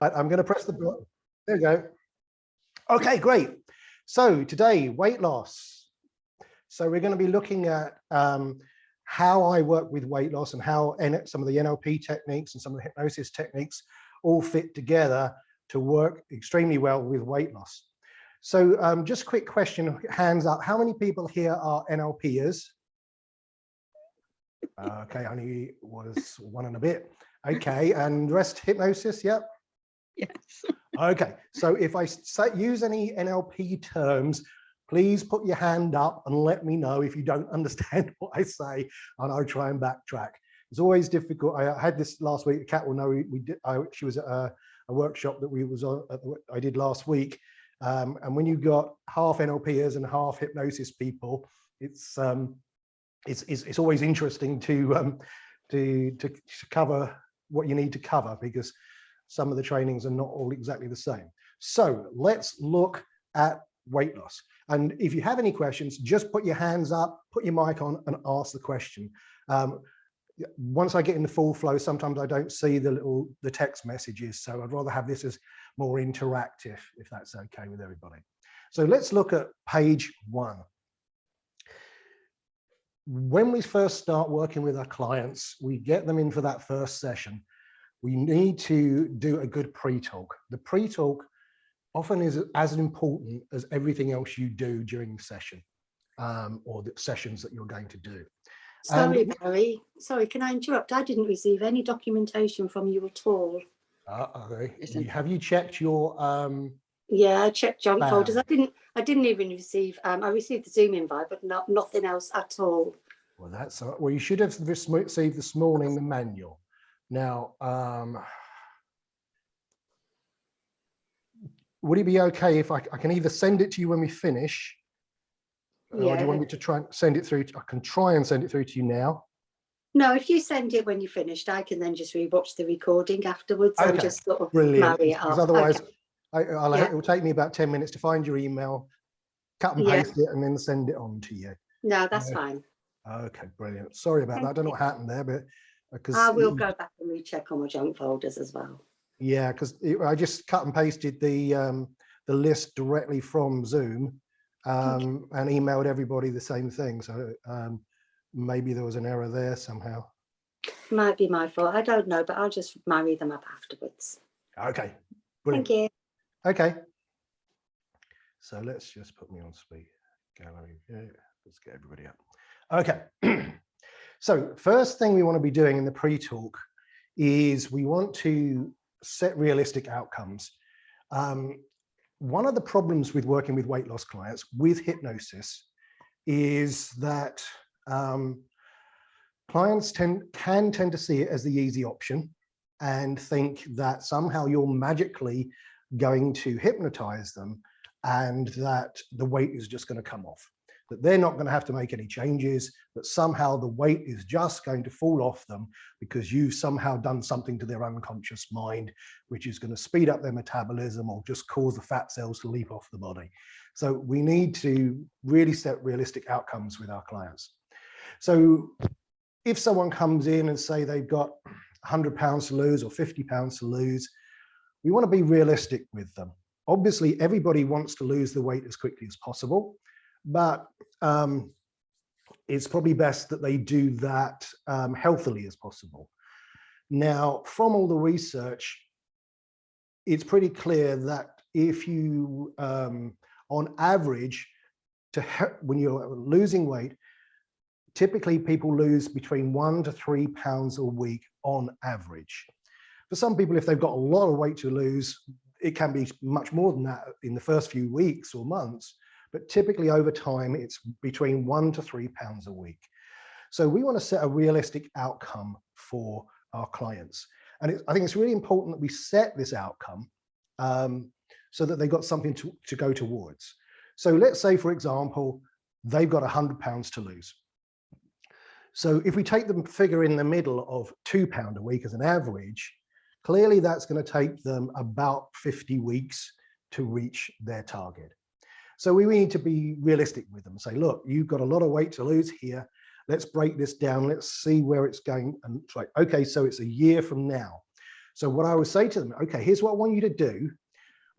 But I'm going to press the button. There we go. Okay, great. So today, weight loss. So we're going to be looking at how I work with weight loss and how some of the NLP techniques and some of the hypnosis techniques all fit together to work extremely well with weight loss. So just a quick question, hands up. How many people here are NLPers? Okay, only was one and a bit. Okay, and the rest hypnosis, yep? Yes. Okay, so if I use any NLP terms, please put your hand up and let me know if you don't understand what I say, and I'll try and backtrack. It's always difficult. I had this last week. Kat will know she was at a workshop that I did last week, and when you got half NLPers and half hypnosis people, it's always interesting to cover what you need to cover, because some of the trainings are not all exactly the same. So let's look at weight loss. And if you have any questions, just put your hands up, put your mic on and ask the question. Once I get in the full flow, sometimes I don't see the text messages. So I'd rather have this as more interactive, if that's okay with everybody. So let's look at page 1. When we first start working with our clients, we get them in for that first session. We need to do a good pre-talk. The pre-talk often is as important as everything else you do during the session, or the sessions that you're going to do. Sorry, Barry. Sorry, can I interrupt? I didn't receive any documentation from you at all. Have you checked your yeah, I checked junk folders. I didn't even receive I received the Zoom invite, but nothing else at all. Well, that's well, you should have received this morning the manual. Now, would it be okay if I can either send it to you when we finish, or do you want me to try and send it through? I can try and send it through to you now. No, if you send it when you're finished, I can then just rewatch the recording afterwards. Okay. And just sort of Brilliant. marry it up. Because otherwise, okay. it will take me about 10 minutes to find your email, cut and paste it, and then send it on to you. No, that's fine. Okay, brilliant. Sorry about that. I don't know what happened there, but because I will go back and recheck on my junk folders as well. Yeah, because I just cut and pasted the list directly from Zoom, and emailed everybody the same thing. So maybe there was an error there somehow. Might be my fault. I don't know, but I'll just marry them up afterwards. Okay, brilliant. Thank you. Okay. So let's just put me on speed. Gallery. Yeah, let's get everybody up. Okay. So first thing we want to be doing in the pre-talk is we want to set realistic outcomes. One of the problems with working with weight loss clients with hypnosis is that clients can tend to see it as the easy option and think that somehow you're magically going to hypnotize them and that the weight is just going to come off, that they're not going to have to make any changes, that somehow the weight is just going to fall off them because you've somehow done something to their unconscious mind, which is going to speed up their metabolism or just cause the fat cells to leap off the body. So we need to really set realistic outcomes with our clients. So if someone comes in and say they've got 100 pounds to lose or 50 pounds to lose, we want to be realistic with them. Obviously, everybody wants to lose the weight as quickly as possible, but it's probably best that they do that healthily as possible. Now, from all the research, it's pretty clear that if you, on average, when you're losing weight, typically people lose between 1 to 3 pounds a week on average. For some people, if they've got a lot of weight to lose, it can be much more than that in the first few weeks or months. But typically over time, it's between 1 to 3 pounds a week. So we want to set a realistic outcome for our clients. And I think it's really important that we set this outcome so that they've got something to go towards. So let's say, for example, they've got 100 pounds to lose. So if we take the figure in the middle of £2 a week as an average, clearly that's going to take them about 50 weeks to reach their target. So we need to be realistic with them. Say, look, you've got a lot of weight to lose here. Let's break this down. Let's see where it's going. And it's like, okay, so it's a year from now. So what I would say to them, okay, here's what I want you to do.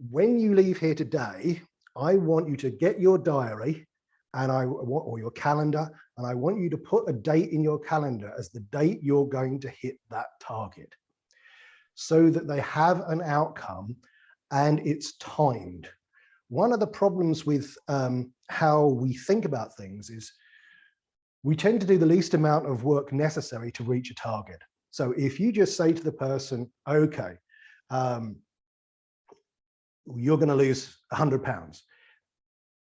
When you leave here today, I want you to get your diary and or your calendar, and I want you to put a date in your calendar as the date you're going to hit that target, so that they have an outcome and it's timed. One of the problems with how we think about things is we tend to do the least amount of work necessary to reach a target. So if you just say to the person, okay, you're going to lose 100 pounds.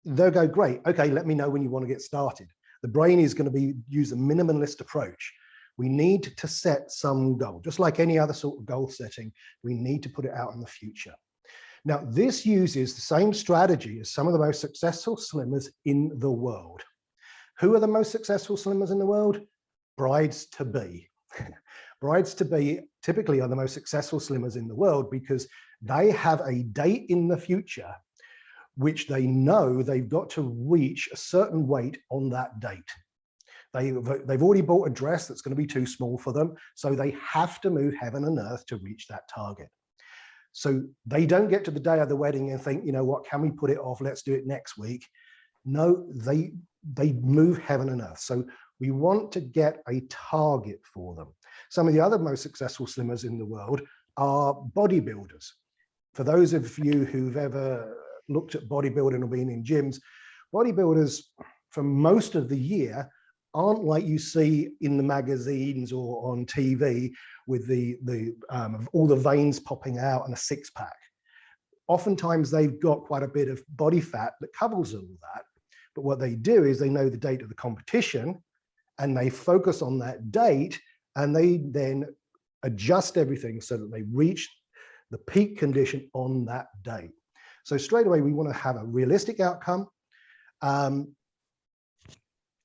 They'll go, great. Okay, let me know when you want to get started. The brain is going to use a minimalist approach. We need to set some goal, just like any other sort of goal setting. We need to put it out in the future. Now, this uses the same strategy as some of the most successful slimmers in the world. Who are the most successful slimmers in the world? Brides-to-be. Brides-to-be typically are the most successful slimmers in the world because they have a date in the future which they know they've got to reach a certain weight on that date. They've already bought a dress that's going to be too small for them, so they have to move heaven and earth to reach that target. So they don't get to the day of the wedding and think, you know what, can we put it off? Let's do it next week. No, they move heaven and earth. So we want to get a target for them. Some of the other most successful slimmers in the world are bodybuilders. For those of you who've ever looked at bodybuilding or been in gyms, bodybuilders for most of the year aren't like you see in the magazines or on TV with all the veins popping out and a six-pack. Oftentimes they've got quite a bit of body fat that covers all that. But what they do is they know the date of the competition and they focus on that date, and they then adjust everything so that they reach the peak condition on that date. So straight away, we want to have a realistic outcome.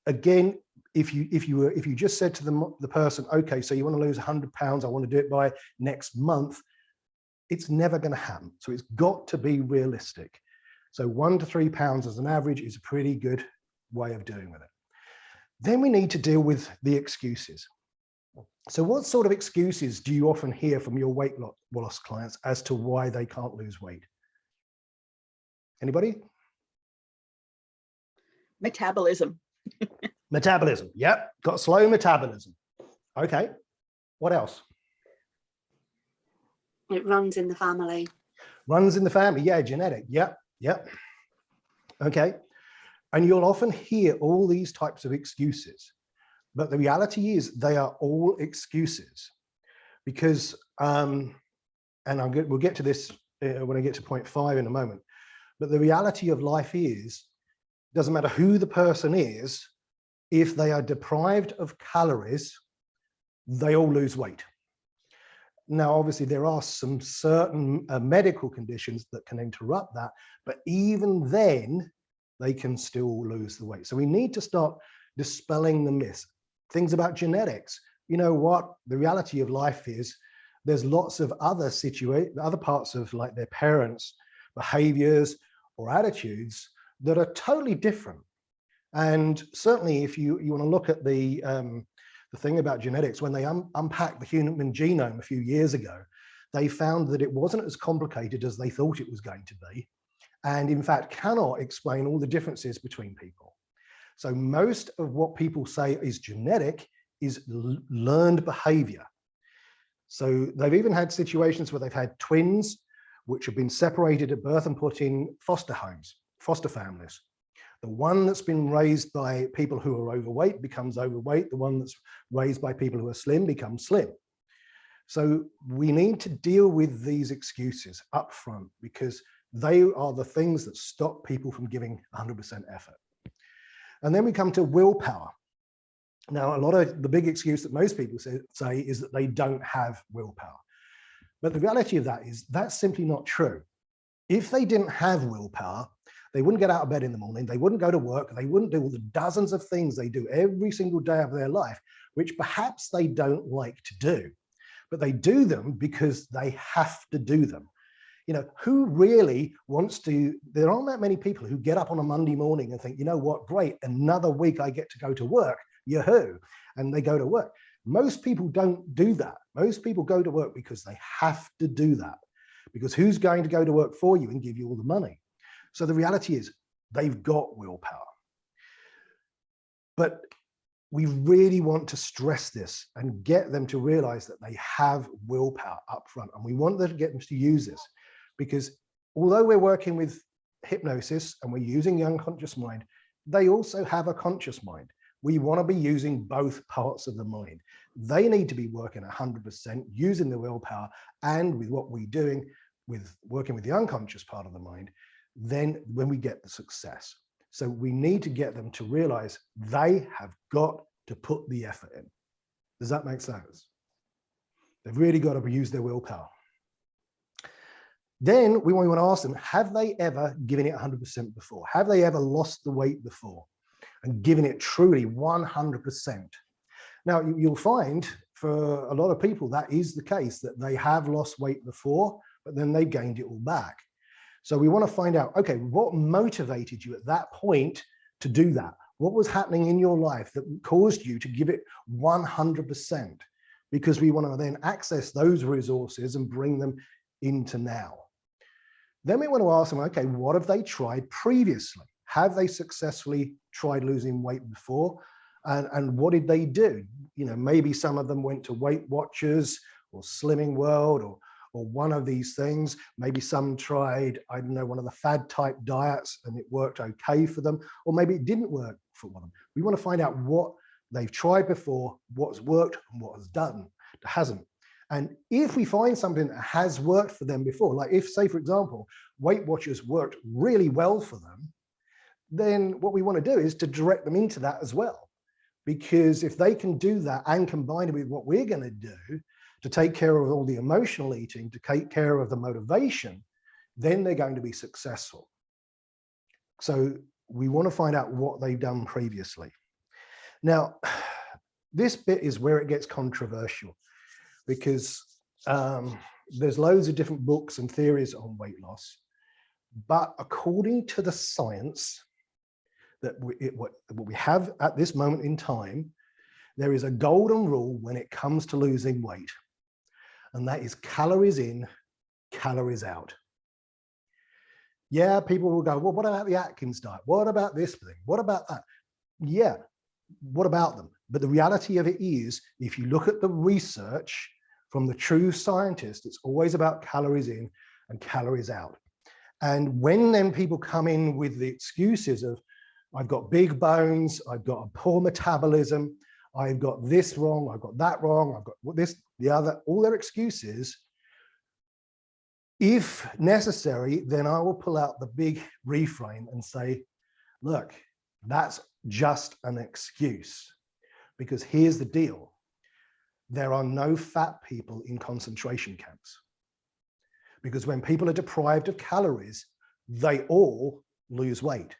Again, if you just said to the person, okay, so you want to lose 100 pounds, I want to do it by next month, it's never going to happen. So it's got to be realistic. So 1 to 3 pounds as an average is a pretty good way of doing with it. Then we need to deal with the excuses. So what sort of excuses do you often hear from your weight loss clients as to why they can't lose weight? Anybody? Metabolism. Metabolism. Yep. Got slow metabolism. Okay. What else? It runs in the family. Runs in the family. Yeah. Genetic. Yep. Yep. Okay. And you'll often hear all these types of excuses, but the reality is they are all excuses because, and we'll get to this when I get to point 5 in a moment, but the reality of life is, doesn't matter who the person is, if they are deprived of calories, they all lose weight. Now, obviously, there are some certain medical conditions that can interrupt that, but even then, they can still lose the weight. So we need to start dispelling the myths. Things about genetics. You know what? The reality of life is there's lots of other parts of like their parents' behaviors or attitudes that are totally different. And certainly if you want to look at the thing about genetics, when they unpacked the human genome a few years ago, they found that it wasn't as complicated as they thought it was going to be. And in fact, cannot explain all the differences between people. So most of what people say is genetic is learned behavior. So they've even had situations where they've had twins which have been separated at birth and put in foster homes, foster families. The one that's been raised by people who are overweight becomes overweight. The one that's raised by people who are slim becomes slim. So we need to deal with these excuses up front because they are the things that stop people from giving 100% effort. And then we come to willpower. Now, a lot of the big excuse that most people say is that they don't have willpower. But the reality of that is that's simply not true. If they didn't have willpower, they wouldn't get out of bed in the morning, they wouldn't go to work, they wouldn't do all the dozens of things they do every single day of their life, which perhaps they don't like to do. But they do them because they have to do them. You know, who really wants to, there aren't that many people who get up on a Monday morning and think, you know what, great, another week I get to go to work, yahoo, and they go to work. Most people don't do that. Most people go to work because they have to do that. Because who's going to go to work for you and give you all the money? So the reality is they've got willpower. But we really want to stress this and get them to realize that they have willpower up front. And we want them to get them to use this, because although we're working with hypnosis and we're using the unconscious mind, they also have a conscious mind. We want to be using both parts of the mind. They need to be working 100%, using the willpower, and with what we're doing with working with the unconscious part of the mind, then when we get the success. So we need to get them to realize they have got to put the effort in. Does that make sense? They've really got to use their willpower. Then we want to ask them, have they ever given it 100% before? Have they ever lost the weight before and given it truly 100%? Now, you'll find for a lot of people, that is the case, that they have lost weight before, but then they gained it all back. So we want to find out, okay, what motivated you at that point to do that? What was happening in your life that caused you to give it 100%? Because we want to then access those resources and bring them into now. Then we want to ask them, okay, what have they tried previously? Have they successfully tried losing weight before? And what did they do? You know, maybe some of them went to Weight Watchers or Slimming World or one of these things. Maybe some tried, I don't know, one of the fad type diets and it worked okay for them, or maybe it didn't work for one of them. We want to find out what they've tried before, what's worked and what hasn't. And if we find something that has worked for them before, like if, say, for example, Weight Watchers worked really well for them, then what we want to do is to direct them into that as well. Because if they can do that and combine it with what we're going to do to take care of all the emotional eating, to take care of the motivation, then they're going to be successful. So we want to find out what they've done previously. Now, this bit is where it gets controversial, because there's loads of different books and theories on weight loss. But according to the science that what we have at this moment in time, there is a golden rule when it comes to losing weight. And that is calories in, calories out. Yeah, people will go, well, what about the Atkins diet? What about this thing? What about that? Yeah, what about them? But the reality of it is, if you look at the research from the true scientists, it's always about calories in and calories out. And when then people come in with the excuses of, I've got big bones, I've got a poor metabolism, I've got this wrong, I've got that wrong, I've got this, the other, all their excuses. If necessary, then I will pull out the big reframe and say, look, that's just an excuse. Because here's the deal. There are no fat people in concentration camps. Because when people are deprived of calories, they all lose weight.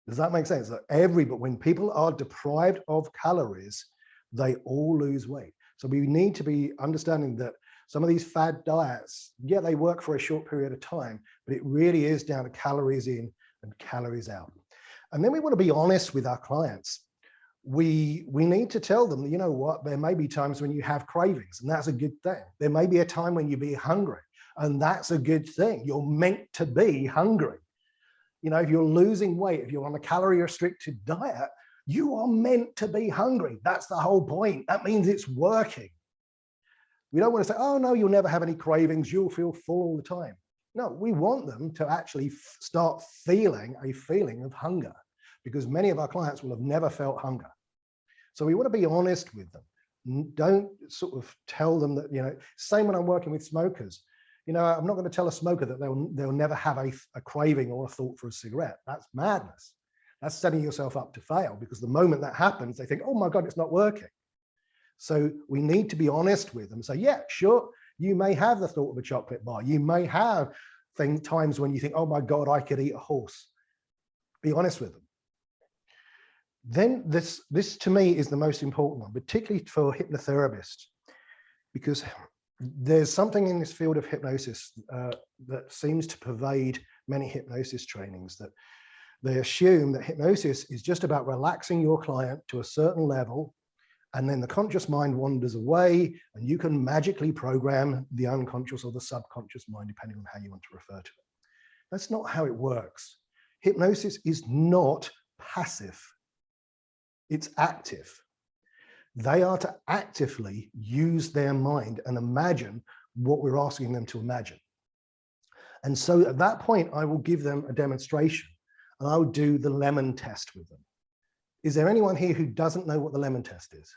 Does that make sense? But when people are deprived of calories, they all lose weight. So we need to be understanding that some of these fad diets, yeah, they work for a short period of time, but it really is down to calories in and calories out. And then we want to be honest with our clients. We need to tell them, you know what, there may be times when you have cravings, and that's a good thing. There may be a time when you be hungry, and that's a good thing. You're meant to be hungry. You know, if you're losing weight, if you're on a calorie restricted diet, you are meant to be hungry. That's the whole point. That means it's working. We don't want to say, oh no, you'll never have any cravings, you'll feel full all the time. No, we want them to actually start feeling a feeling of hunger, because many of our clients will have never felt hunger. So we want to be honest with them. Don't sort of tell them that, you know, same when I'm working with smokers. You know, I'm not going to tell a smoker that they'll never have a craving or a thought for a cigarette. That's madness. That's setting yourself up to fail, because the moment that happens, they think, oh my God, it's not working. So we need to be honest with them. So yeah, sure, you may have the thought of a chocolate bar. You may have times when you think, oh my God, I could eat a horse. Be honest with them. Then this to me is the most important one, particularly for hypnotherapists, because there's something in this field of hypnosis that seems to pervade many hypnosis trainings, that they assume that hypnosis is just about relaxing your client to a certain level And then the conscious mind wanders away, and you can magically program the unconscious or the subconscious mind, depending on how you want to refer to it. That's not how it works. Hypnosis is not passive. It's active. They are to actively use their mind and imagine what we're asking them to imagine. And so at that point, I will give them a demonstration, and I will do the lemon test with them. Is there anyone here who doesn't know what the lemon test is?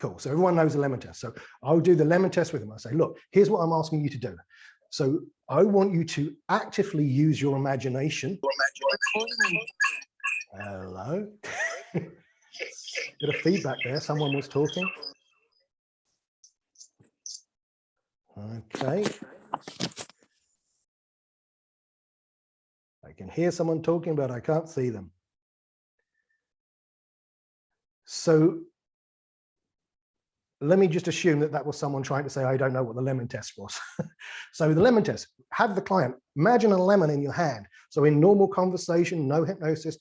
Cool, so everyone knows the lemon test. So I'll do the lemon test with them. I say, look, here's what I'm asking you to do. So I want you to actively use your imagination. Hello. Bit of feedback there, someone was talking. Okay. I can hear someone talking, but I can't see them. So let me just assume that that was someone trying to say, I don't know what the lemon test was. So the lemon test, have the client imagine a lemon in your hand. So in normal conversation, no hypnosis,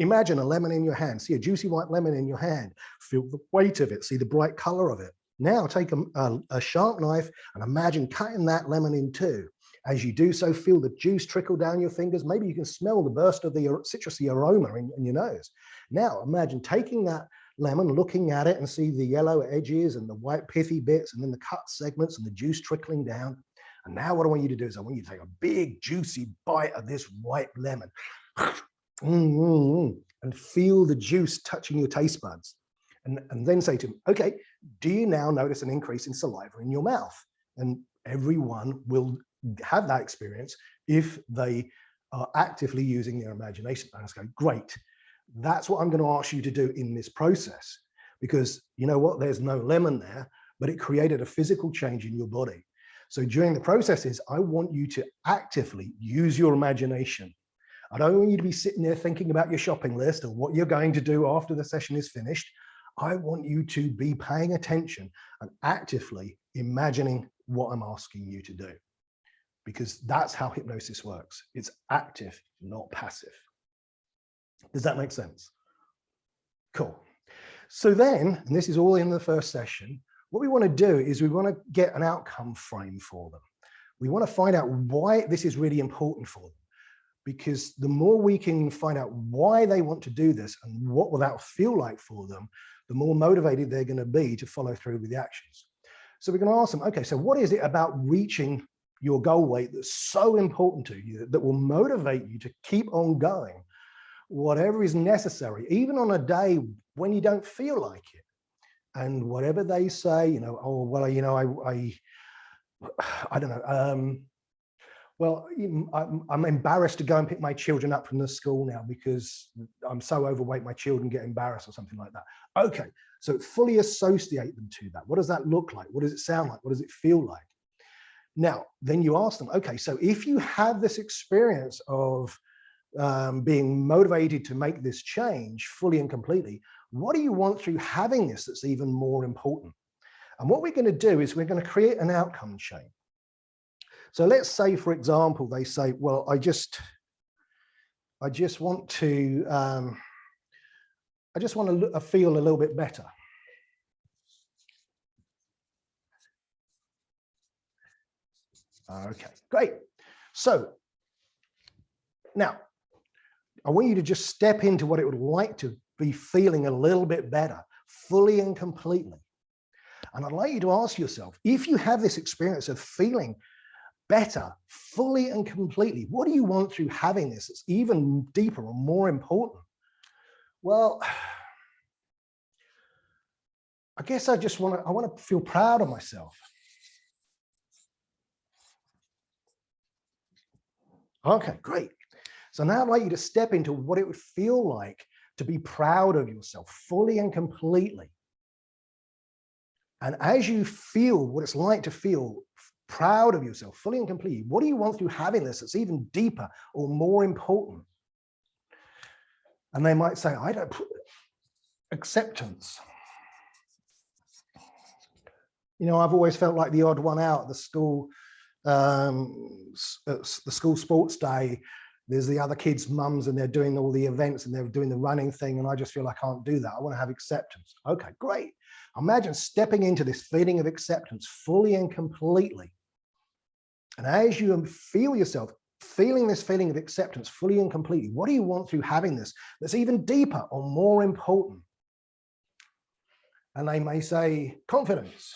imagine a lemon in your hand. See a juicy white lemon in your hand. Feel the weight of it. See the bright color of it. Now take a sharp knife and imagine cutting that lemon in two. As you do so, feel the juice trickle down your fingers. Maybe you can smell the burst of the citrusy aroma in your nose. Now imagine taking that lemon, looking at it and see the yellow edges and the white pithy bits and then the cut segments and the juice trickling down. And now what I want you to do is I want you to take a big juicy bite of this white lemon and feel the juice touching your taste buds. And then say to him, okay, do you now notice an increase in saliva in your mouth? And everyone will have that experience if they are actively using their imagination. And I go, great. That's what I'm going to ask you to do in this process, because you know what, there's no lemon there, but it created a physical change in your body. So during the processes, I want you to actively use your imagination. I don't want you to be sitting there thinking about your shopping list or what you're going to do after the session is finished. I want you to be paying attention and actively imagining what I'm asking you to do, because that's how hypnosis works. It's active, not passive. Does that make sense? Cool. So then, and this is all in the first session, what we want to do is we want to get an outcome frame for them. We want to find out why this is really important for them, because the more we can find out why they want to do this and what will that feel like for them, the more motivated they're going to be to follow through with the actions. So we're going to ask them, okay, so what is it about reaching your goal weight that's so important to you that will motivate you to keep on going, whatever is necessary, even on a day when you don't feel like it? And whatever they say, you know, oh, well, you know, I don't know. Well, I'm embarrassed to go and pick my children up from the school now because I'm so overweight, my children get embarrassed or something like that. Okay, so fully associate them to that. What does that look like? What does it sound like? What does it feel like? Now, then you ask them, okay, so if you have this experience of being motivated to make this change fully and completely, what do you want through having this that's even more important? And what we're going to do is we're going to create an outcome chain. So let's say, for example, they say, well, I just want to feel a little bit better. Okay, great. So now I want you to just step into what it would like to be feeling a little bit better, fully and completely. And I'd like you to ask yourself, if you have this experience of feeling better, fully and completely, what do you want through having this that's even deeper or more important? Well, I guess I want to feel proud of myself. Okay, great. So now I'd like you to step into what it would feel like to be proud of yourself fully and completely. And as you feel what it's like to feel proud of yourself fully and completely, what do you want through having this that's even deeper or more important? And they might say, I don't, acceptance. You know, I've always felt like the odd one out at the school sports day. there's the other kids' mums and they're doing all the events and they're doing the running thing, and I just feel I can't do that. I want to have acceptance. Okay, great. Imagine stepping into this feeling of acceptance fully and completely. And as you feel yourself feeling this feeling of acceptance fully and completely, what do you want through having this that's even deeper or more important? And they may say confidence.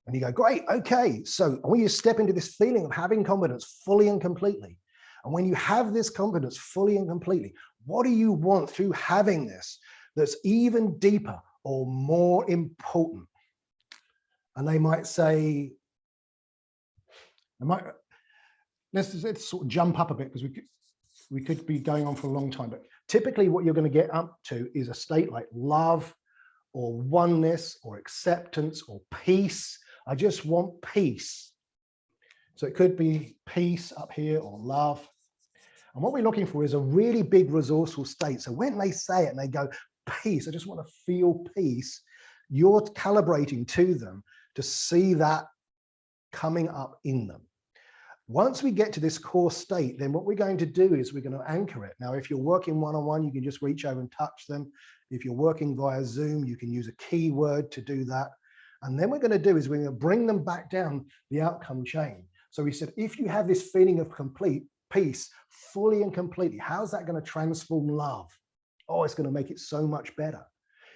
And you go, great, okay. So I want you to step into this feeling of having confidence fully and completely. And when you have this confidence fully and completely, what do you want through having this that's even deeper or more important? And they might say, let's sort of jump up a bit, because we could be going on for a long time, but typically what you're going to get up to is a state like love or oneness or acceptance or peace. I just want peace. So it could be peace up here or love. And what we're looking for is a really big resourceful state. So when they say it and they go, peace, I just want to feel peace, you're calibrating to them to see that coming up in them. Once we get to this core state, then what we're going to do is we're going to anchor it. Now, if you're working one-on-one, you can just reach over and touch them. If you're working via Zoom, you can use a keyword to do that. And then we're going to do is we're going to bring them back down the outcome chain. So we said, if you have this feeling of complete peace, fully and completely, how's that going to transform love? Oh, it's going to make it so much better.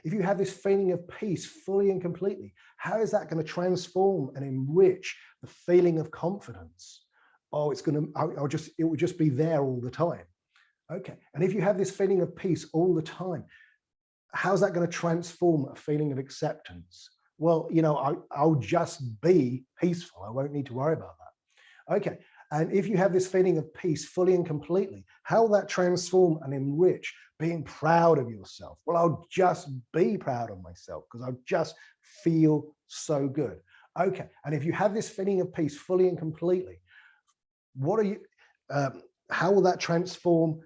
If you have this feeling of peace fully and completely, how is that going to transform and enrich the feeling of confidence? Oh, it's going to, it will just be there all the time. Okay. And if you have this feeling of peace all the time, how's that going to transform a feeling of acceptance? Well, you know, I'll just be peaceful. I won't need to worry about that. Okay. And if you have this feeling of peace fully and completely, how will that transform and enrich being proud of yourself? Well, I'll just be proud of myself because I'll just feel so good. Okay. And if you have this feeling of peace fully and completely, what are you, how will that transform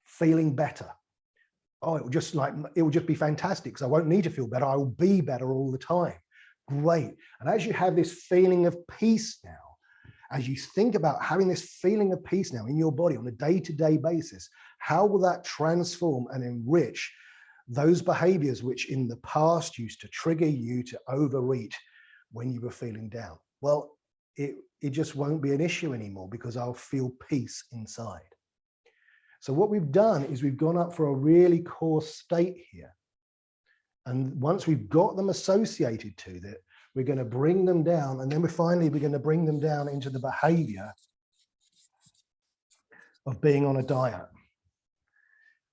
feeling better? Oh, it will just be fantastic because I won't need to feel better. I will be better all the time. Great. And as you have this feeling of peace now, as you think about having this feeling of peace now in your body on a day-to-day basis, how will that transform and enrich those behaviors which in the past used to trigger you to overeat when you were feeling down? Well, it just won't be an issue anymore because I'll feel peace inside. So what we've done is we've gone up for a really core state here. And once we've got them associated to it, we're going to bring them down, and then we're going to bring them down into the behavior of being on a diet.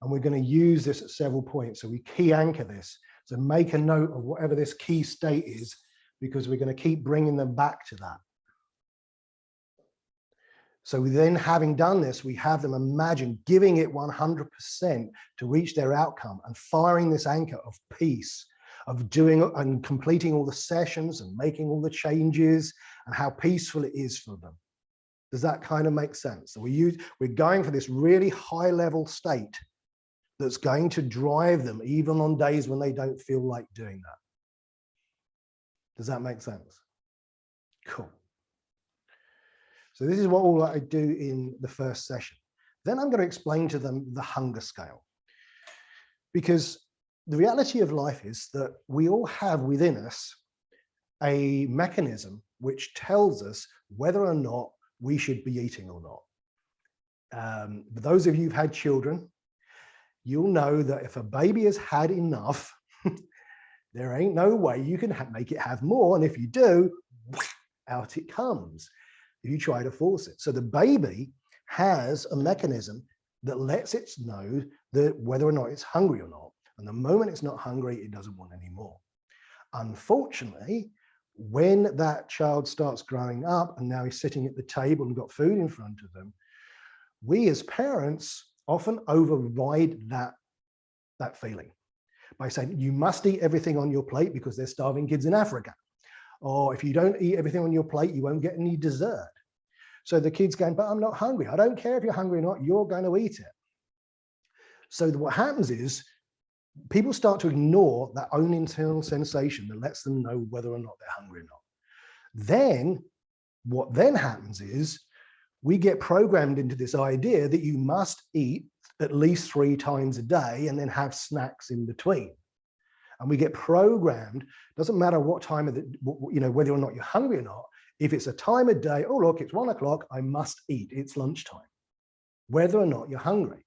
And we're going to use this at several points. So we key anchor this. So make a note of whatever this key state is, because we're going to keep bringing them back to that. So then, having done this, we have them imagine giving it 100% to reach their outcome and firing this anchor of peace, of doing and completing all the sessions and making all the changes, and how peaceful it is for them. Does that kind of make sense? So we're going for this really high level state that's going to drive them even on days when they don't feel like doing that. Does that make sense? Cool. So this is what all I do in the first session. Then I'm going to explain to them the hunger scale. Because the reality of life is that we all have within us a mechanism which tells us whether or not we should be eating or not. For those of you who've had children, you'll know that if a baby has had enough, there ain't no way you can make it have more. And if you do, out it comes if you try to force it. So the baby has a mechanism that lets it know that whether or not it's hungry or not. And the moment it's not hungry, it doesn't want any more. Unfortunately, when that child starts growing up and now he's sitting at the table and got food in front of them, we as parents often override that feeling by saying, you must eat everything on your plate because there's starving kids in Africa. Or if you don't eat everything on your plate, you won't get any dessert. So the kid's going, but I'm not hungry. I don't care if you're hungry or not, you're going to eat it. So what happens is people start to ignore that own internal sensation that lets them know whether or not they're hungry or not. Then What then happens is we get programmed into this idea that you must eat at least 3 times a day and then have snacks in between. And we get programmed, doesn't matter what time of the, whether or not you're hungry or not, if it's a time of day, oh, look, it's 1 o'clock, I must eat, it's lunchtime, whether or not you're hungry.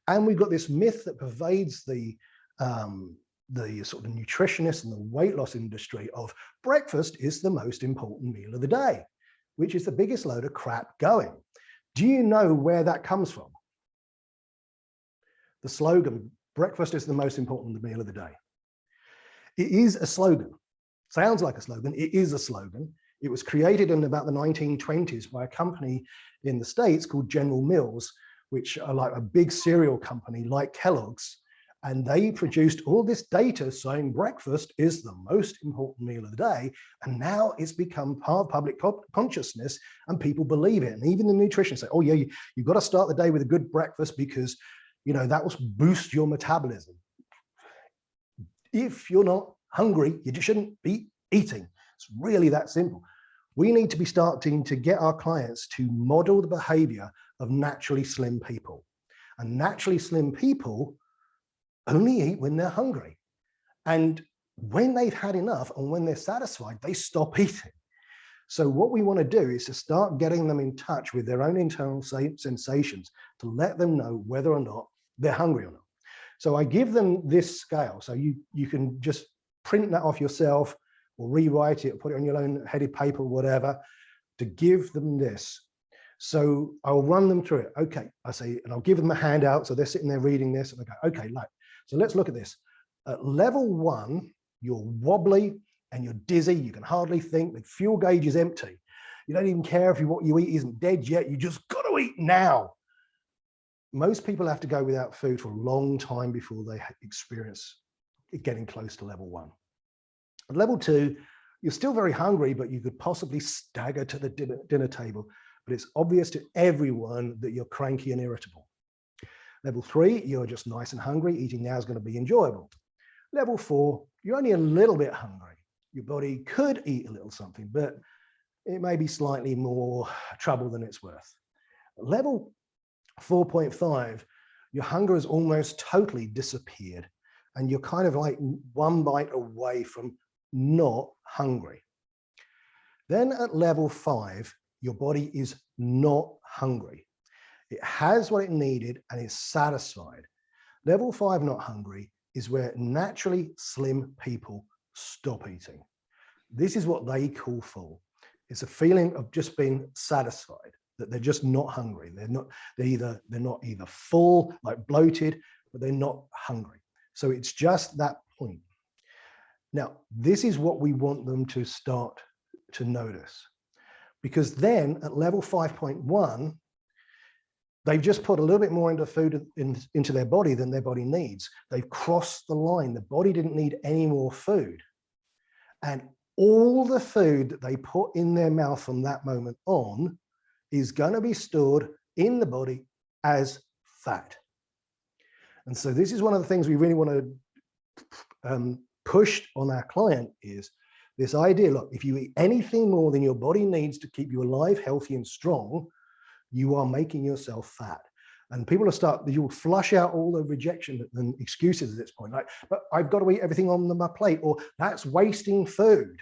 And we've got this myth that pervades the sort of nutritionist and the weight loss industry of breakfast is the most important meal of the day, which is the biggest load of crap going. Do you know where that comes from? The slogan, breakfast is the most important meal of the day. It is a slogan. Sounds like a slogan. It is a slogan. It was created in about the 1920s by a company in the States called General Mills, which are like a big cereal company like Kellogg's. And they produced all this data saying breakfast is the most important meal of the day. And now it's become part of public consciousness and people believe it. And even the nutritionists say, oh yeah, you've got to start the day with a good breakfast because that will boost your metabolism. If you're not hungry, you just shouldn't be eating. It's really that simple. We need to be starting to get our clients to model the behavior of naturally slim people. And naturally slim people only eat when they're hungry. And when they've had enough and when they're satisfied, they stop eating. So what we want to do is to start getting them in touch with their own internal sensations to let them know whether or not they're hungry or not. So I give them this scale. So you can just print that off yourself or rewrite it or put it on your own headed paper or whatever to give them this. So I'll run them through it. Okay, I say, and I'll give them a handout. So they're sitting there reading this and they go, okay, so let's look at this. At level 1, you're wobbly and you're dizzy. You can hardly think. The fuel gauge is empty. You don't even care if what you eat isn't dead yet. You just got to eat now. Most people have to go without food for a long time before they experience getting close to level 1. At level 2, you're still very hungry, but you could possibly stagger to the dinner table. But it's obvious to everyone that you're cranky and irritable. Level 3, you're just nice and hungry. Eating now is going to be enjoyable. Level 4, you're only a little bit hungry. Your body could eat a little something, but it may be slightly more trouble than it's worth. Level 4.5, your hunger has almost totally disappeared and you're kind of like 1 bite away from not hungry. Then at level 5, your body is not hungry. It has what it needed and is satisfied. Level 5 not hungry is where naturally slim people stop eating. This is what they call full. It's a feeling of just being satisfied, that they're just not hungry. They're not either full, like bloated, but they're not hungry. So it's just that point. Now, this is what we want them to start to notice, because then at level 5.1, they've just put a little bit more into food into their body than their body needs. They've crossed the line. The body didn't need any more food. And all the food that they put in their mouth from that moment on is going to be stored in the body as fat. And so this is one of the things we really want to push on our client is this idea, look, if you eat anything more than your body needs to keep you alive, healthy and strong, you are making yourself fat. And people will you'll flush out all the rejection and excuses at this point, like, but I've got to eat everything on my plate, or that's wasting food.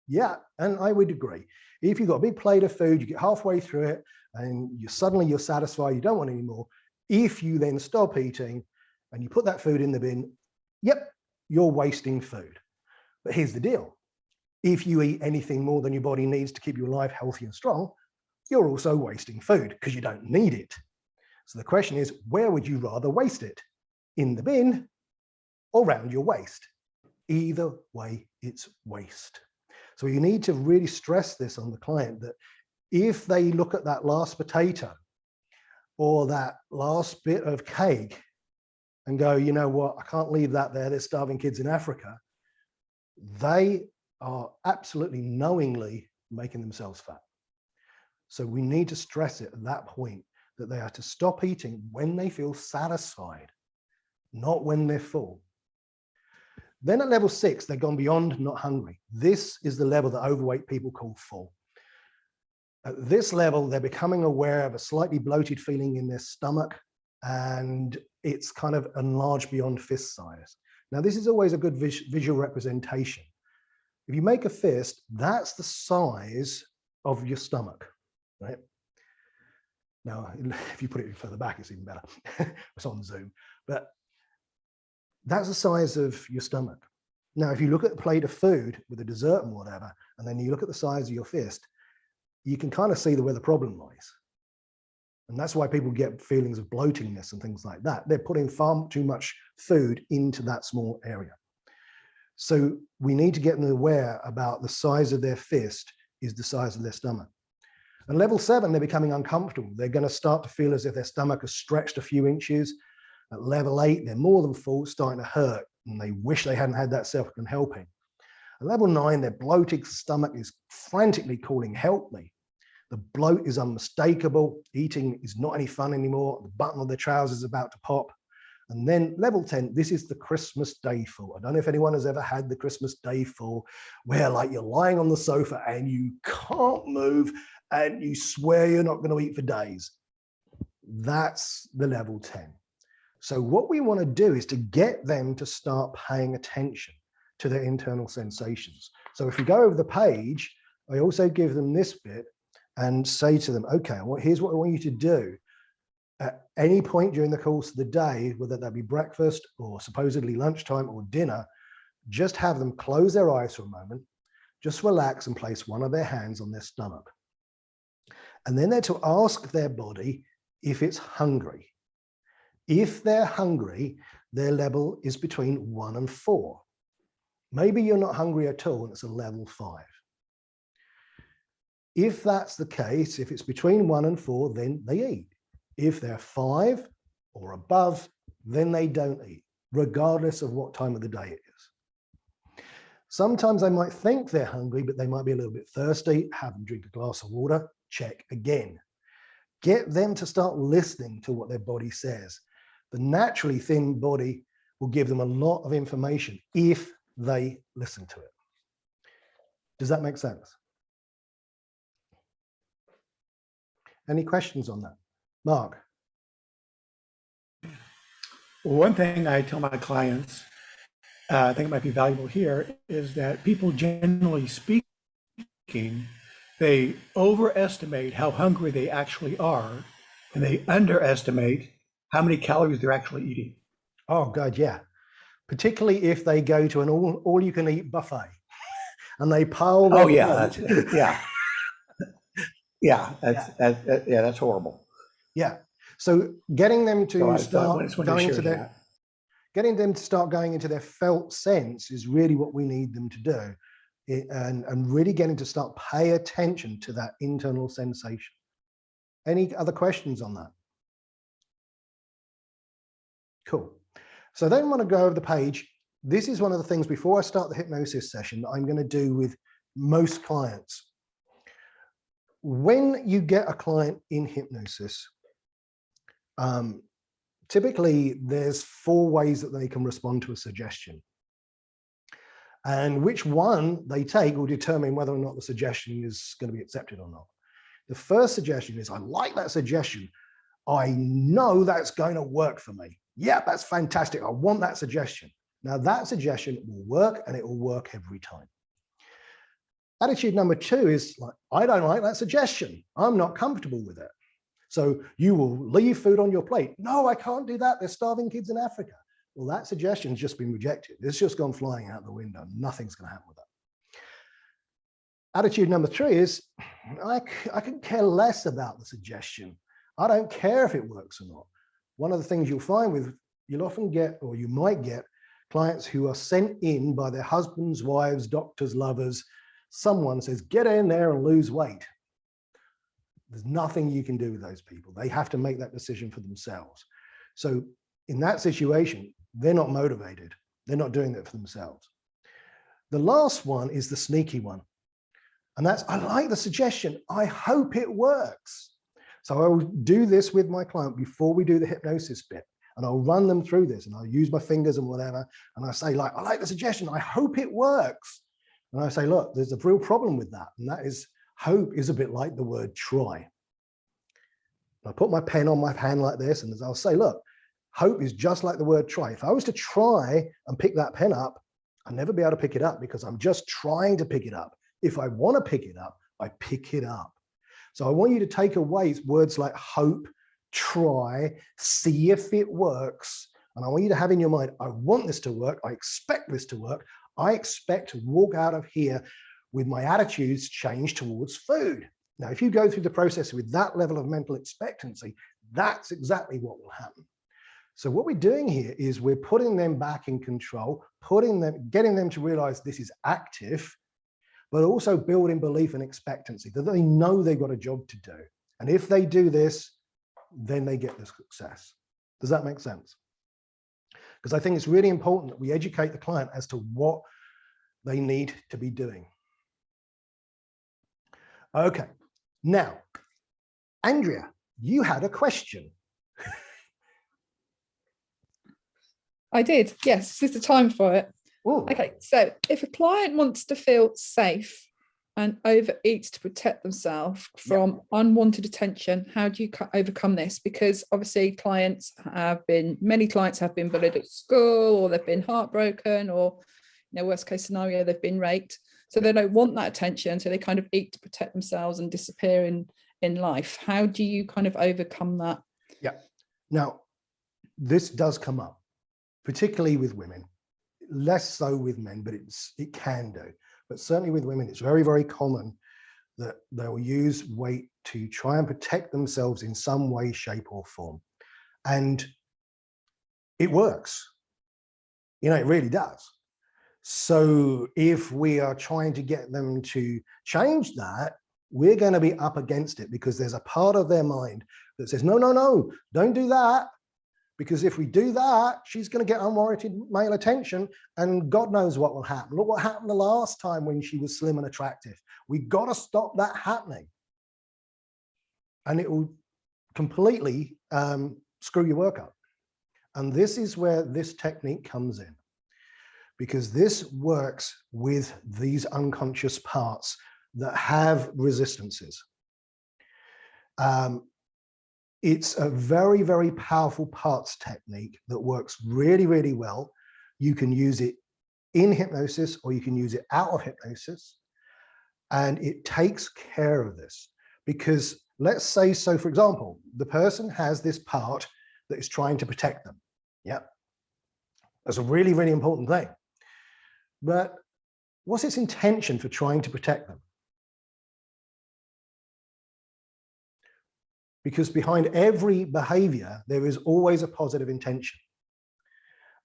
Yeah, and I would agree. If you've got a big plate of food, you get halfway through it and you're satisfied, you don't want any more. If you then stop eating and you put that food in the bin, yep, you're wasting food. But here's the deal. If you eat anything more than your body needs to keep you alive, healthy and strong, you're also wasting food because you don't need it. So the question is, where would you rather waste it? In the bin or around your waist? Either way, it's waste. So you need to really stress this on the client that if they look at that last potato or that last bit of cake and go, you know what, I can't leave that there, there's starving kids in Africa, they are absolutely knowingly making themselves fat. So we need to stress it at that point that they are to stop eating when they feel satisfied, not when they're full. Then at level 6, they've gone beyond not hungry. This is the level that overweight people call full. At this level, they're becoming aware of a slightly bloated feeling in their stomach, and it's kind of enlarged beyond fist size. Now, this is always a good visual representation. If you make a fist, that's the size of your stomach, right? Now, if you put it further back, it's even better. It's on Zoom, but that's the size of your stomach. Now, if you look at a plate of food with a dessert and whatever, and then you look at the size of your fist, you can kind of see where the problem lies. And that's why people get feelings of bloatingness and things like that. They're putting far too much food into that small area. So we need to get them aware about the size of their fist is the size of their stomach. At level 7, they're becoming uncomfortable. They're going to start to feel as if their stomach has stretched a few inches. At level 8, they're more than full, starting to hurt, and they wish they hadn't had that self-control helping. At level 9, their bloated stomach is frantically calling, help me. The bloat is unmistakable. Eating is not any fun anymore. The button of their trousers is about to pop. And then level 10, this is the Christmas Day fall. I don't know if anyone has ever had the Christmas Day fall, where like you're lying on the sofa and you can't move and you swear you're not going to eat for days. That's the level 10. So what we want to do is to get them to start paying attention to their internal sensations. So if we go over the page, I also give them this bit and say to them, okay, well, here's what I want you to do. At any point during the course of the day, whether that be breakfast or supposedly lunchtime or dinner, just have them close their eyes for a moment, just relax and place one of their hands on their stomach. And then they're to ask their body if it's hungry. If they're hungry, their level is between 1 and 4. Maybe you're not hungry at all and it's a level 5. If that's the case, if it's between 1 and 4, then they eat. If they're 5 or above, then they don't eat, regardless of what time of the day it is. Sometimes they might think they're hungry, but they might be a little bit thirsty. Have them drink a glass of water, check again. Get them to start listening to what their body says. The naturally thin body will give them a lot of information if they listen to it. Does that make sense? Any questions on that? Mark? Well, one thing I tell my clients, I think it might be valuable here, is that people generally speaking, they overestimate how hungry they actually are, and they underestimate how many calories they're actually eating. Oh, God, yeah. Particularly if they go to an all-you-can-eat buffet and they pile their That's horrible. Yeah. So getting them to start going into their felt sense is really what we need them to do, and really getting to start pay attention to that internal sensation. Any other questions on that? Cool. So then I want to go over the page. This is one of the things before I start the hypnosis session that I'm going to do with most clients. When you get a client in hypnosis, typically there's 4 ways that they can respond to a suggestion. And which one they take will determine whether or not the suggestion is going to be accepted or not. The first suggestion is, I like that suggestion. I know that's going to work for me. Yeah, that's fantastic. I want that suggestion. Now that suggestion will work, and it will work every time. Attitude number 2 is like, I don't like that suggestion. I'm not comfortable with it. So you will leave food on your plate. No, I can't do that. There's starving kids in Africa. Well, that suggestion's just been rejected. It's just gone flying out the window. Nothing's going to happen with that. Attitude number 3 is, I could care less about the suggestion. I don't care if it works or not. One of the things you'll often get, or you might get, clients who are sent in by their husbands, wives, doctors, lovers. Someone says, get in there and lose weight. There's nothing you can do with those people. They have to make that decision for themselves. So in that situation, they're not motivated. They're not doing that for themselves. The last one is the sneaky one. And that's, I like the suggestion. I hope it works. So I will do this with my client before we do the hypnosis bit. And I'll run them through this, and I'll use my fingers and whatever. And I say, like, I like the suggestion. I hope it works. And I say, look, there's a real problem with that. And that is, Hope is a bit like the word try. I put my pen on my hand like this, and I'll say, look, hope is just like the word try. If I was to try and pick that pen up, I'll never be able to pick it up because I'm just trying to pick it up. If I want to pick it up, I pick it up. So I want you to take away words like hope, try, see if it works. And I want you to have in your mind, I want this to work. I expect this to work. I expect to walk out of here with my attitudes changed towards food. Now, if you go through the process with that level of mental expectancy, that's exactly what will happen. So what we're doing here is we're putting them back in control, getting them to realize this is active, but also building belief and expectancy that they know they've got a job to do. And if they do this, then they get the success. Does that make sense? Because I think it's really important that we educate the client as to what they need to be doing. Okay, now, Andrea, you had a question. I did, yes. This is the time for it. Ooh. Okay, so if a client wants to feel safe and overeats to protect themselves from unwanted attention, how do you overcome this? Because obviously many clients have been bullied at school, or they've been heartbroken, or worst case scenario, they've been raped. So they don't want that attention, so they kind of eat to protect themselves and disappear in life. How do you kind of overcome that? Yeah, now this does come up, particularly with women, less so with men, but it can do. But certainly with women, it's very, very common that they'll use weight to try and protect themselves in some way, shape or form. And it works. It really does. So if we are trying to get them to change that, we're going to be up against it, because there's a part of their mind that says, no, no, no, don't do that. Because if we do that, she's going to get unwarranted male attention, and God knows what will happen. Look what happened the last time when she was slim and attractive. We got to stop that happening. And it will completely screw your work up. And this is where this technique comes in, because this works with these unconscious parts that have resistances. It's a very, very powerful parts technique that works really, really well. You can use it in hypnosis, or you can use it out of hypnosis. And it takes care of this, because let's say, so for example, the person has this part that is trying to protect them. Yeah, that's a really, really important thing. But what's its intention for trying to protect them? Because behind every behavior, there is always a positive intention.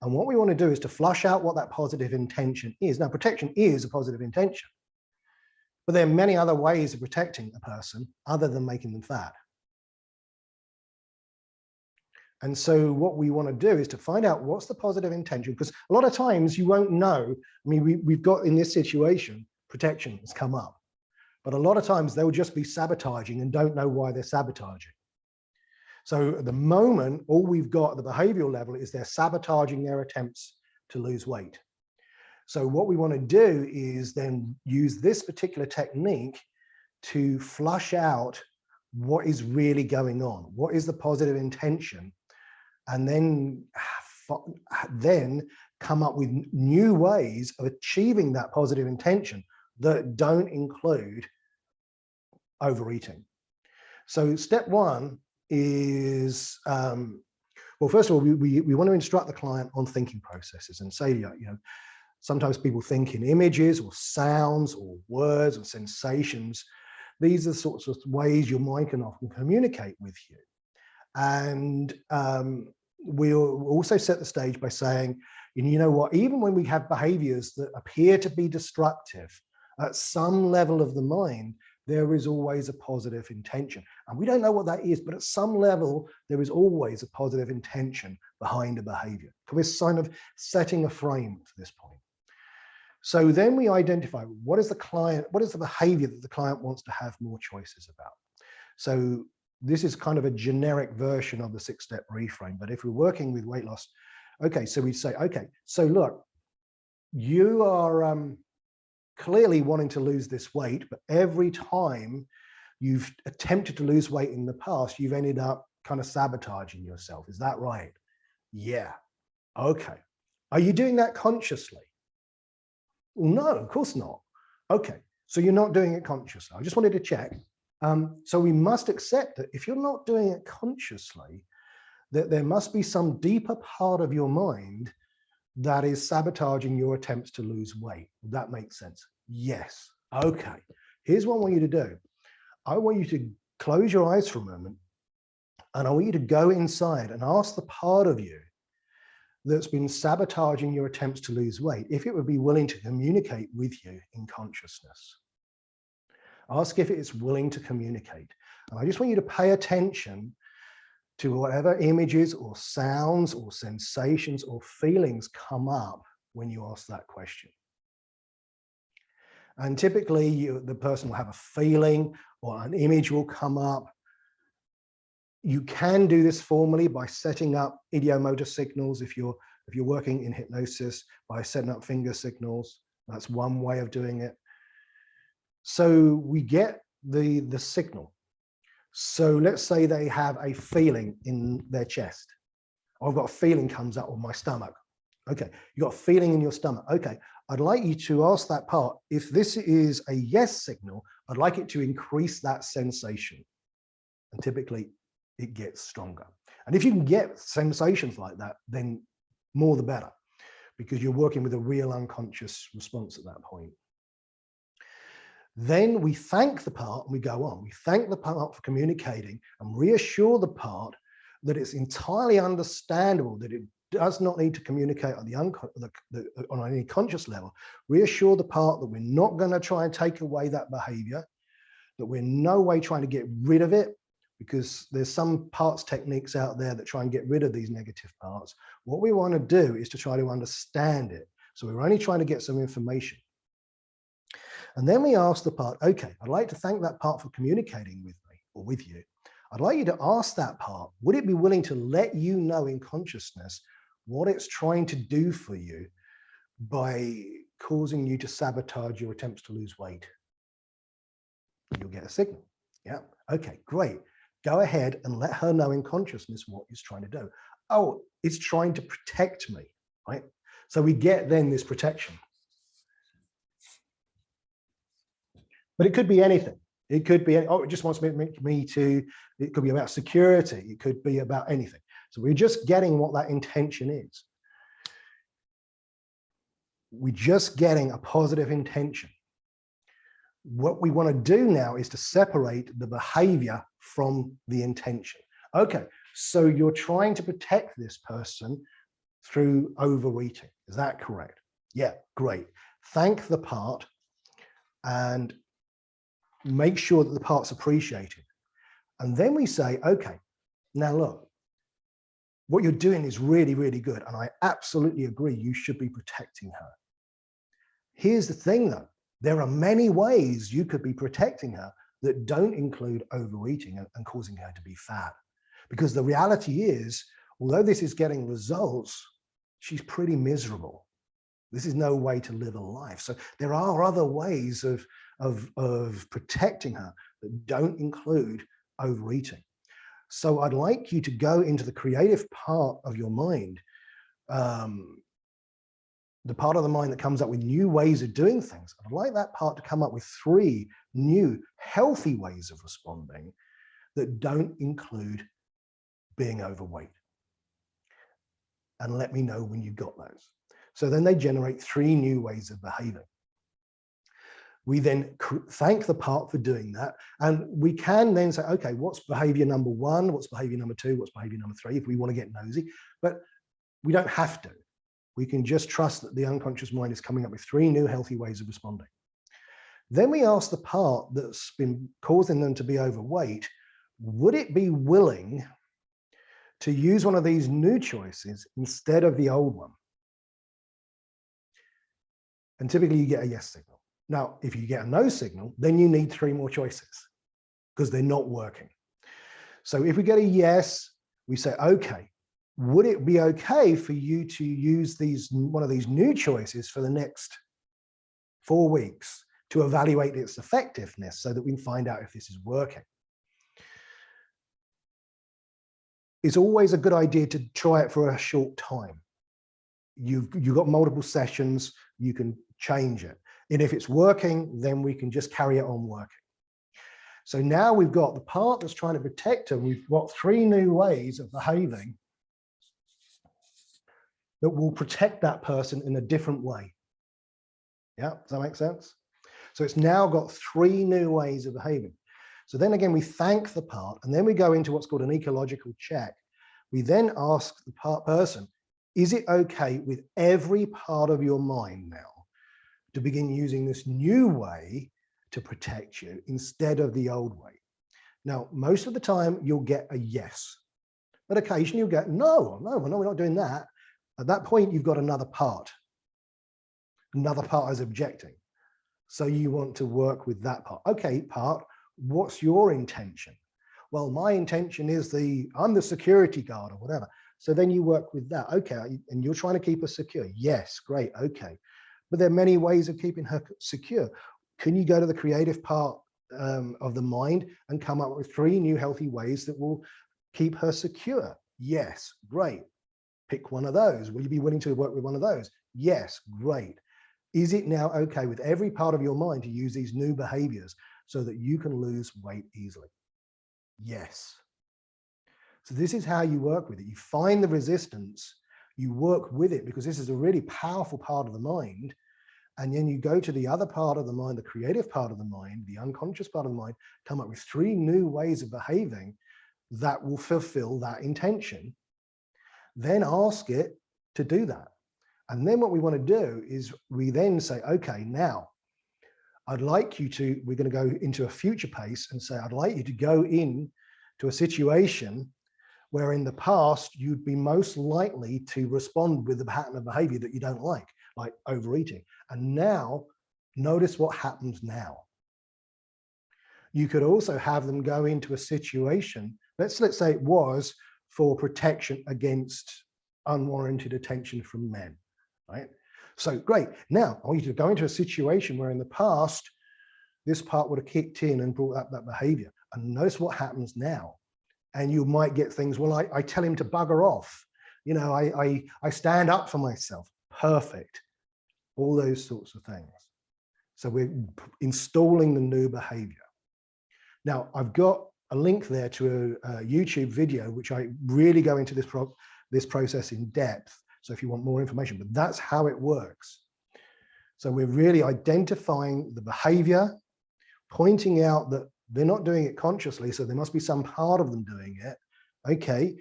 And what we want to do is to flush out what that positive intention is. Now, protection is a positive intention, but there are many other ways of protecting a person other than making them fat. And so what we want to do is to find out what's the positive intention, because a lot of times you won't know. I mean, we've got in this situation, protection has come up. But a lot of times they'll just be sabotaging and don't know why they're sabotaging. So at the moment, all we've got at the behavioral level is they're sabotaging their attempts to lose weight. So what we want to do is then use this particular technique to flush out what is really going on. What is the positive intention? And then come up with new ways of achieving that positive intention that don't include overeating. So step one is, well, first of all, we want to instruct the client on thinking processes and say, sometimes people think in images or sounds or words or sensations. These are the sorts of ways your mind can often communicate with you. And we'll also set the stage by saying, you know what, even when we have behaviors that appear to be destructive, at some level of the mind, there is always a positive intention. And we don't know what that is, but at some level, there is always a positive intention behind a behavior. We're kind of setting a frame for this point. So then we identify what is the behavior that the client wants to have more choices about. So this is kind of a generic version of the 6-step reframe. But if we're working with weight loss, okay, so we say, okay, so look, you are clearly wanting to lose this weight, but every time you've attempted to lose weight in the past, you've ended up kind of sabotaging yourself. Is that right? Yeah. Okay. Are you doing that consciously? Well, no, of course not. Okay. So you're not doing it consciously. I just wanted to check. So we must accept that if you're not doing it consciously, that there must be some deeper part of your mind that is sabotaging your attempts to lose weight. Would that make sense? Yes. Okay. Here's what I want you to do. I want you to close your eyes for a moment, and I want you to go inside and ask the part of you that's been sabotaging your attempts to lose weight if it would be willing to communicate with you in consciousness. Ask if it's willing to communicate. And I just want you to pay attention to whatever images or sounds or sensations or feelings come up when you ask that question. And typically the person will have a feeling or an image will come up. You can do this formally by setting up idiomotor signals if you're working in hypnosis, by setting up finger signals. That's one way of doing it. So we get the signal. So let's say they have a feeling in their chest. I've got a feeling comes up on my stomach. Okay, you got a feeling in your stomach. Okay, I'd like you to ask that part, if this is a yes signal, I'd like it to increase that sensation. And typically it gets stronger. And if you can get sensations like that, then more the better, because you're working with a real unconscious response at that point. Then we thank the part and we go on. We thank the part for communicating and reassure the part that it's entirely understandable that it does not need to communicate on on any conscious level. Reassure the part that we're not going to try and take away that behavior, that we're in no way trying to get rid of it, because there's some parts techniques out there that try and get rid of these negative parts. What we want to do is to try to understand it. So we're only trying to get some information. And then we ask the part, okay, I'd like to thank that part for communicating with me or with you. I'd like you to ask that part, would it be willing to let you know in consciousness what it's trying to do for you by causing you to sabotage your attempts to lose weight? You'll get a signal. Yeah. Okay, great. Go ahead and let her know in consciousness what it's trying to do. Oh, it's trying to protect me, right? So we get then this protection. But it could be anything. It could be, oh, it just wants me to, it could be about security. It could be about anything. So we're just getting what that intention is. We're just getting a positive intention. What we want to do now is to separate the behavior from the intention. Okay, so you're trying to protect this person through overeating. Is that correct? Yeah, great. Thank the part and make sure that the part's appreciated. And then we say, okay, now look, what you're doing is really, really good. And I absolutely agree, you should be protecting her. Here's the thing though, there are many ways you could be protecting her that don't include overeating and causing her to be fat. Because the reality is, although this is getting results, she's pretty miserable. This is no way to live a life. So there are other ways of protecting her that don't include overeating. So I'd like you to go into the creative part of your mind, the part of the mind that comes up with new ways of doing things. I'd like that part to come up with 3 new healthy ways of responding that don't include being overweight. And let me know when you've got those. So then they generate 3 new ways of behaving. We then thank the part for doing that. And we can then say, okay, what's behavior number 1? What's behavior number 2? What's behavior number 3? If we want to get nosy, but we don't have to. We can just trust that the unconscious mind is coming up with 3 new healthy ways of responding. Then we ask the part that's been causing them to be overweight, would it be willing to use one of these new choices instead of the old one? And typically you get a yes signal. Now, if you get a no signal, then you need 3 more choices because they're not working. So if we get a yes, we say, okay, would it be okay for you to use one of these new choices for the next 4 weeks to evaluate its effectiveness so that we can find out if this is working. It's always a good idea to try it for a short time. You've got multiple sessions, you can change it. And if it's working, then we can just carry it on working. So now we've got the part that's trying to protect her. We've got 3 new ways of behaving that will protect that person in a different way. Yeah, does that make sense? So it's now got 3 new ways of behaving. So then again, we thank the part, and then we go into what's called an ecological check. We then ask the person, is it okay with every part of your mind now to begin using this new way to protect you instead of the old way? Now, most of the time you'll get a yes, but occasionally you'll get, no, we're not doing that. At that point, you've got another part. Another part is objecting. So you want to work with that part. Okay, part, what's your intention? Well, my intention is I'm the security guard or whatever. So then you work with that. Okay, and you're trying to keep her secure. Yes, great, okay. But there are many ways of keeping her secure. Can you go to the creative part of the mind and come up with 3 new healthy ways that will keep her secure? Yes, great. Pick one of those. Will you be willing to work with one of those? Yes, great. Is it now okay with every part of your mind to use these new behaviors so that you can lose weight easily? Yes. So this is how you work with it. You find the resistance, you work with it, because this is a really powerful part of the mind. And then you go to the other part of the mind, the creative part of the mind, the unconscious part of the mind, come up with 3 new ways of behaving that will fulfill that intention. Then ask it to do that. And then what we want to do is we then say, okay, now I'd like you to, we're going to go into a future pace and say, I'd like you to go in to a situation where in the past you'd be most likely to respond with a pattern of behavior that you don't like overeating. And now notice what happens now. You could also have them go into a situation, let's say it was for protection against unwarranted attention from men, right? So great. Now I want you to go into a situation where in the past, this part would have kicked in and brought up that behavior. And notice what happens now. And you might get things, well, I tell him to bugger off. You know, I stand up for myself. Perfect. All those sorts of things. So we're installing the new behavior. Now, I've got a link there to a YouTube video, which I really go into this process in depth. So if you want more information, but that's how it works. So we're really identifying the behavior, pointing out that they're not doing it consciously, so there must be some part of them doing it. Okay,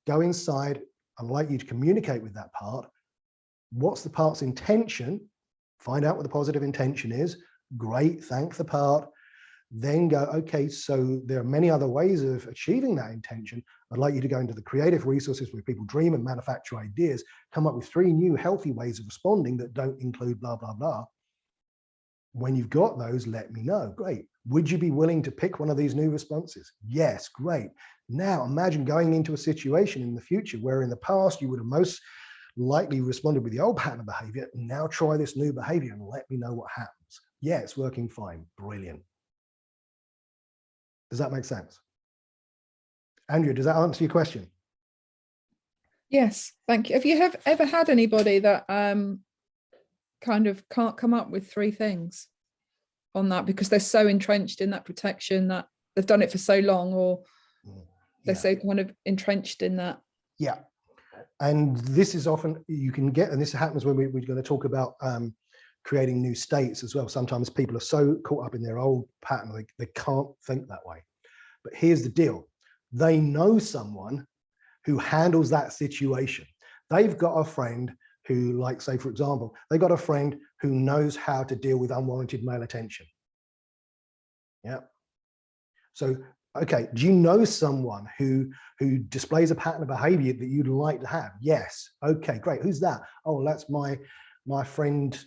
go inside. I'd like you to communicate with that part. What's the part's intention? Find out what the positive intention is. Great, thank the part. Then go, okay, so there are many other ways of achieving that intention. I'd like you to go into the creative resources where people dream and manufacture ideas, come up with 3 new healthy ways of responding that don't include blah, blah, blah. When you've got those, let me know. Great. Would you be willing to pick one of these new responses? Yes, great. Now imagine going into a situation in the future where in the past you would have most likely responded with the old pattern of behavior. Now try this new behavior and let me know what happens. Yeah, it's working fine. Brilliant. Does that make sense? Andrew, does that answer your question? Yes, thank you. Have you ever had anybody that kind of can't come up with 3 things on that because they're so entrenched in that protection that they've done it for so long, or they're so kind of entrenched in that? Yeah. And this is often, you can get, and this happens when we're going to talk about creating new states as well. Sometimes people are so caught up in their old pattern, they can't think that way. But here's the deal. They know someone who handles that situation. They've got a friend who, like, say, for example, they got a friend who knows how to deal with unwarranted male attention. Yeah. So, okay, do you know someone who displays a pattern of behavior that you'd like to have? Yes. Okay, great. Who's that? Oh, that's my friend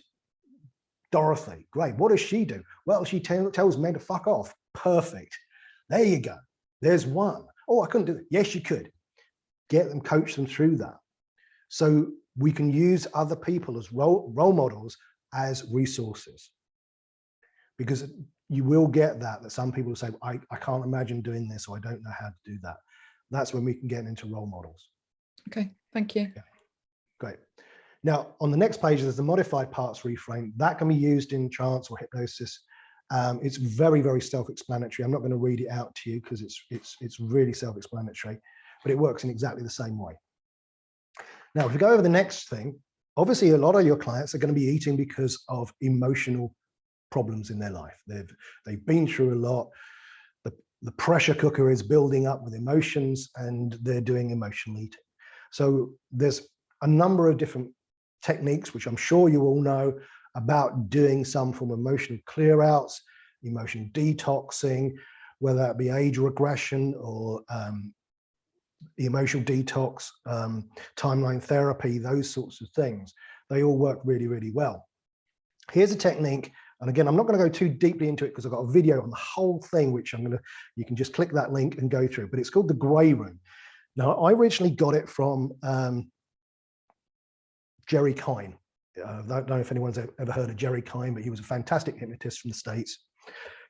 Dorothy. Great. What does she do? Well, she tells men to fuck off. Perfect. There you go. There's one. Oh, I couldn't do that. Yes, you could. Get them, coach them through that. So we can use other people as role models as resources. because you will get that some people will say, I can't imagine doing this, or I don't know how to do that. That's when we can get into role models. Okay, thank you. Yeah. Great. Now, on the next page, there's the modified parts reframe. That can be used in trance or hypnosis. It's very, very self-explanatory. I'm not going to read it out to you because it's really self-explanatory, but it works in exactly the same way. Now, if we go over the next thing, obviously a lot of your clients are going to be eating because of emotional problems in their life. They've been through a lot. The pressure cooker is building up with emotions, and they're doing emotional eating. So there's a number of different techniques, which I'm sure you all know about, doing some form of emotional clear outs, emotional detoxing, whether that be age regression or emotional detox, timeline therapy, those sorts of things. They all work really, really well. Here's a technique. And again, I'm not going to go too deeply into it because I've got a video on the whole thing, which you can just click that link and go through, but it's called the Grey Room. Now, I originally got it from Jerry Kine. I don't know if anyone's ever heard of Jerry Kine, but he was a fantastic hypnotist from the States.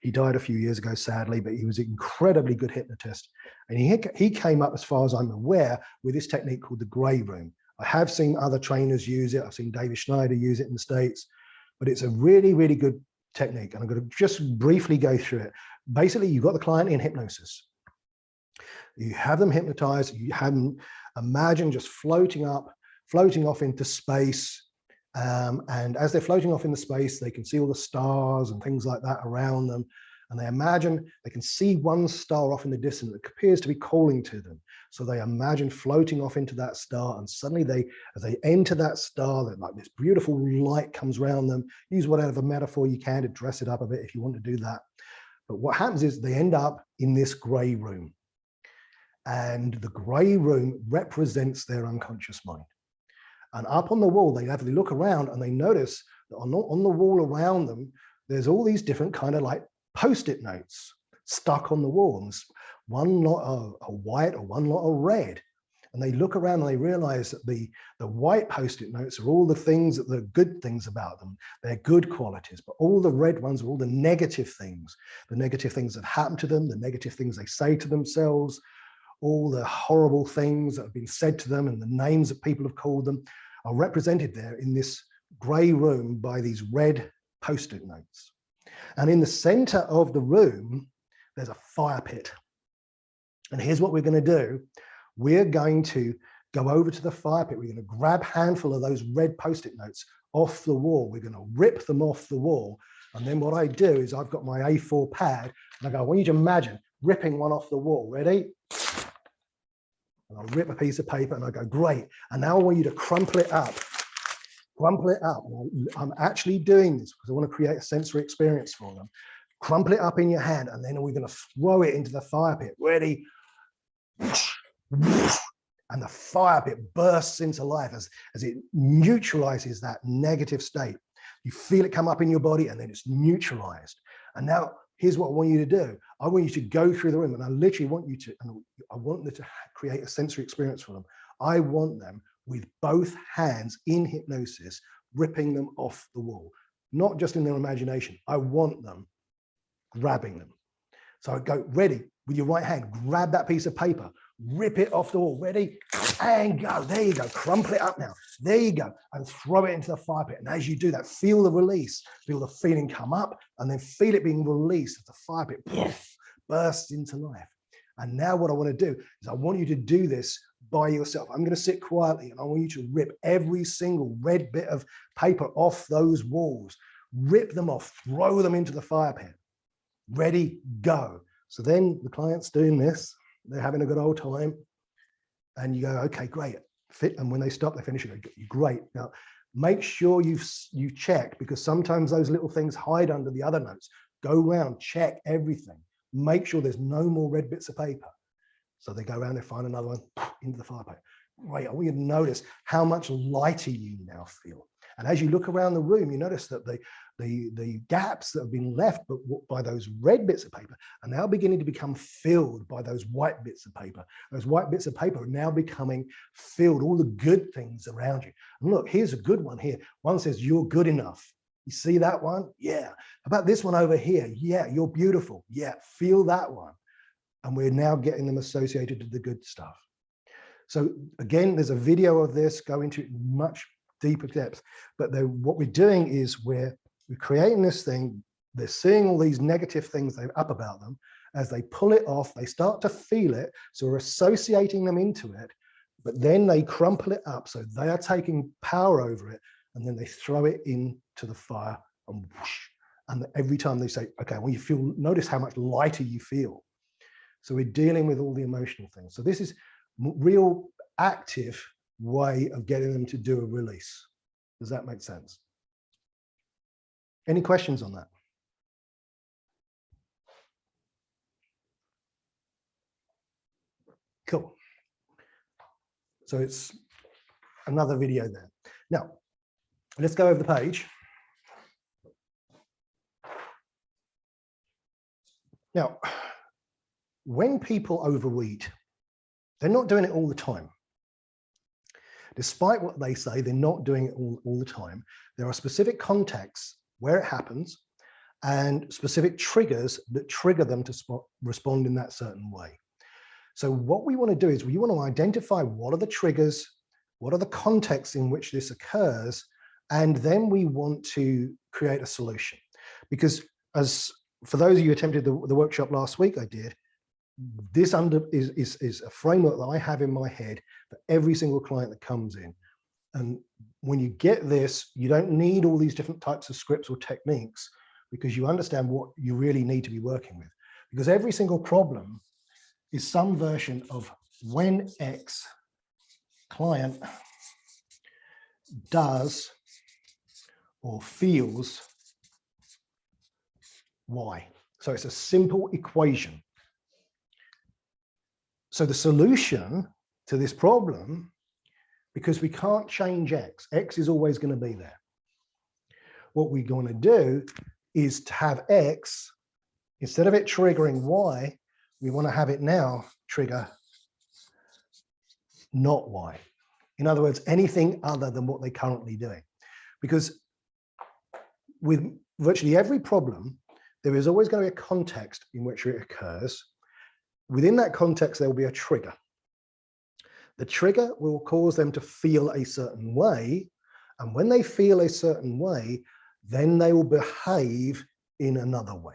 He died a few years ago, sadly, but he was an incredibly good hypnotist. And he came up, as far as I'm aware, with this technique called the Grey Room. I have seen other trainers use it. I've seen David Schneider use it in the States, but it's a really, really good technique. And I'm going to just briefly go through it. Basically, you've got the client in hypnosis. You have them hypnotized. You have them imagine just floating off into space. And as they're floating off into space, they can see all the stars and things like that around them. And they imagine they can see one star off in the distance that appears to be calling to them. So they imagine floating off into that star, and suddenly as they enter that star, that like this beautiful light comes around them. Use whatever metaphor you can to dress it up a bit if you want to do that. But what happens is they end up in this grey room. And the grey room represents their unconscious mind. And up on the wall, they look around and they notice that on the wall around them, there's all these different kind of like Post-it notes stuck on the walls. One lot are white or one lot are red. And they look around and they realize that the white Post-it notes are all the things that are good things about them. They're good qualities, but all the red ones are all the negative things that happen to them, the negative things they say to themselves, all the horrible things that have been said to them and the names that people have called them are represented there in this grey room by these red Post-it notes. And in the center of the room, there's a fire pit. And here's what we're going to do. We're going to go over to the fire pit. We're going to grab a handful of those red Post-it notes off the wall. We're going to rip them off the wall. And then what I do is I've got my A4 pad and I go, I want you to imagine ripping one off the wall. Ready? And I'll rip a piece of paper and I go, great. And now I want you to crumple it up. Crumple it up. I'm actually doing this because I want to create a sensory experience for them. Crumple it up in your hand, and then we're going to throw it into the fire pit. Ready? And the fire pit bursts into life as it neutralizes that negative state. You feel it come up in your body and then it's neutralized. And now here's what I want you to do. I want you to go through the room, and I literally want you to, and I want them to create a sensory experience for them. I want them with both hands in hypnosis, ripping them off the wall, not just in their imagination. I want them grabbing them. So I go, ready, with your right hand, grab that piece of paper, rip it off the wall, ready, and go. There you go, crumple it up now. There you go, and throw it into the fire pit. And as you do that, feel the release, feel the feeling come up, and then feel it being released as the fire pit bursts into life. And now what I want to do is I want you to do this by yourself. I'm going to sit quietly and I want you to rip every single red bit of paper off those walls, rip them off, throw them into the fire pit. Ready, go. So then the client's doing this, they're having a good old time, and you go, okay, great. And when they stop, they finish, you go, great. Now, make sure you check, because sometimes those little things hide under the other notes. Go around, check everything. Make sure there's no more red bits of paper. So they go around, they find another one into the fire pit. Great, I want you to notice how much lighter you now feel. And as you look around the room, you notice that the gaps that have been left by those red bits of paper are now beginning to become filled by those white bits of paper. Those white bits of paper are now becoming filled, all the good things around you. And look, here's a good one here. One says, you're good enough. You see that one? Yeah. About this one over here? Yeah, you're beautiful. Yeah, feel that one. And we're now getting them associated to the good stuff. So again, there's a video of this, go into much deeper depth, but what we're doing is we're creating this thing. They're seeing all these negative things they're up about them. As they pull it off, they start to feel it. So we're associating them into it, but then they crumple it up. So they are taking power over it, and then they throw it into the fire, and whoosh. And every time they say, okay, well, notice how much lighter you feel. So we're dealing with all the emotional things. So this is real active way of getting them to do a release. Does that make sense? Any questions on that? Cool. So it's another video there. Now, let's go over the page. Now, when people overeat, they're not doing it all the time. Despite what they say, they're not doing it all the time. There are specific contexts where it happens and specific triggers that trigger them to respond in that certain way. So what we want to do is we want to identify what are the triggers, what are the contexts in which this occurs, and then we want to create a solution. Because for those of you who attempted the workshop last week, I did, this is a framework that I have in my head for every single client that comes in. And when you get this, you don't need all these different types of scripts or techniques, because you understand what you really need to be working with. Because every single problem is some version of when X client does or feels Y. So it's a simple equation. So the solution to this problem, because we can't change X, X is always going to be there. What we're going to do is to have X, instead of it triggering Y, we want to have it now trigger not Y. In other words, anything other than what they're currently doing. Because with virtually every problem, there is always going to be a context in which it occurs. Within that context, there will be a trigger. The trigger will cause them to feel a certain way. And when they feel a certain way, then they will behave in another way.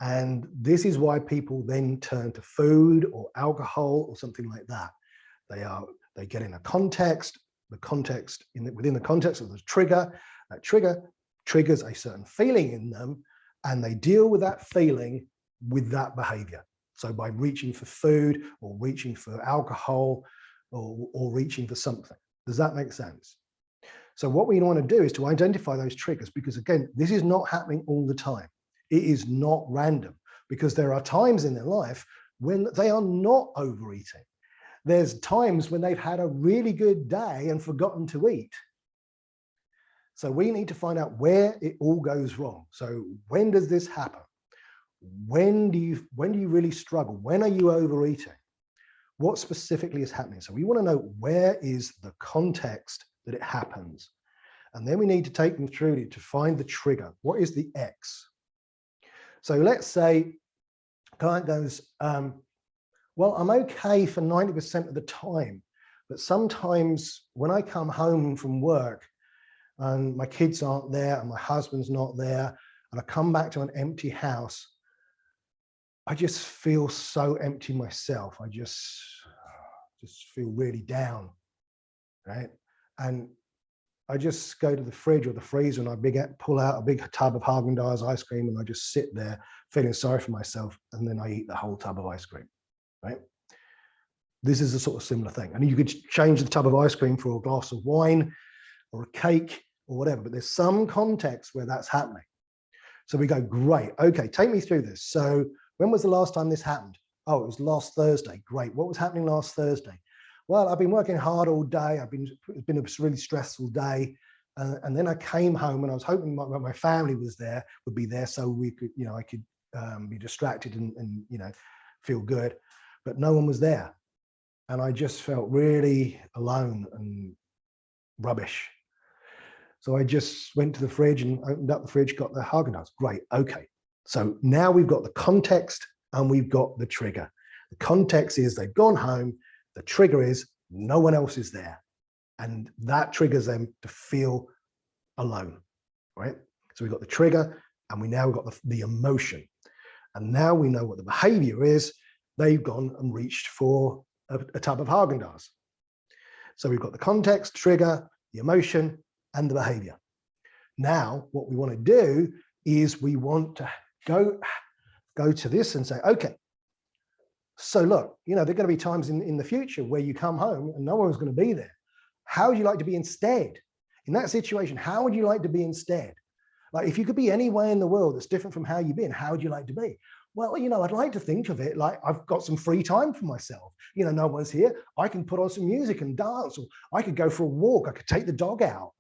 And this is why people then turn to food or alcohol or something like that. They get in a context, within the context of the trigger, that trigger triggers a certain feeling in them, and they deal with that feeling with that behavior. So by reaching for food or reaching for alcohol or reaching for something. Does that make sense? So what we want to do is to identify those triggers, because again, this is not happening all the time. It is not random, because there are times in their life when they are not overeating. There's times when they've had a really good day and forgotten to eat. So we need to find out where it all goes wrong. So when does this happen? When do you really struggle? When are you overeating? What specifically is happening? So we want to know where is the context that it happens. And then we need to take them through to find the trigger. What is the X? So let's say client goes, well, I'm okay for 90% of the time, but sometimes when I come home from work and my kids aren't there and my husband's not there, and I come back to an empty house, I just feel so empty myself. I just feel really down, right? And I just go to the fridge or the freezer and I pull out a big tub of Haagen-Dazs ice cream, and I just sit there feeling sorry for myself, and then I eat the whole tub of ice cream, right? This is a sort of similar thing. And you could change the tub of ice cream for a glass of wine or a cake or whatever, but there's some context where that's happening. So we go, great, okay, take me through this. So when was the last time this happened? Oh, it was last Thursday. Great. What was happening last Thursday? Well, I've been working hard all day. It's been a really stressful day. And then I came home and I was hoping my family would be there so we could, I could be distracted and feel good, but no one was there. And I just felt really alone and rubbish. So I just went to the fridge and opened up the fridge, got the Haagen-Dazs. Great, okay. So now we've got the context and we've got the trigger. The context is they've gone home. The trigger is no one else is there. And that triggers them to feel alone, right? So we've got the trigger and we now got the emotion. And now we know what the behavior is. They've gone and reached for a tub of Haagen-Dazs. So we've got the context, trigger, the emotion, and the behavior. Now, what we want to do is we want to go to this and say, okay, so look, there are going to be times in the future where you come home and no one's going to be there. How would you like to be instead? In that situation, how would you like to be instead? Like if you could be anywhere in the world that's different from how you've been, how would you like to be? Well, I'd like to think of it like I've got some free time for myself. No one's here. I can put on some music and dance, or I could go for a walk. I could take the dog out.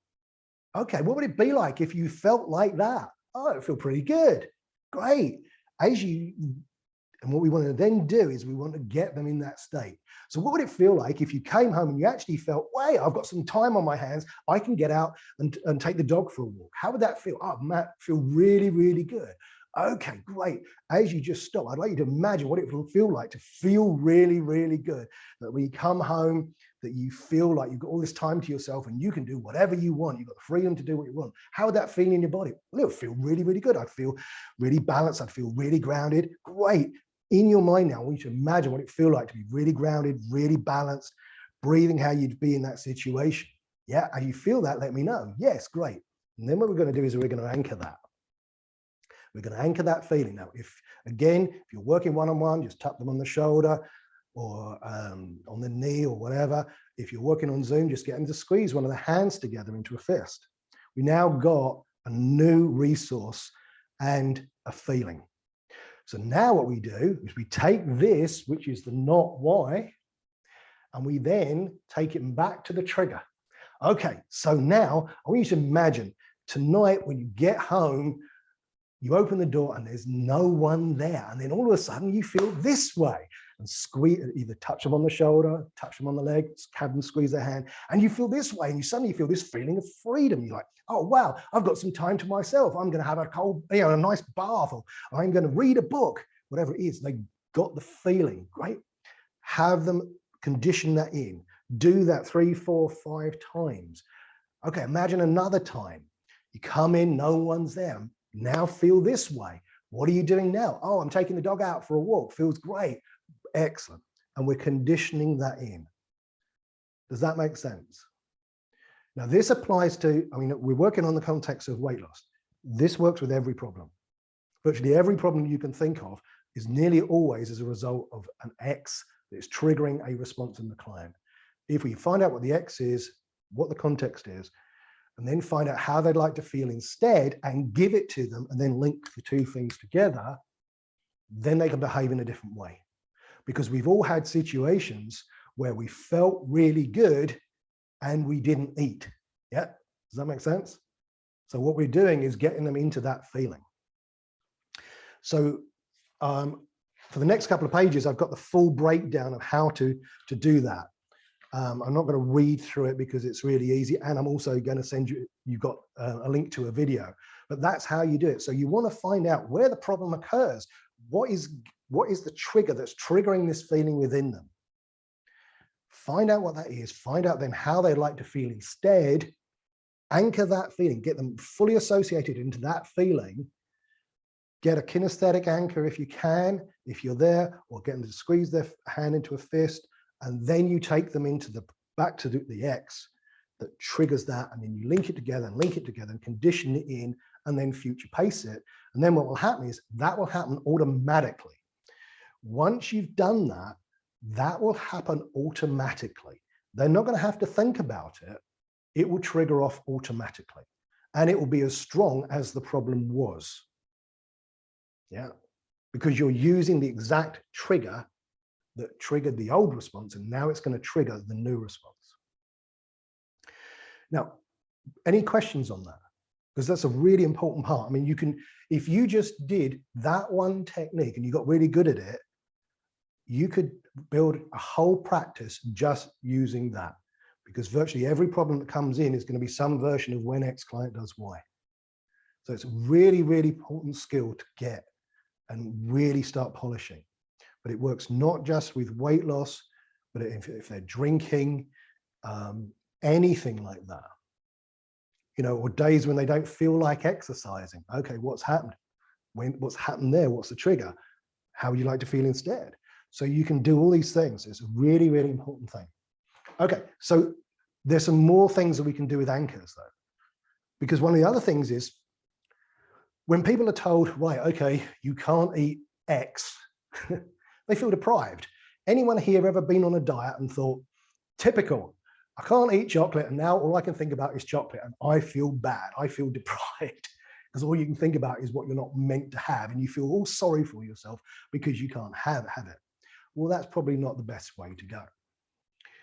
Okay, what would it be like if you felt like that? Oh, it would feel pretty good. Great. And what we want to then do is we want to get them in that state. So what would it feel like if you came home and you actually felt, wait, I've got some time on my hands. I can get out and take the dog for a walk. How would that feel? Oh, Matt, feel really, really good. Okay, great. As you just stop, I'd like you to imagine what it will feel like to feel really, really good. That when you come home, that you feel like you've got all this time to yourself and you can do whatever you want. You've got the freedom to do what you want. How would that feel in your body? Well, it would feel really, really good. I'd feel really balanced. I'd feel really grounded. Great. In your mind now, I want you to imagine what it feel like to be really grounded, really balanced, breathing how you'd be in that situation. Yeah, and you feel that, let me know. Yes, great. And then what we're going to do is we're going to anchor that. We're going to anchor that feeling. Now, if you're working one-on-one, just tap them on the shoulder or on the knee or whatever. If you're working on Zoom, just get them to squeeze one of the hands together into a fist. We now got a new resource and a feeling. So now what we do is we take this, which is the not why, and we then take it back to the trigger. Okay, so now I want you to imagine tonight when you get home, you open the door and there's no one there. And then all of a sudden you feel this way and squeeze, either touch them on the shoulder, touch them on the leg, have them squeeze their hand, and you feel this way and you suddenly feel this feeling of freedom. You're like, oh, wow, I've got some time to myself. I'm going to have a nice bath, or I'm going to read a book, whatever it is. They got the feeling, great. Have them condition that in. Do that 3, 4, 5 times. Okay, imagine another time. You come in, no one's there. Now feel this way. What are you doing now? Oh, I'm taking the dog out for a walk. Feels great. Excellent. And we're conditioning that in. Does that make sense? Now this applies to, we're working on the context of weight loss. This works with every problem. Virtually every problem you can think of is nearly always as a result of an X that is triggering a response in the client. If we find out what the X is, what the context is, and then find out how they'd like to feel instead and give it to them and then link the two things together, then they can behave in a different way. Because we've all had situations where we felt really good and we didn't eat. Yeah, does that make sense? So what we're doing is getting them into that feeling. So for the next couple of pages, I've got the full breakdown of how to do that. I'm not going to read through it because it's really easy. And I'm also going to send you've got a link to a video, but that's how you do it. So you want to find out where the problem occurs. What is the trigger that's triggering this feeling within them? Find out what that is. Find out then how they'd like to feel instead. Anchor that feeling. Get them fully associated into that feeling. Get a kinesthetic anchor if you can, if you're there, or get them to squeeze their hand into a fist. And then you take them back to the X that triggers that, and then you link it together and condition it in, and then future pace it. And then what will happen is that will happen automatically. Once you've done that, that will happen automatically. They're not going to have to think about it. It will trigger off automatically, and it will be as strong as the problem was. Yeah, because you're using the exact trigger that triggered the old response, and now it's going to trigger the new response. Now, any questions on that? Because that's a really important part. You can, if you just did that one technique and you got really good at it, you could build a whole practice just using that. because virtually every problem that comes in is going to be some version of when X client does Y. So it's a really, really important skill to get and really start polishing. But it works not just with weight loss, but if they're drinking, anything like that. You know, or days when they don't feel like exercising. Okay, what's happened? What's happened there? What's the trigger? How would you like to feel instead? So you can do all these things. It's a really, really important thing. Okay, so there's some more things that we can do with anchors though. Because one of the other things is when people are told, right, okay, you can't eat X, they feel deprived. Anyone here ever been on a diet and thought, typical, I can't eat chocolate and now all I can think about is chocolate and I feel bad, I feel deprived. Because all you can think about is what you're not meant to have and you feel all sorry for yourself because you can't have it. Well, that's probably not the best way to go.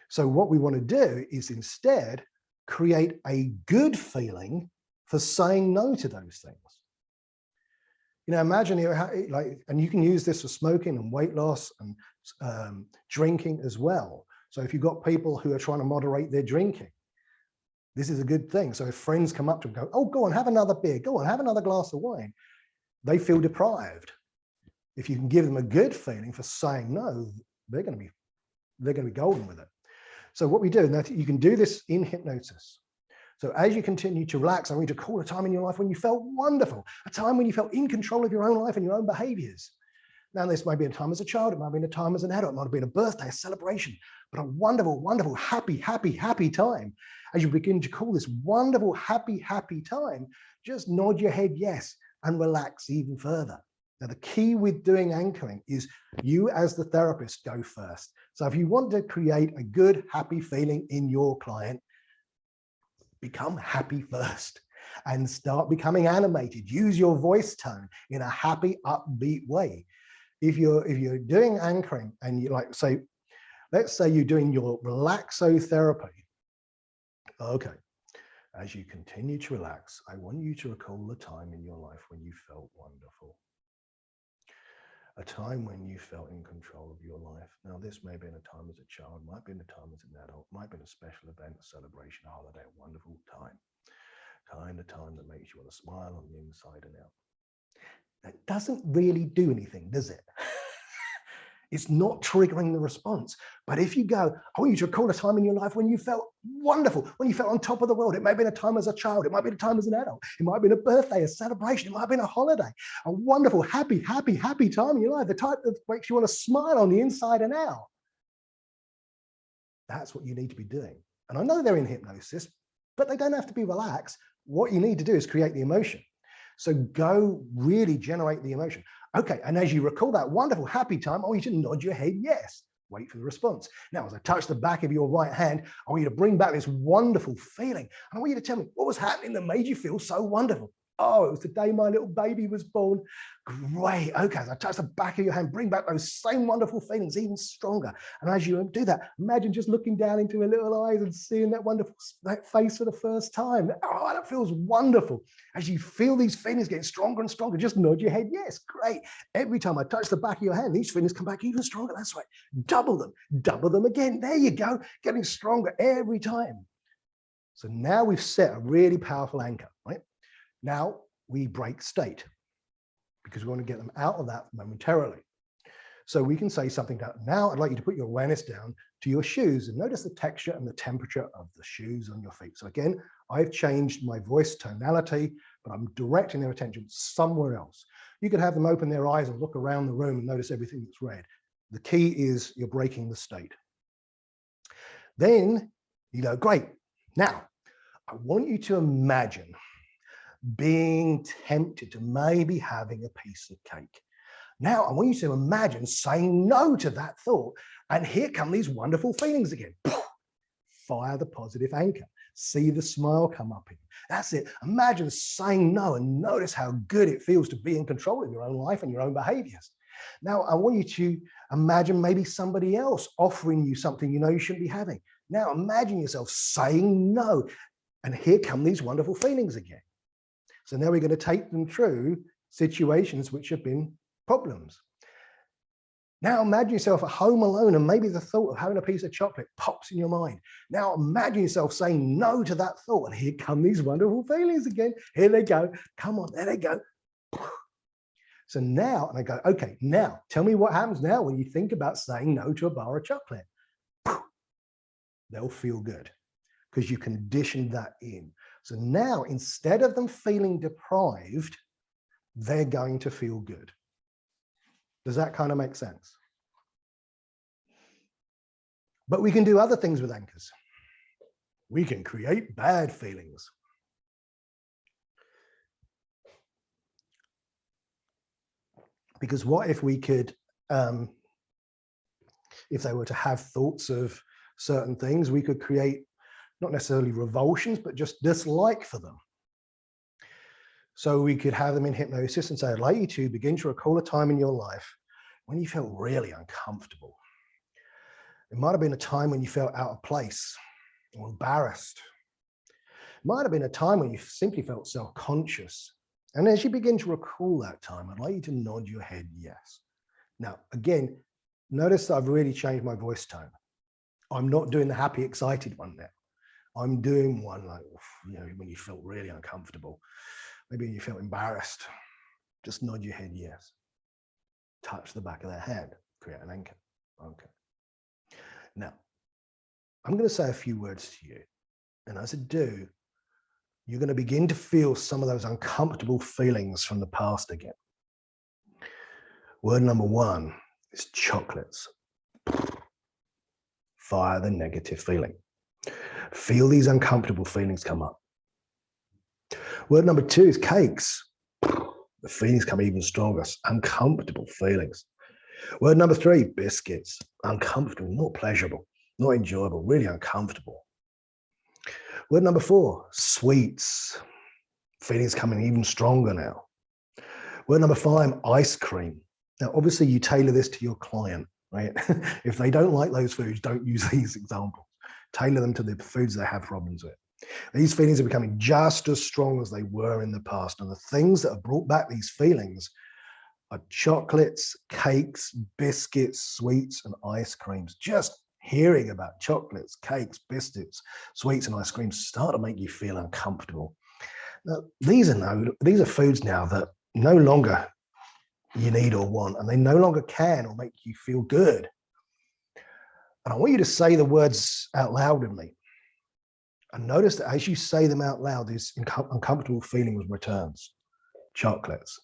So what we want to do is instead create a good feeling for saying no to those things. You know, imagine and you can use this for smoking and weight loss and drinking as well. So if you've got people who are trying to moderate their drinking, this is a good thing. So if friends come up to them and go, oh, go on, have another beer, go on, have another glass of wine, they feel deprived. If you can give them a good feeling for saying no, they're going to be golden with it. So what we do, and you can do this in hypnosis. So as you continue to relax, I want you to call a time in your life when you felt wonderful, a time when you felt in control of your own life and your own behaviors. Now, this might be a time as a child, it might be a time as an adult, it might have been a birthday, a celebration, but a wonderful, wonderful, happy, happy, happy time. As you begin to call this wonderful, happy, happy time, just nod your head yes and relax even further. Now, the key with doing anchoring is you as the therapist go first. So if you want to create a good, happy feeling in your client, become happy first and start becoming animated. Use your voice tone in a happy, upbeat way. If you're doing anchoring and you like, say, let's say you're doing your relaxotherapy. Okay, as you continue to relax, I want you to recall the time in your life when you felt wonderful. A time when you felt in control of your life. Now, this may have been a time as a child, might have been a time as an adult, might have been a special event, a celebration, a holiday, a wonderful time. A time that makes you want to smile on the inside and out. That doesn't really do anything, does it? It's not triggering the response. But if you go, I want you to recall a time in your life when you felt wonderful, when you felt on top of the world. It may have been a time as a child. It might have been a time as an adult. It might have been a birthday, a celebration. It might have been a holiday, a wonderful, happy, happy, happy time in your life, the type that makes you want to smile on the inside and out. That's what you need to be doing. And I know they're in hypnosis, but they don't have to be relaxed. What you need to do is create the emotion. So go really generate the emotion. Okay, and as you recall that wonderful, happy time, I want you to nod your head yes. Wait for the response. Now, as I touch the back of your right hand, I want you to bring back this wonderful feeling. And I want you to tell me what was happening that made you feel so wonderful. Oh, it was the day my little baby was born. Great. Okay, as I touch the back of your hand, bring back those same wonderful feelings even stronger. And as you do that, imagine just looking down into her little eyes and seeing that wonderful face for the first time. Oh, that feels wonderful. As you feel these feelings getting stronger and stronger, just nod your head. Yes, great. Every time I touch the back of your hand, these feelings come back even stronger. That's right. Double them again. There you go. Getting stronger every time. So now we've set a really powerful anchor, right? Now we break state because we want to get them out of that momentarily. So we can say something that now I'd like you to put your awareness down to your shoes and notice the texture and the temperature of the shoes on your feet. So again, I've changed my voice tonality, but I'm directing their attention somewhere else. You could have them open their eyes and look around the room and notice everything that's red. The key is you're breaking the state. Then you go, great. Now, I want you to imagine being tempted to maybe having a piece of cake. Now, I want you to imagine saying no to that thought. And here come these wonderful feelings again. Fire the positive anchor. See the smile come up in you. That's it. Imagine saying no and notice how good it feels to be in control of your own life and your own behaviors. Now, I want you to imagine maybe somebody else offering you something you know you shouldn't be having. Now, imagine yourself saying no. And here come these wonderful feelings again. So now we're going to take them through situations which have been problems. Now imagine yourself at home alone, and maybe the thought of having a piece of chocolate pops in your mind. Now imagine yourself saying no to that thought, and here come these wonderful feelings again. Here they go. Come on, there they go. So now, and I go, okay, now tell me what happens now when you think about saying no to a bar of chocolate. They'll feel good because you conditioned that in. So now, instead of them feeling deprived, they're going to feel good. Does that kind of make sense? But we can do other things with anchors. We can create bad feelings. Because what if we could, if they were to have thoughts of certain things, we could create not necessarily revulsions, but just dislike for them. So we could have them in hypnosis and say, I'd like you to begin to recall a time in your life when you felt really uncomfortable. It might have been a time when you felt out of place or embarrassed. It might have been a time when you simply felt self-conscious. And as you begin to recall that time, I'd like you to nod your head yes. Now, again, notice that I've really changed my voice tone. I'm not doing the happy, excited one now. I'm doing one like, you know, when you felt really uncomfortable. Maybe you felt embarrassed. Just nod your head yes. Touch the back of their hand, create an anchor. Okay. Now, I'm going to say a few words to you. And as I do, you're going to begin to feel some of those uncomfortable feelings from the past again. Word number one is chocolates. Fire the negative feeling. Feel these uncomfortable feelings come up. Word number two is cakes. The feelings come even stronger. Uncomfortable feelings. Word number three, biscuits. Uncomfortable, not pleasurable, not enjoyable, really uncomfortable. Word number four, sweets. Feelings coming even stronger now. Word number five, ice cream. Now, obviously you tailor this to your client, right? If they don't like those foods, don't use these examples. Tailor them to the foods they have problems with. These feelings are becoming just as strong as they were in the past. And the things that have brought back these feelings are chocolates, cakes, biscuits, sweets, and ice creams. Just hearing about chocolates, cakes, biscuits, sweets, and ice creams start to make you feel uncomfortable. Now, these are foods now that no longer you need or want, and they no longer can or make you feel good. And I want you to say the words out loud with me. And notice that as you say them out loud, this uncomfortable feeling returns. Chocolates,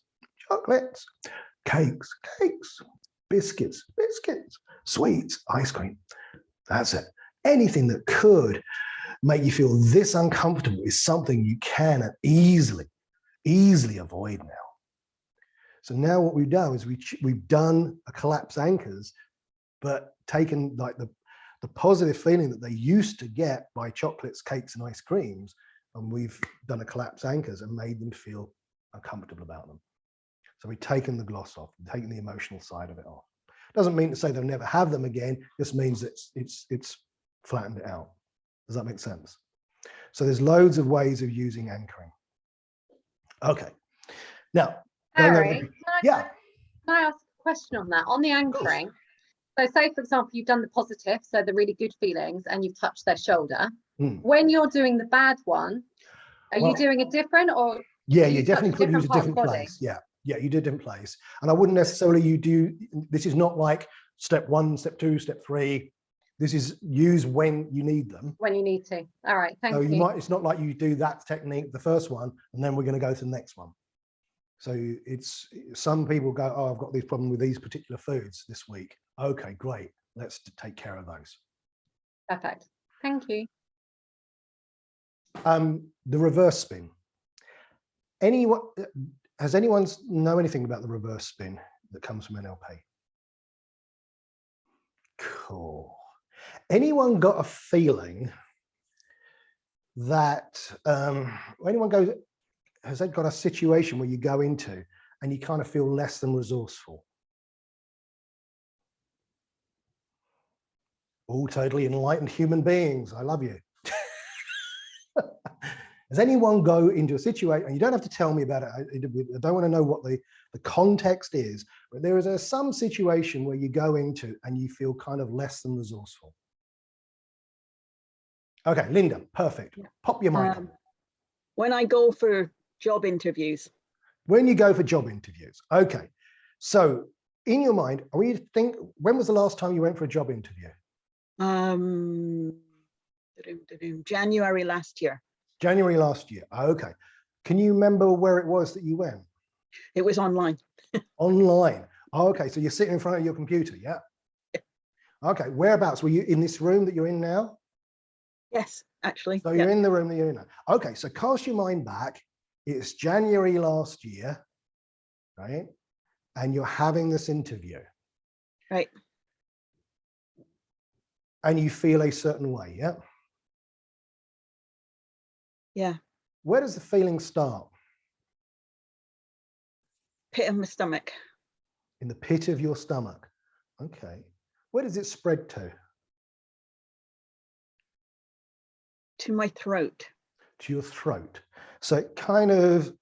chocolates, cakes, cakes, biscuits, biscuits, sweets, ice cream. That's it. Anything that could make you feel this uncomfortable is something you can easily avoid now. So now what we've done is we've done a collapse anchors, but taken like the positive feeling that they used to get by chocolates, cakes, and ice creams, and we've done a collapse anchors and made them feel uncomfortable about them. So we've taken the gloss off, taken the emotional side of it off. Doesn't mean to say they'll never have them again. Just means it's flattened it out. Does that make sense? So there's loads of ways of using anchoring. Okay. Now, Harry, yeah. Can I ask a question on that? On the anchoring. So say, for example, you've done the positive, so the really good feelings, and you've touched their shoulder. When you're doing the bad one, are you doing it different, or yeah, you definitely put use a different place. Yeah, you do a different place. And I wouldn't necessarily this is not like step one, step two, step three. This is use when you need them. When you need to. All right, thank you. It's not like you do that technique, the first one, and then we're going to go to the next one. So it's, some people go, oh, I've got this problem with these particular foods this week. Okay, great. Let's take care of those. Perfect. Thank you. The reverse spin. Has anyone know anything about the reverse spin that comes from NLP? Cool. Anyone got a feeling that has that got a situation where you go into and you kind of feel less than resourceful? All totally enlightened human beings. I love you. Does anyone go into a situation, and you don't have to tell me about it, I don't want to know what the context is, but there is some situation where you go into and you feel kind of less than resourceful. Okay, Linda, perfect. Pop your mic on. When I go for job interviews. When you go for job interviews. Okay. So in your mind, are we think, when was the last time you went for a job interview? January last year. January last year. Okay. Can you remember where it was that you went? It was online. Online. Okay. So you're sitting in front of your computer. Yeah. Okay. Whereabouts? Were you in this room that you're in now? Yes, actually. So you're in the room that you're in now. Okay. So cast your mind back. It's January last year, right? And you're having this interview. Right. And you feel a certain way. Yeah. Yeah. Where does the feeling start? Pit of my stomach. In the pit of your stomach. Okay. Where does it spread to? To my throat. To your throat. So it kind of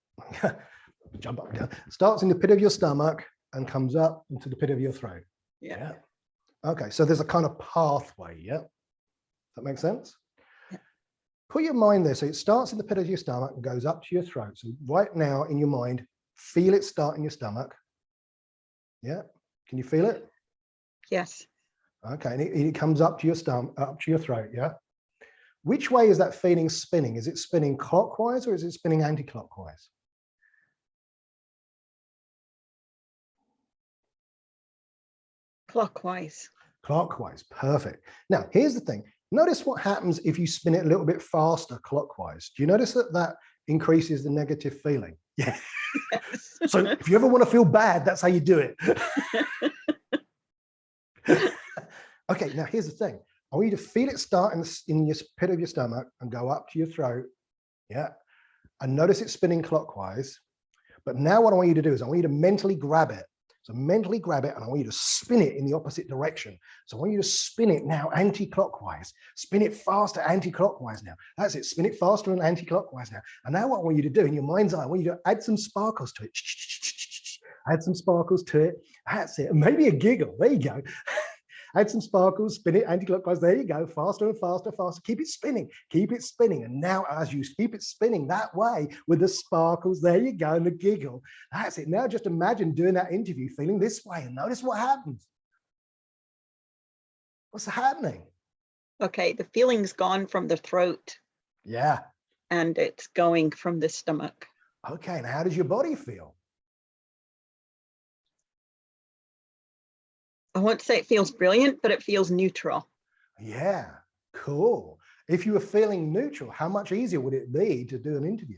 jump up and down. Starts in the pit of your stomach and comes up into the pit of your throat. Yeah. Okay. So there's a kind of pathway. Yeah. Does that make sense? Yeah. Put your mind there. So it starts in the pit of your stomach and goes up to your throat. So right now in your mind, feel it start in your stomach. Yeah. Can you feel it? Yes. Okay. And it comes up to your stomach, up to your throat. Yeah. Which way is that feeling spinning? Is it spinning clockwise or is it spinning anti-clockwise? Clockwise. Clockwise. Perfect. Now, here's the thing. Notice what happens if you spin it a little bit faster clockwise. Do you notice that that increases the negative feeling? Yeah. Yes. So if you ever want to feel bad, that's how you do it. Okay, now here's the thing. I want you to feel it start in your pit of your stomach and go up to your throat. Yeah. And notice it spinning clockwise. But now what I want you to do is I want you to mentally grab it. So mentally grab it and I want you to spin it in the opposite direction. So I want you to spin it now anti-clockwise. Spin it faster anti-clockwise now. That's it. Spin it faster and anti-clockwise now. And now what I want you to do in your mind's eye, I want you to add some sparkles to it. Add some sparkles to it. That's it. And maybe a giggle. There you go. Add some sparkles, spin it anti-clockwise. There you go. Faster and faster, faster. Keep it spinning. Keep it spinning. And now as you keep it spinning that way with the sparkles, there you go, and the giggle. That's it. Now just imagine doing that interview feeling this way and notice what happens. What's happening? Okay, the feeling's gone from the throat. Yeah. And it's going from the stomach. Okay, and how does your body feel? I won't say it feels brilliant, but it feels neutral. Yeah, cool. If you were feeling neutral, how much easier would it be to do an interview?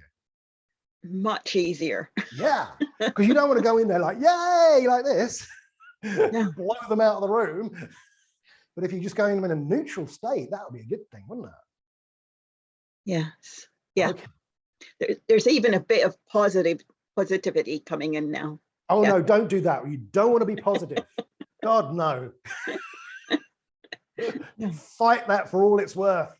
Much easier. Yeah, because you don't want to go in there like, yay, like this, No. blow them out of the room. But if you just go in a neutral state, that would be a good thing, wouldn't it? Yes. Yeah. Okay. There's even a bit of positivity coming in now. Oh, yeah. No, don't do that. You don't want to be positive. God, no. Fight that for all it's worth.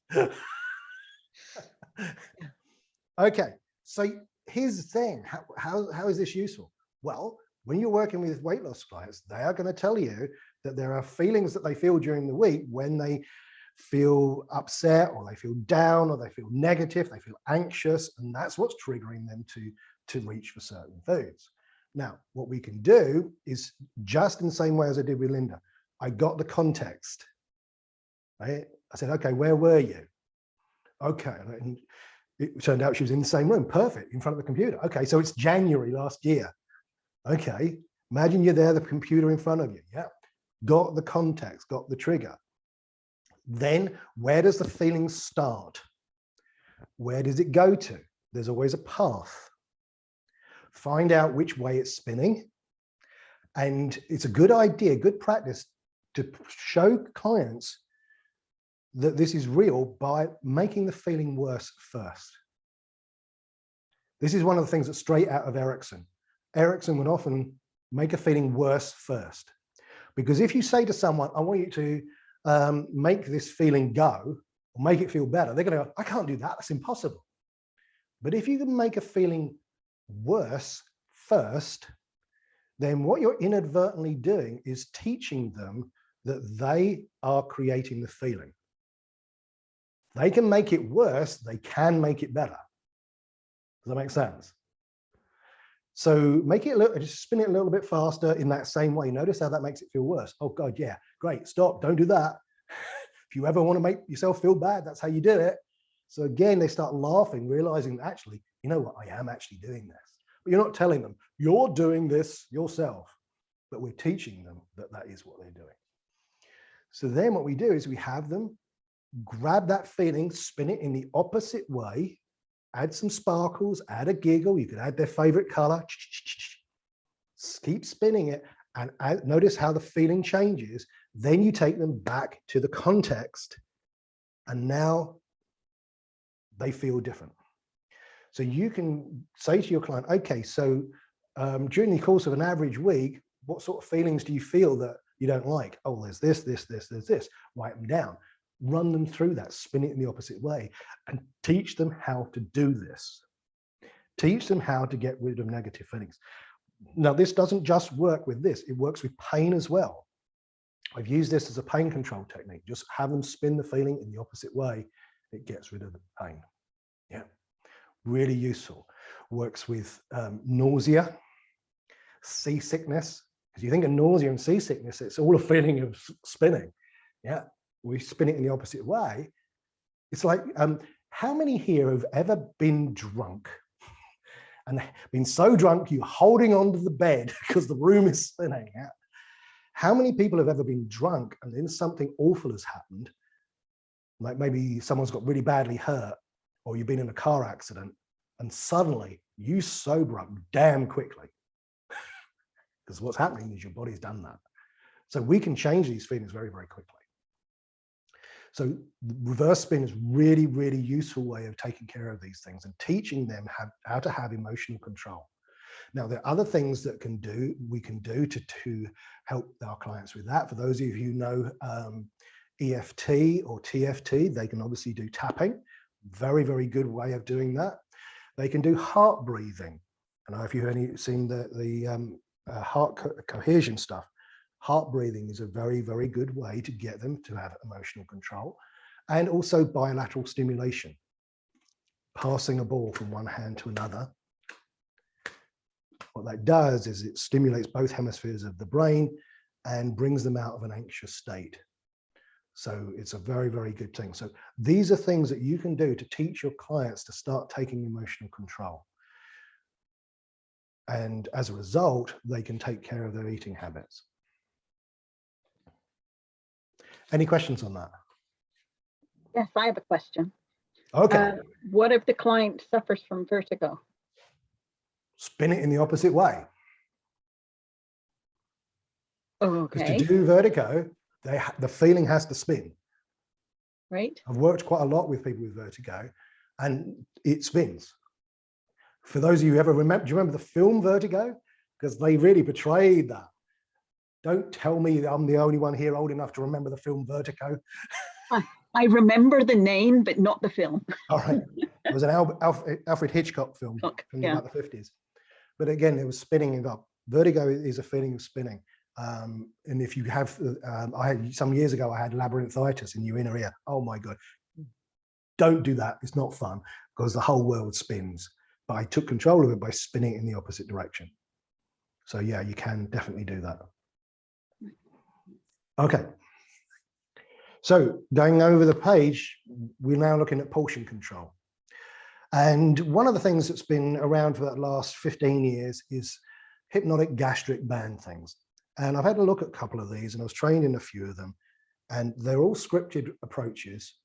Okay, so here's the thing. How is this useful? Well, when you're working with weight loss clients, they are going to tell you that there are feelings that they feel during the week when they feel upset or they feel down or they feel negative, they feel anxious, and that's what's triggering them to reach for certain foods. Now, what we can do is just in the same way as I did with Linda. I got the context, right? I said, okay, where were you? Okay, and it turned out she was in the same room, perfect, in front of the computer. Okay, so it's January last year. Okay, imagine you're there, the computer in front of you. Yeah, got the context, got the trigger. Then where does the feeling start? Where does it go to? There's always a path. Find out which way it's spinning. And it's a good idea, good practice to show clients that this is real by making the feeling worse first. This is one of the things that's straight out of Erickson. Erickson would often make a feeling worse first. Because if you say to someone, I want you to make this feeling go, or make it feel better, they're going to go, I can't do that, that's impossible. But if you can make a feeling worse first, then what you're inadvertently doing is teaching them that they are creating the feeling. They can make it worse, they can make it better. Does that make sense? So make it just spin it a little bit faster in that same way. Notice how that makes it feel worse. Oh God, yeah, great, stop, don't do that. If you ever want to make yourself feel bad, that's how you do it. So again, they start laughing, realizing that actually, you know what, I am actually doing this. But you're not telling them, you're doing this yourself, but we're teaching them that that is what they're doing. So then what we do is we have them grab that feeling, spin it in the opposite way, add some sparkles, add a giggle, you could add their favorite color, keep spinning it, and notice how the feeling changes. Then you take them back to the context, and now they feel different. So you can say to your client, okay, so during the course of an average week, what sort of feelings do you feel that you don't like? Oh, there's this, there's this. Write them down, run them through that, spin it in the opposite way, and teach them how to do this. Teach them how to get rid of negative feelings. Now, this doesn't just work with this, it works with pain as well. I've used this as a pain control technique. Just have them spin the feeling in the opposite way. It gets rid of the pain. Yeah, really useful. Works with nausea, seasickness. Because you think of nausea and seasickness, it's all a feeling of spinning. Yeah, we spin it in the opposite way. It's like, how many here have ever been drunk and been so drunk you're holding onto the bed because the room is spinning? Yeah? How many people have ever been drunk and then something awful has happened, like maybe someone's got really badly hurt, or you've been in a car accident, and suddenly you sober up damn quickly? Because what's happening is your body's done that. So we can change these feelings very, very quickly. So the reverse spin is really, really useful way of taking care of these things and teaching them how to have emotional control. Now, there are other things that we can do to help our clients with that. For those of you who know EFT or TFT, they can obviously do tapping. Very, very good way of doing that. They can do heart breathing. I don't know if you've seen the heart cohesion stuff. Heart breathing is a very, very good way to get them to have emotional control. And also bilateral stimulation, passing a ball from one hand to another. What that does is it stimulates both hemispheres of the brain and brings them out of an anxious state. So it's a very, very good thing. So these are things that you can do to teach your clients to start taking emotional control. And as a result, they can take care of their eating habits. Any questions on that? Yes, I have a question. Okay. What if the client suffers from vertigo? Spin it in the opposite way. Oh, Because okay. to do vertigo, the feeling has to spin. Right. I've worked quite a lot with people with vertigo, and it spins. For those of you who ever remember, do you remember the film Vertigo? Because they really portrayed that. Don't tell me I'm the only one here old enough to remember the film Vertigo. I remember the name, but not the film. All right. It was an Alfred Hitchcock film from about the 50s. But again, it was spinning up. Vertigo is a feeling of spinning. And if you have, I had some years ago, I had labyrinthitis in your inner ear. Oh my God. Don't do that. It's not fun because the whole world spins. But I took control of it by spinning it in the opposite direction. So yeah, you can definitely do that. Okay. So going over the page, we're now looking at portion control. And one of the things that's been around for the last 15 years is hypnotic gastric band things. And I've had a look at a couple of these and I was trained in a few of them, and they're all scripted approaches.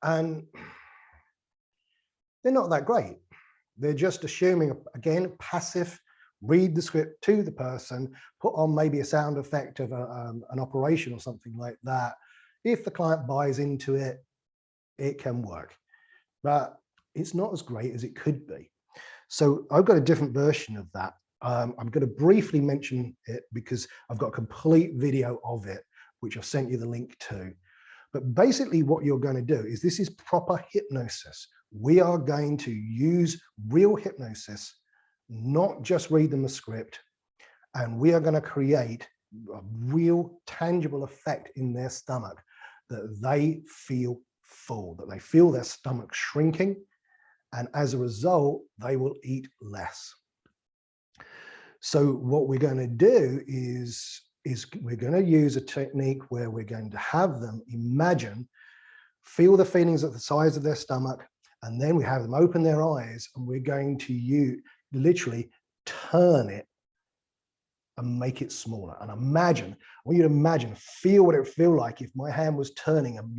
And they're not that great. They're just assuming, again, passive, read the script to the person, put on maybe a sound effect of an operation or something like that. If the client buys into it, it can work, but it's not as great as it could be. So I've got a different version of that. I'm going to briefly mention it because I've got a complete video of it, which I've sent you the link to. But basically what you're going to do is this is proper hypnosis We are going to use real hypnosis, not just read them a script, and we are going to create a real tangible effect in their stomach, that they feel full, that they feel their stomach shrinking, and as a result, they will eat less. So what we're going to do is we're going to use a technique where we're going to have them imagine, feel the feelings at the size of their stomach, and then we have them open their eyes, and we're going to literally turn it and make it smaller. And imagine, I want you to imagine, feel what it would feel like if my hand was turning and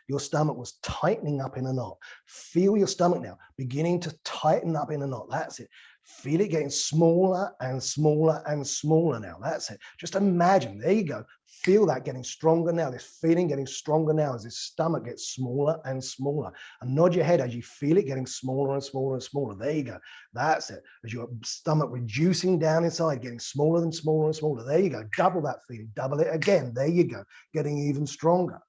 your stomach was tightening up in a knot. Feel your stomach now beginning to tighten up in a knot. That's it. Feel it getting smaller and smaller and smaller now. That's it. Just imagine, there you go. Feel that getting stronger now, this feeling getting stronger now as this stomach gets smaller and smaller. And nod your head as you feel it getting smaller and smaller and smaller. There you go. That's it. As your stomach reducing down inside, getting smaller and smaller and smaller. There you go. Double that feeling. Double it again. There you go. Getting even stronger.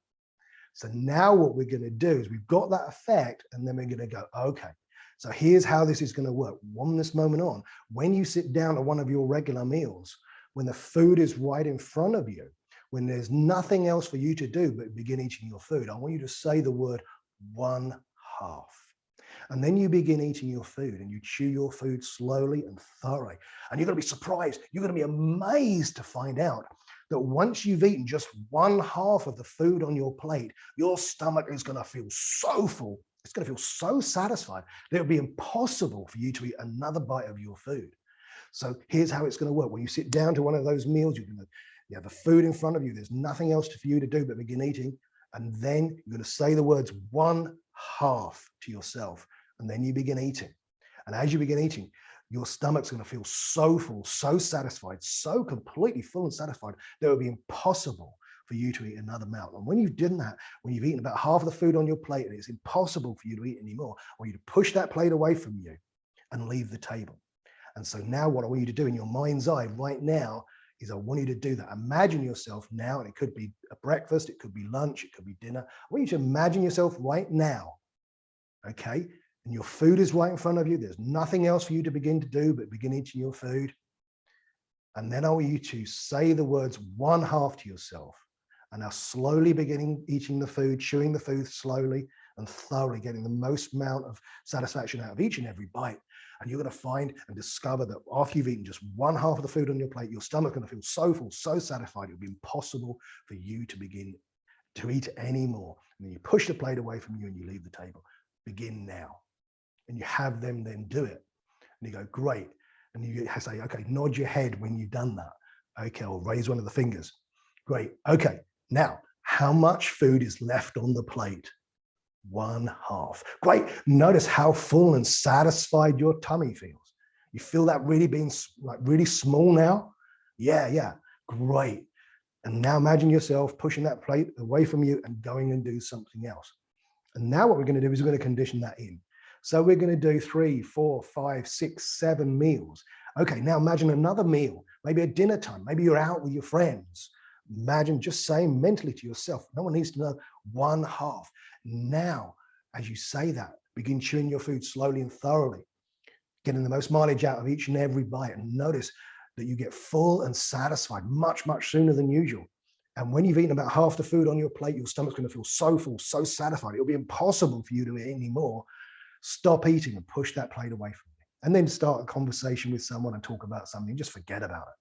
So now what we're going to do is we've got that effect, and then we're going to go, okay, so here's how this is going to work. From this moment on, when you sit down to one of your regular meals, when the food is right in front of you, when there's nothing else for you to do but begin eating your food, I want you to say the word 1/2. And then you begin eating your food, and you chew your food slowly and thoroughly. And you're going to be surprised. You're going to be amazed to find out that once you've eaten just 1/2 of the food on your plate, your stomach is going to feel so full. It's going to feel so satisfied that it'll be impossible for you to eat another bite of your food. So here's how it's going to work. When you sit down to one of those meals, you have the food in front of you. There's nothing else for you to do but begin eating. And then you're going to say the words 1/2 to yourself. And then you begin eating. And as you begin eating, your stomach's going to feel so full, so satisfied, so completely full and satisfied that it will be impossible for you to eat another mouth. And when you've done that, when you've eaten about half of the food on your plate and it's impossible for you to eat anymore, I want you to push that plate away from you and leave the table. And so now what I want you to do in your mind's eye right now is I want you to do that. Imagine yourself now, and it could be a breakfast, it could be lunch, it could be dinner. I want you to imagine yourself right now, okay? And your food is right in front of you. There's nothing else for you to begin to do but begin eating your food. And then I want you to say the words 1/2 to yourself. And now slowly beginning eating the food, chewing the food slowly and thoroughly, getting the most amount of satisfaction out of each and every bite. And you're going to find and discover that after you've eaten just 1/2 of the food on your plate, your stomach is going to feel so full, so satisfied, it'll be impossible for you to begin to eat anymore. And then you push the plate away from you and you leave the table. Begin now. And you have them then do it. And you go, great. And you say, okay, nod your head when you've done that. Okay, or raise one of the fingers. Great. Okay, now, how much food is left on the plate? 1/2. Great. Notice how full and satisfied your tummy feels. You feel that really being like really small now? Yeah. Great. And now imagine yourself pushing that plate away from you and going and do something else. And now what we're going to do is we're going to condition that in. So we're going to do 3, 4, 5, 6, 7 meals. Okay, now imagine another meal, maybe at dinner time, maybe you're out with your friends. Imagine just saying mentally to yourself, no one needs to know 1/2. Now, as you say that, begin chewing your food slowly and thoroughly, getting the most mileage out of each and every bite. And notice that you get full and satisfied much, much sooner than usual. And when you've eaten about half the food on your plate, your stomach's going to feel so full, so satisfied. It'll be impossible for you to eat anymore. Stop eating and push that plate away from you. And then start a conversation with someone and talk about something. Just forget about it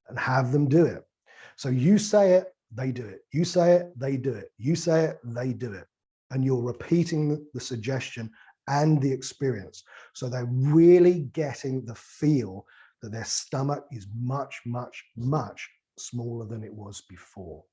and have them do it. So you say it, they do it. You say it, they do it. You say it, they do it. And you're repeating the suggestion and the experience. So they're really getting the feel that their stomach is much, much, much smaller than it was before.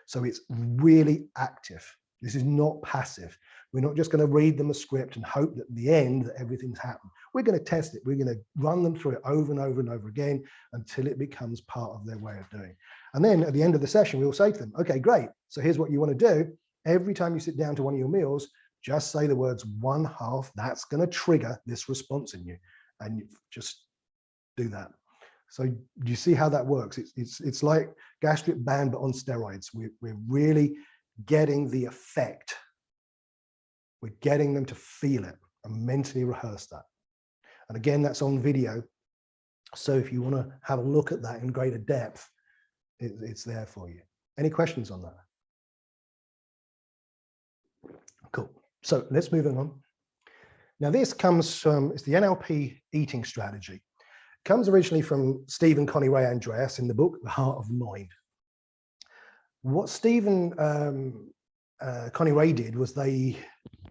So it's really active. This is not passive. We're not just going to read them a script and hope that at the end that everything's happened. We're going to test it. We're going to run them through it over and over and over again until it becomes part of their way of doing. And then at the end of the session, we'll say to them, okay, great. So here's what you want to do. Every time you sit down to one of your meals, just say the words 1/2. That's going to trigger this response in you. And you just do that. So do you see how that works? It's like gastric band, but on steroids. We're really getting the effect We're getting them to feel it and mentally rehearse that. And again, that's on video. So if you want to have a look at that in greater depth, it's there for you. Any questions on that? Cool. So let's move on. Now this comes from, it's the NLP eating strategy. It comes originally from Steve and Connie Ray Andreas in the book, The Heart of the Mind. What Steve and Connie Ray did was they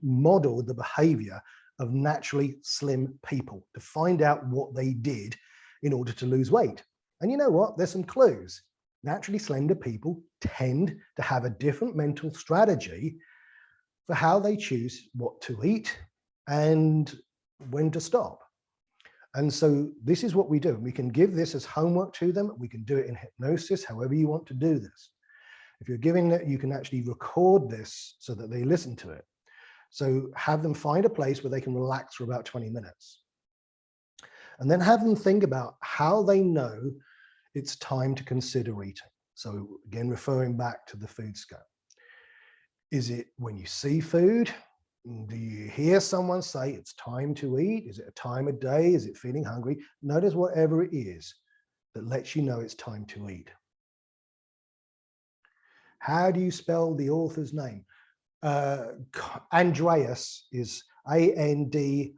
modeled the behavior of naturally slim people to find out what they did in order to lose weight. And you know what? There's some clues. Naturally slender people tend to have a different mental strategy for how they choose what to eat and when to stop. And so this is what we do. We can give this as homework to them. We can do it in hypnosis, however you want to do this. If you're giving it, you can actually record this so that they listen to it. So have them find a place where they can relax for about 20 minutes. And then have them think about how they know it's time to consider eating. So again, referring back to the food scale. Is it when you see food? Do you hear someone say it's time to eat? Is it a time of day? Is it feeling hungry? Notice whatever it is that lets you know it's time to eat. How do you spell the author's name? Andreas is Andreas.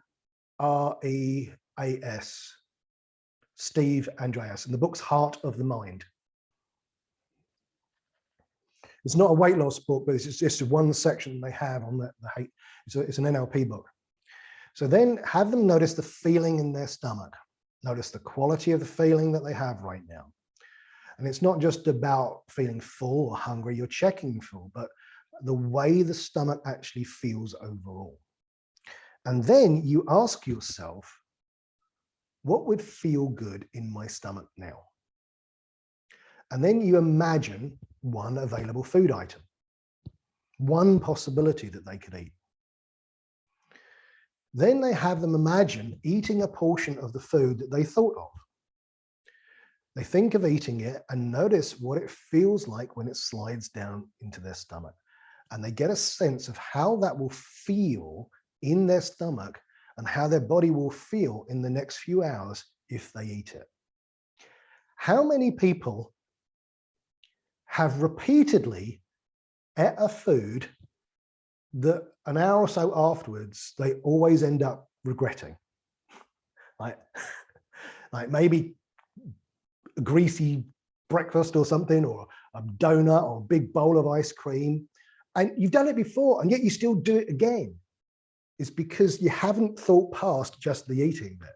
Steve Andreas, and the book's Heart of the Mind. It's not a weight loss book, but it's just one section they have on the hate. It's an NLP book. So then have them notice the feeling in their stomach. Notice the quality of the feeling that they have right now. And it's not just about feeling full or hungry, you're checking full, but the way the stomach actually feels overall. And then you ask yourself, what would feel good in my stomach now? And then you imagine one available food item, one possibility that they could eat. Then they have them imagine eating a portion of the food that they thought of. They think of eating it and notice what it feels like when it slides down into their stomach. And they get a sense of how that will feel in their stomach and how their body will feel in the next few hours if they eat it. How many people have repeatedly ate a food that an hour or so afterwards, they always end up regretting? Like maybe a greasy breakfast or something, or a donut or a big bowl of ice cream. And you've done it before and yet you still do it again. It's because you haven't thought past just the eating bit.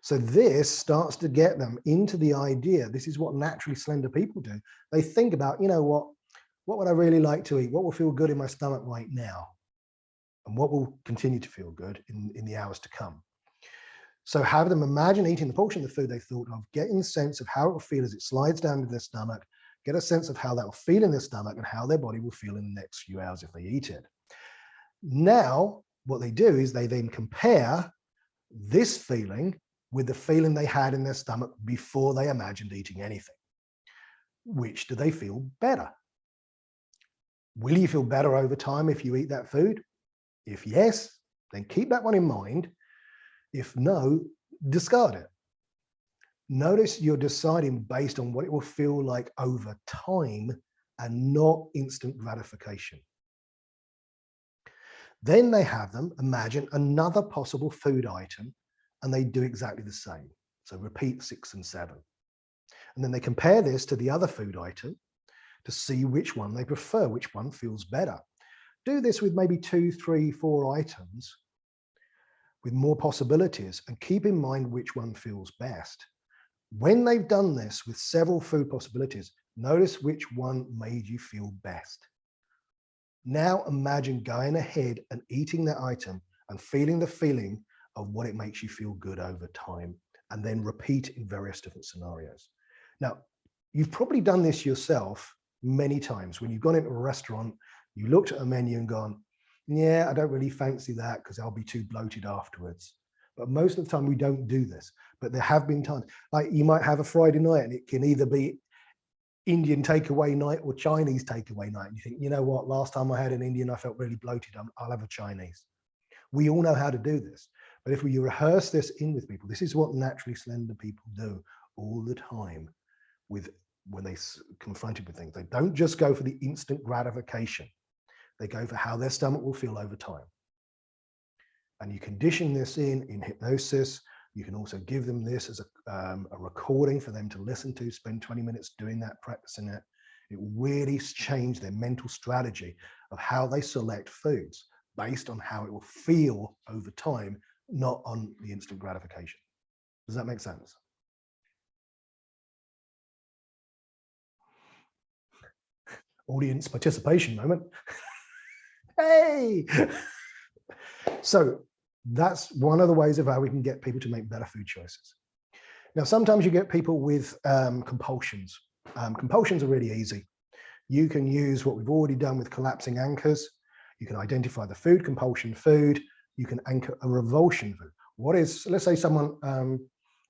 So this starts to get them into the idea. This is what naturally slender people do. They think about, you know what would I really like to eat? What will feel good in my stomach right now? And what will continue to feel good in the hours to come? So have them imagine eating the portion of the food they thought of, getting a sense of how it will feel as it slides down to their stomach, get a sense of how that will feel in their stomach and how their body will feel in the next few hours if they eat it. Now, what they do is they then compare this feeling with the feeling they had in their stomach before they imagined eating anything. Which do they feel better? Will you feel better over time if you eat that food? If yes, then keep that one in mind. If no, discard it. Notice you're deciding based on what it will feel like over time and not instant gratification. Then they have them imagine another possible food item and they do exactly the same. So repeat 6 and 7. And then they compare this to the other food item to see which one they prefer, which one feels better. Do this with maybe 2, 3, 4 items with more possibilities and keep in mind which one feels best. When they've done this with several food possibilities, notice which one made you feel best. Now imagine going ahead and eating that item and feeling the feeling of what it makes you feel good over time, and then repeat in various different scenarios. Now, you've probably done this yourself many times. When you've gone into a restaurant, you looked at a menu and gone, yeah, I don't really fancy that because I'll be too bloated afterwards. But most of the time we don't do this. But there have been times, like you might have a Friday night and it can either be Indian takeaway night or Chinese takeaway night. And you think, you know what, last time I had an Indian, I felt really bloated. I'll have a Chinese. We all know how to do this. But if we rehearse this in with people, this is what naturally slender people do all the time when they confronted with things. They don't just go for the instant gratification. They go for how their stomach will feel over time. And you condition this in hypnosis. You can also give them this as a recording for them to listen to, spend 20 minutes doing that, practicing it. It will really change their mental strategy of how they select foods based on how it will feel over time, not on the instant gratification. Does that make sense? Audience participation moment. Hey! So that's one of the ways of how we can get people to make better food choices. Now, sometimes you get people with compulsions. Compulsions are really easy. You can use what we've already done with collapsing anchors. You can identify the food, compulsion food. You can anchor a revulsion food. What is, let's say someone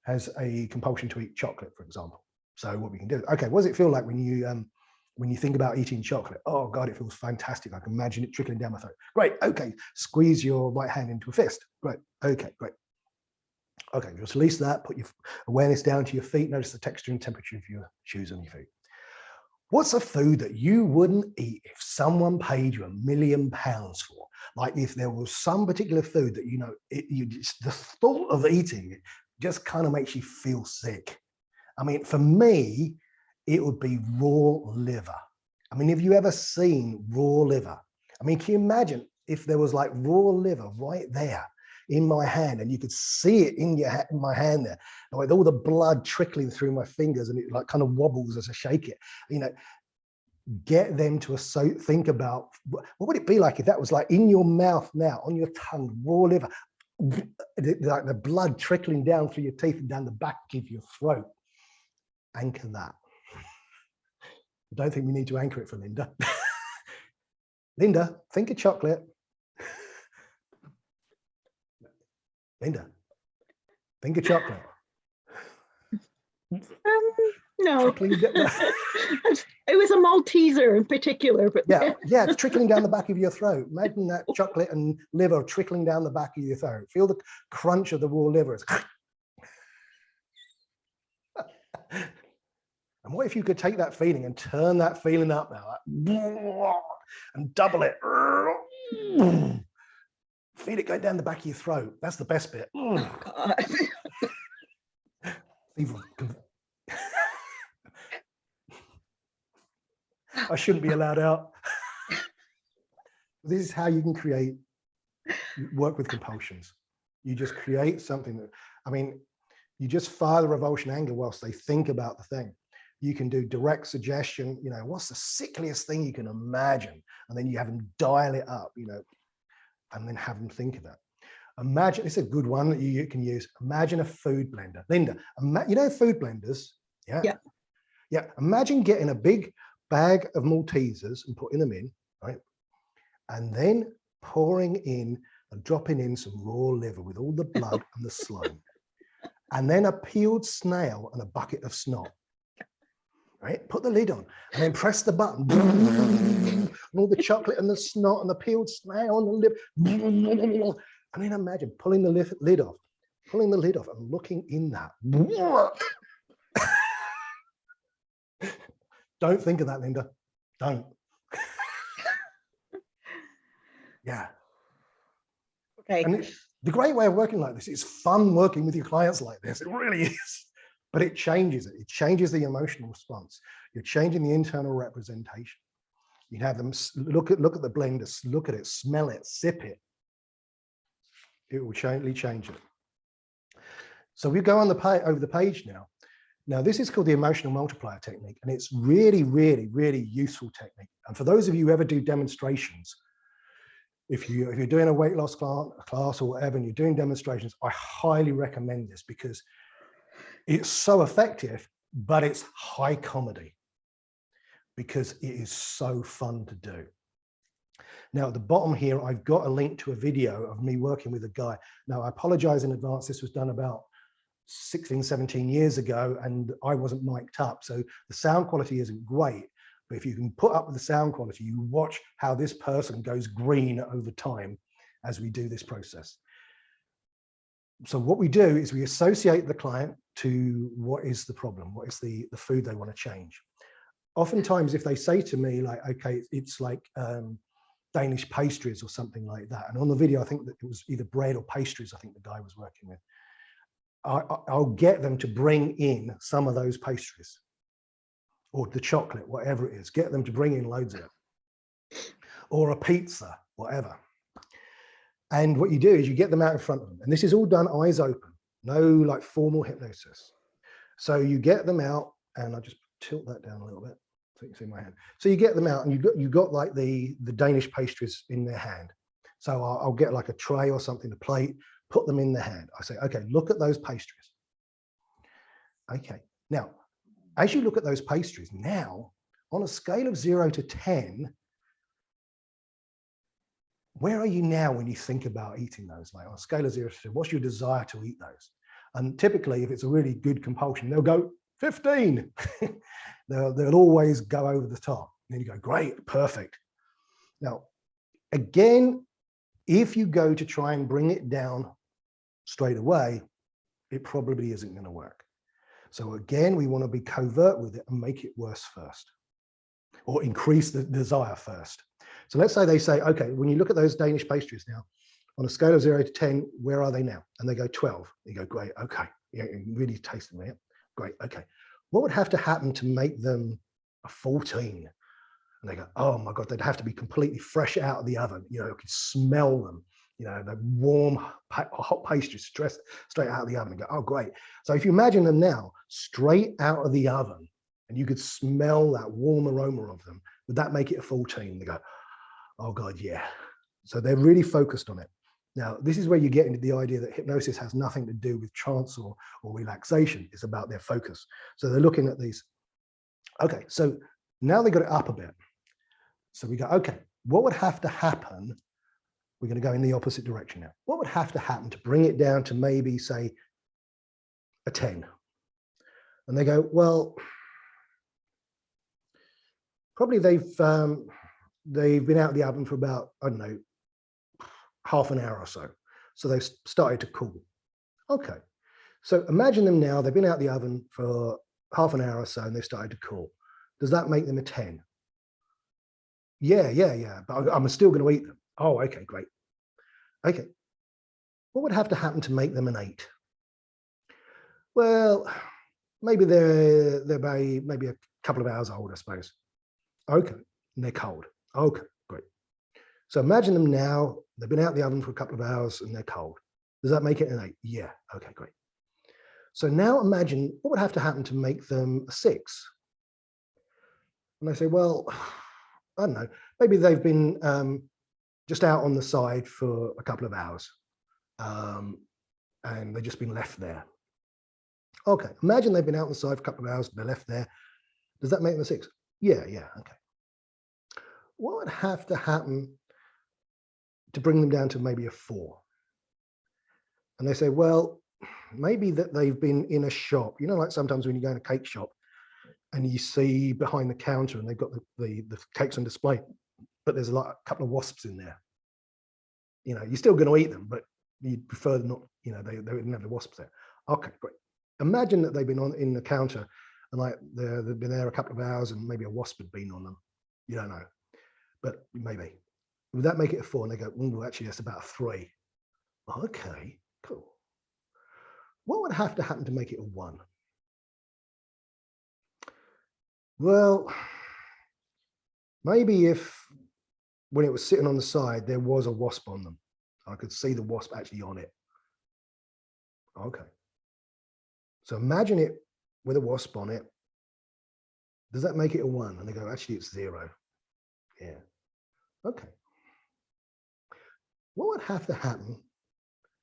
has a compulsion to eat chocolate, for example. So what we can do, okay, what does it feel like when you think about eating chocolate? Oh God, it feels fantastic. I can imagine it trickling down my throat. Great, okay, squeeze your right hand into a fist. Great, okay, great. Okay, just release that, put your awareness down to your feet, notice the texture and temperature of your shoes on your feet. What's a food that you wouldn't eat if someone paid you £1 million for? Like if there was some particular food that, you know, the thought of eating it just kind of makes you feel sick. I mean, for me, it would be raw liver. I mean, have you ever seen raw liver? I mean, can you imagine if there was like raw liver right there in my hand and you could see it in my hand there, and with all the blood trickling through my fingers and it like kind of wobbles as I shake it, you know, get them to think about what would it be like if that was like in your mouth now, on your tongue, raw liver, like the blood trickling down through your teeth and down the back of your throat. Anchor that. I don't think we need to anchor it for Linda. Linda, think of chocolate. Linda, think of chocolate. No, it was a Malteser in particular, but yeah, it's trickling down the back of your throat. Imagine that chocolate and liver trickling down the back of your throat. Feel the crunch of the raw liver. And what if you could take that feeling and turn that feeling up now, and double it. Feel it go down the back of your throat. That's the best bit. I shouldn't be allowed out. This is how you can work with compulsions. You just create something that, I mean, you just fire the revulsion anger whilst they think about the thing. You can do direct suggestion, you know, what's the sickliest thing you can imagine? And then you have them dial it up, you know, and then have them think of that. Imagine, it's a good one that you can use. Imagine a food blender. Linda, you know food blenders? Yeah. Imagine getting a big bag of Maltesers and putting them in, right? And then pouring in and dropping in some raw liver with all the blood and the slime. And then a peeled snail and a bucket of snot. Right? Put the lid on and then press the button. And all the chocolate and the snot and the peeled snail and the lip. And then imagine pulling the lid off and looking in that. Don't think of that, Linda. Don't. Yeah. Okay. And the great way of working like this, it's fun working with your clients like this. It really is. But it changes it. It changes the emotional response. You're changing the internal representation. You have them look at the blender, look at it, smell it, sip it. It will change it. So we go on over the page now. Now this is called the emotional multiplier technique, and it's really, really, really useful technique. And for those of you who ever do demonstrations, if you're doing a weight loss class or whatever, and you're doing demonstrations, I highly recommend this because it's so effective, but it's high comedy because it is so fun to do. Now, at the bottom here, I've got a link to a video of me working with a guy. Now, I apologize in advance. This was done about 16, 17 years ago, and I wasn't mic'd up. So the sound quality isn't great, but if you can put up with the sound quality, you watch how this person goes green over time as we do this process. So what we do is we associate the client to what is the problem, what is the food they want to change. Oftentimes, if they say to me, like, okay, it's like Danish pastries or something like that. And on the video, I think that it was either bread or pastries, I think the guy was working with. I'll get them to bring in some of those pastries or the chocolate, whatever it is, get them to bring in loads of it, or a pizza, whatever. And what you do is you get them out in front of them. And this is all done eyes open, no like formal hypnosis. So you get them out, and I'll just tilt that down a little bit so you can see my hand. So you get them out, and you've got like the Danish pastries in their hand. So I'll get like a tray or something, a plate, put them in the hand. I say, okay, look at those pastries. Okay, now, as you look at those pastries, now, on a scale of 0 to 10, where are you now when you think about eating those? Like on a scale of 0 to 10, what's your desire to eat those? And typically, if it's a really good compulsion, they'll go 15. they'll always go over the top. And then you go, great, perfect. Now, again, if you go to try and bring it down straight away, it probably isn't going to work. So again, we want to be covert with it and make it worse first, or increase the desire first. So let's say they say, okay, when you look at those Danish pastries now, on a scale of 0 to 10, where are they now? And they go 12. You go, great, okay. Yeah, you really taste them, yeah? Great, okay. What would have to happen to make them a 14? And they go, oh my God, they'd have to be completely fresh out of the oven. You know, you can smell them, you know, the warm, hot pastries straight out of the oven and go, oh, great. So if you imagine them now straight out of the oven and you could smell that warm aroma of them, would that make it a 14? They go, oh God, yeah. So they're really focused on it. Now, this is where you get into the idea that hypnosis has nothing to do with trance or relaxation. It's about their focus. So they're looking at these. Okay, so now they got it up a bit. So we go, okay, what would have to happen? We're going to go in the opposite direction now. What would have to happen to bring it down to maybe, say, a 10? And they go, well, probably they've been out of the oven for about, I don't know, half an hour or so. So they've started to cool. Okay. So imagine them now, they've been out of the oven for half an hour or so and they've started to cool. Does that make them a 10? Yeah. But I'm still going to eat them. Oh, okay, great. Okay. What would have to happen to make them an 8? Well, maybe they're maybe a couple of hours old, I suppose. Okay. And they're cold. Okay, great. So imagine them now, they've been out of the oven for a couple of hours and they're cold. Does that make it an 8? Yeah, okay, great. So now imagine what would have to happen to make them a 6? And I say, well, I don't know, maybe they've been just out on the side for a couple of hours and they've just been left there. Okay, imagine they've been out on the side for a couple of hours, they're left there. Does that make them a 6? Yeah, okay. What would have to happen to bring them down to maybe a 4? And they say, well, maybe that they've been in a shop, you know, like sometimes when you go in a cake shop and you see behind the counter and they've got the cakes on display, but there's like a couple of wasps in there. You know, you're still going to eat them, but you'd prefer not, you know, they wouldn't have the wasps there. Okay, great. Imagine that they've been in the counter and like they've been there a couple of hours and maybe a wasp had been on them. You don't know, but maybe. Would that make it a 4? And they go, well, actually, that's about a 3. Okay, cool. What would have to happen to make it a 1? Well, maybe if when it was sitting on the side, there was a wasp on them. I could see the wasp actually on it. Okay. So imagine it with a wasp on it. Does that make it a 1? And they go, actually, it's 0. Yeah. Okay. What would have to happen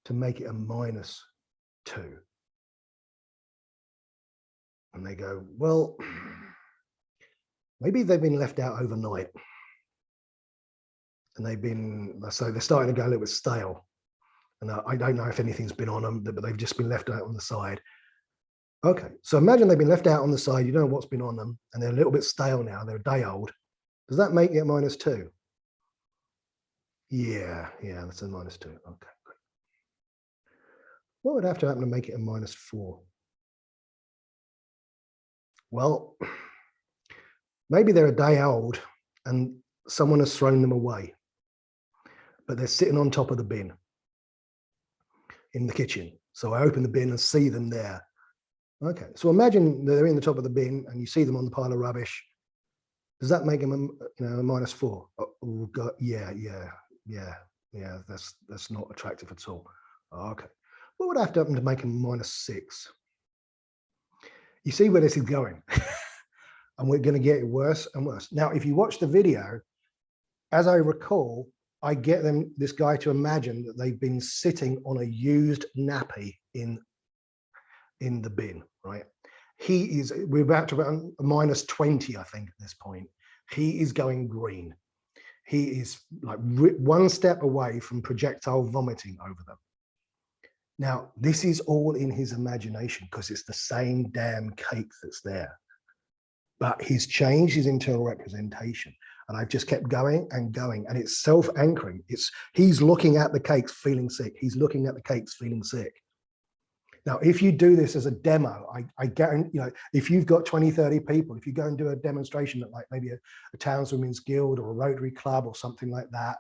to make it a -2? And they go, well, maybe they've been left out overnight. And so they're starting to go a little bit stale. And I don't know if anything's been on them, but they've just been left out on the side. Okay, so imagine they've been left out on the side, you don't know what's been on them, and they're a little bit stale now, they're a day old. Does that make it -2? Yeah, that's a -2. Okay, great. What would have to happen to make it a -4? Well, maybe they're a day old and someone has thrown them away, but they're sitting on top of the bin in the kitchen. So I open the bin and see them there. Okay, so imagine they're in the top of the bin and you see them on the pile of rubbish. Does that make them a -4? Oh, God, yeah, that's not attractive at all. Okay, what would have to happen to make them -6? You see where this is going. And we're going to get it worse and worse. Now, if you watch the video, as I recall, I get this guy to imagine that they've been sitting on a used nappy in the bin, right? We're about to run a -20, I think, at this point. He is going green. He is like one step away from projectile vomiting over them. Now, this is all in his imagination because it's the same damn cake that's there. But he's changed his internal representation. And I've just kept going and going. And it's self-anchoring. He's looking at the cakes feeling sick. He's looking at the cakes feeling sick. Now, if you do this as a demo, I guarantee, if you've got 20, 30 people, if you go and do a demonstration at like maybe a Townswomen's Guild or a Rotary Club or something like that,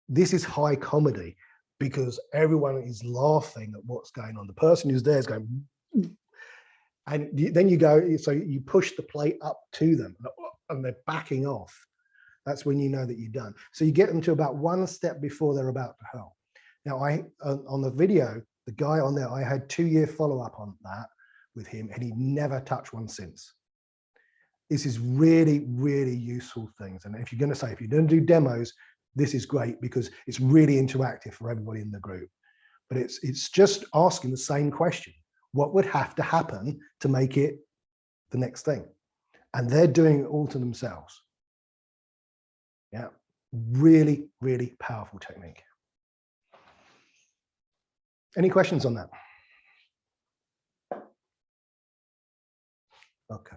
this is high comedy because everyone is laughing at what's going on. The person who's there is going, and then you go, so you push the plate up to them and they're backing off. That's when you know that you're done. So you get them to about one step before they're about to hurl. Now, on the video, the guy on there, I had 2-year follow-up on that with him and he never touched one since. This is really, really useful things. And if you're going to do demos, this is great because it's really interactive for everybody in the group. But it's just asking the same question. What would have to happen to make it the next thing? And they're doing it all to themselves. Yeah, really, really powerful technique. Any questions on that? Okay.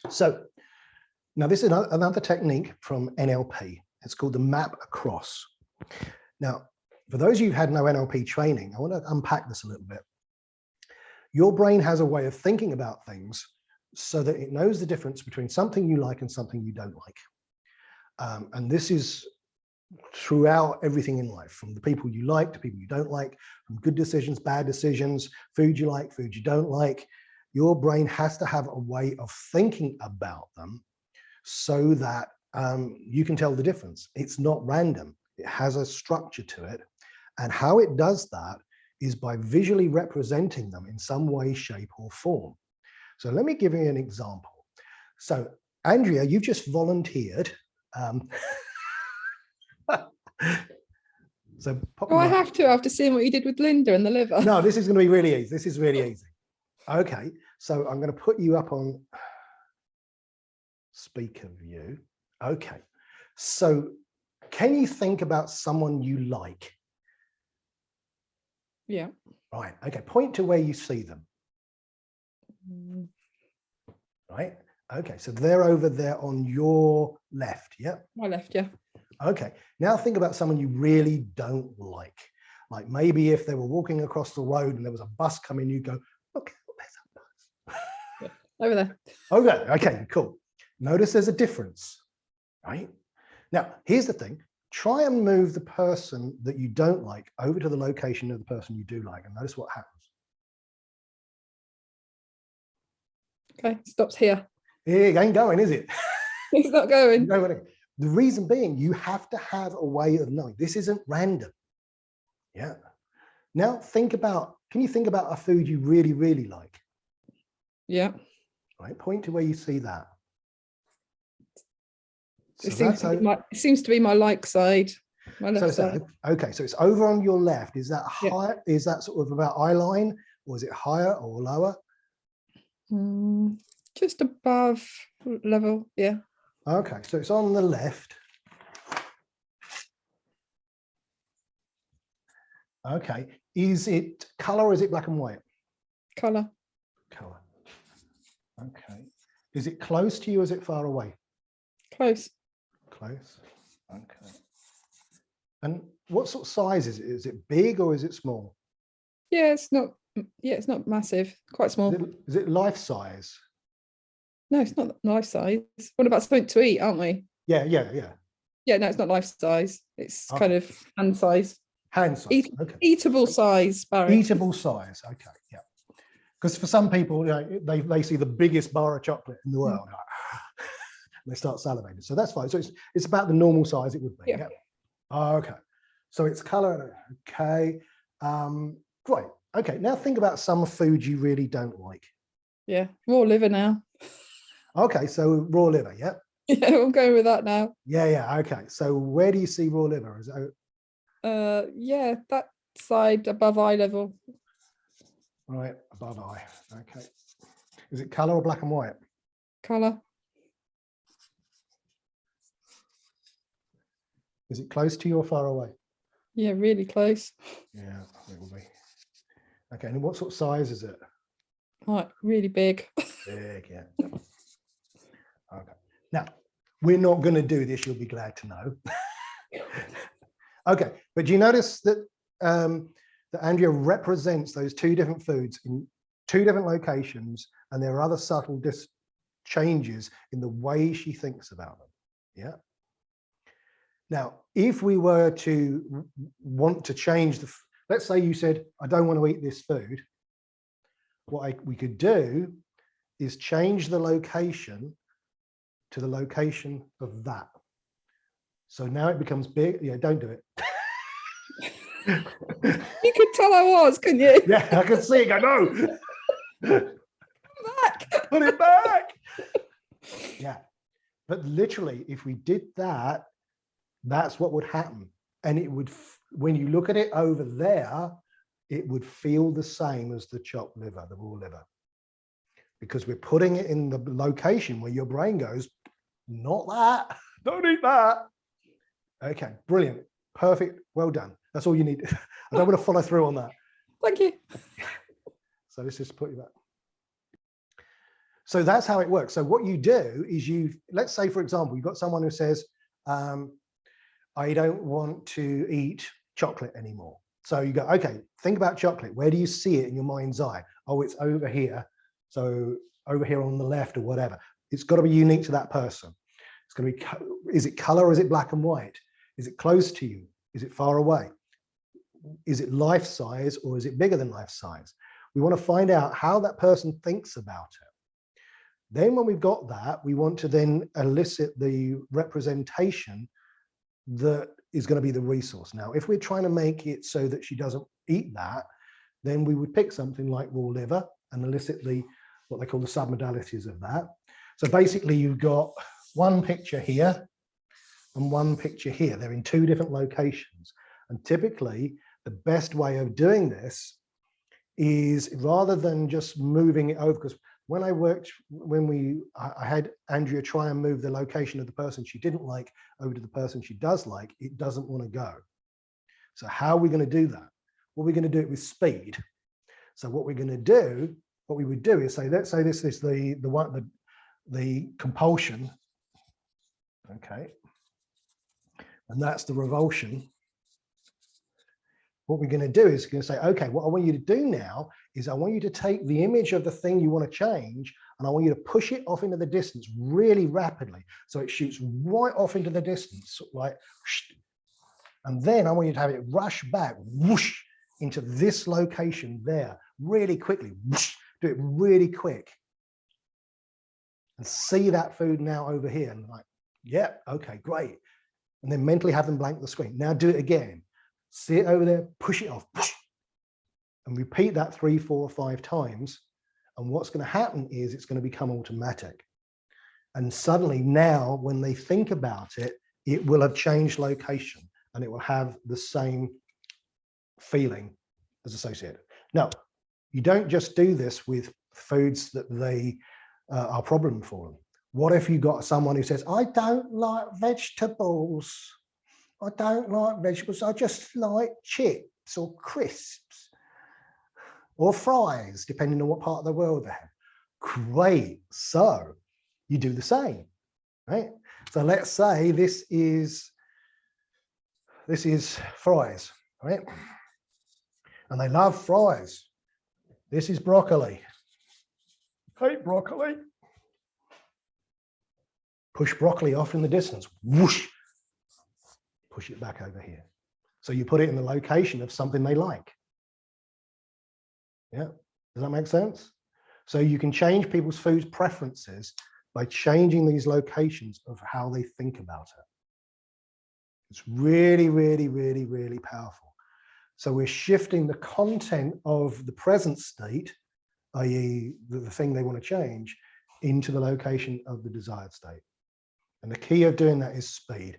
So now this is another technique from NLP. It's called the map across. Now, for those of you who've had no NLP training, I want to unpack this a little bit. Your brain has a way of thinking about things so that it knows the difference between something you like and something you don't like. And this is throughout everything in life, from the people you like to people you don't like, from good decisions, bad decisions, food you like, food you don't like. Your brain has to have a way of thinking about them so that you can tell the difference. It's not random. It has a structure to it. And how it does that is by visually representing them in some way, shape, or form. So let me give you an example. So Andrea, you've just volunteered. So I have to after seeing what you did with Linda and the liver. No, this is going to be really easy. This is really easy. Okay, so I'm going to put you up on speaker view. Okay, so can you think about someone you like? Yeah. Right. Okay. Point to where you see them. Right. Okay. So they're over there on your left. Yeah. My left. Yeah. Okay. Now think about someone you really don't like. Like maybe if they were walking across the road and there was a bus coming, you go, okay, there's a bus. Yeah, over there. Okay. Okay. Cool. Notice there's a difference. Right. Now, here's the thing. Try and move the person that you don't like over to the location of the person you do like, and notice what happens. Okay, stops here. It ain't going, is it? It's not going. The reason being, you have to have a way of knowing. This isn't random. Yeah. Now can you think about a food you really, really like? Yeah. Right. Point to where you see that. So it seems to be my like side, my left side. Okay, so it's over on your left. Is that high? Yeah. Is that sort of about eye line, or is it higher or lower? Just above level, yeah. Okay, so it's on the left. Okay. Is it color or is it black and white? Color. Color. Okay. Is it close to you or is it far away? Close. Close. Okay. And what sort of size is it? Is it big or is it small? Yeah, it's not. Yeah, it's not massive. Quite small. Is it life size? No, it's not life size. What about something to eat, aren't we? Yeah. Yeah, no, it's not life size. It's Okay. kind of hand size. Hand size. Okay. Eatable size, Barry. Eatable size. Okay. Yeah. Because for some people, they see the biggest bar of chocolate in the world. And they start salivating. So that's fine. So it's about the normal size it would be. Yeah. Okay. So it's color. Okay. Right. Okay. Now think about some food you really don't like. Yeah, raw liver now. Okay. So raw liver. Yeah. Yeah, I'm going with that now. Yeah. Okay. So where do you see raw liver? Is it, yeah, that side above eye level. right above eye. Okay. Is it color or black and white? Color. Is it close to you or far away? Yeah, really close. Yeah, it will be. Okay. And what sort of size is it? Right, really big. Big, yeah. Okay. Now, we're not going to do this, you'll be glad to know. Okay, but do you notice that that Andrea represents those two different foods in two different locations, and there are other subtle changes in the way she thinks about them? Yeah. Now, if we were to want to change let's say you said, I don't want to eat this food. What we could do is change the location to the location of that. So now it becomes big. Yeah, don't do it. You could tell I was, couldn't you? Yeah, I can see it go, no. Back. Put it back. Yeah. But literally, if we did that, that's what would happen. And it would, when you look at it over there, it would feel the same as the chopped liver, the raw liver. Because we're putting it in the location where your brain goes, not that, don't eat that. Okay, brilliant, perfect, well done. That's all you need. I don't want to follow through on that. Thank you. So let's just put you back. So that's how it works. So what you do is let's say, for example, you've got someone who says, I don't want to eat chocolate anymore. So you go, okay, think about chocolate. Where do you see it in your mind's eye? Oh, it's over here. So over here on the left or whatever. It's got to be unique to that person. It's going to be, is it color or is it black and white? Is it close to you? Is it far away? Is it life size or is it bigger than life size? We want to find out how that person thinks about it. Then when we've got that, we want to then elicit the representation that is going to be the resource. Now, if we're trying to make it so that she doesn't eat that, then we would pick something like raw liver and elicit what they call the submodalities of that. So basically you've got one picture here and one picture here. They're in two different locations. And typically the best way of doing this is rather than just moving it over, because when I had Andrea try and move the location of the person she didn't like over to the person she does like, it doesn't want to go. So how are we going to do that? Well, we're going to do it with speed. So what we're going to do, what we would do is say, let's say this is the compulsion, okay, and that's the revulsion. What we're going to do is going to say, okay, what I want you to do now is I want you to take the image of the thing you want to change and I want you to push it off into the distance really rapidly. So it shoots right off into the distance, like, and then I want you to have it rush back, whoosh, into this location there, really quickly, whoosh, do it really quick. And see that food now over here and like, yeah, okay, great. And then mentally have them blank the screen. Now do it again. See it over there, push it off, and repeat that 3, 4, or 5 times. And what's going to happen is it's going to become automatic. And suddenly now, when they think about it, it will have changed location and it will have the same feeling as associated. Now, you don't just do this with foods that they are a problem for them. What if you got someone who says, I don't like vegetables. I don't like vegetables, I just like chips. chips or crisps or fries, depending on what part of the world they have. Great. So you do the same, right? So let's say this is fries, right? And they love fries. This is broccoli. Hate broccoli. Push broccoli off in the distance. Whoosh. Push it back over here. So you put it in the location of something they like. Yeah, does that make sense? So you can change people's food preferences by changing these locations of how they think about it. It's really, really, really, really powerful. So we're shifting the content of the present state, i.e. the thing they want to change, into the location of the desired state. And the key of doing that is speed.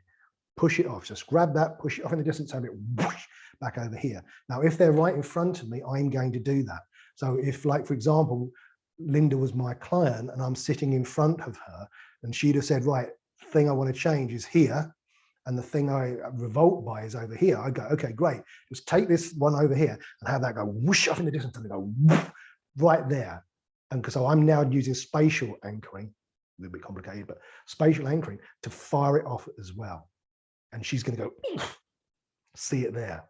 Push it off, just grab that, push it off in the distance, have it whoosh, back over here. Now, if they're right in front of me, I'm going to do that. So if, like, for example, Linda was my client and I'm sitting in front of her and she'd have said, right, thing I want to change is here, and the thing I revolt by is over here, I go, okay, great. Just take this one over here and have that go whoosh off in the distance and go whoosh, right there. And so I'm now using spatial anchoring, a little bit complicated, but spatial anchoring to fire it off as well. And she's going to go, see it there.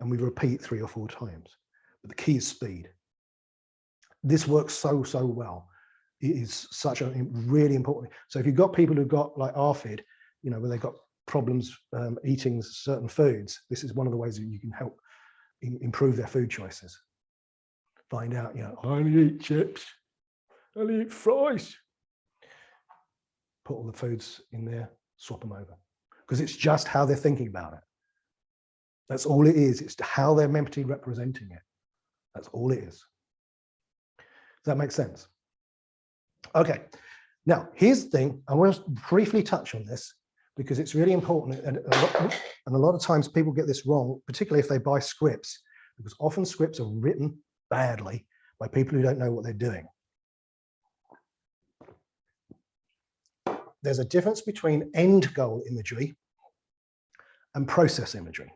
And we repeat 3 or 4 times. But the key is speed. This works so well. It is such a really important. So if you've got people who've got like ARFID, you know, where they've got problems eating certain foods, this is one of the ways that you can help improve their food choices. Find out, you know, I only eat chips, I only eat fries. Put all the foods in there, swap them over. Because it's just how they're thinking about it. That's all it is. It's how they're mentally representing it. That's all it is. Does that make sense? Okay. Now, here's the thing. I want to briefly touch on this because it's really important. And a lot of times people get this wrong, particularly if they buy scripts, because often scripts are written badly by people who don't know what they're doing. There's a difference between end goal imagery and process imagery.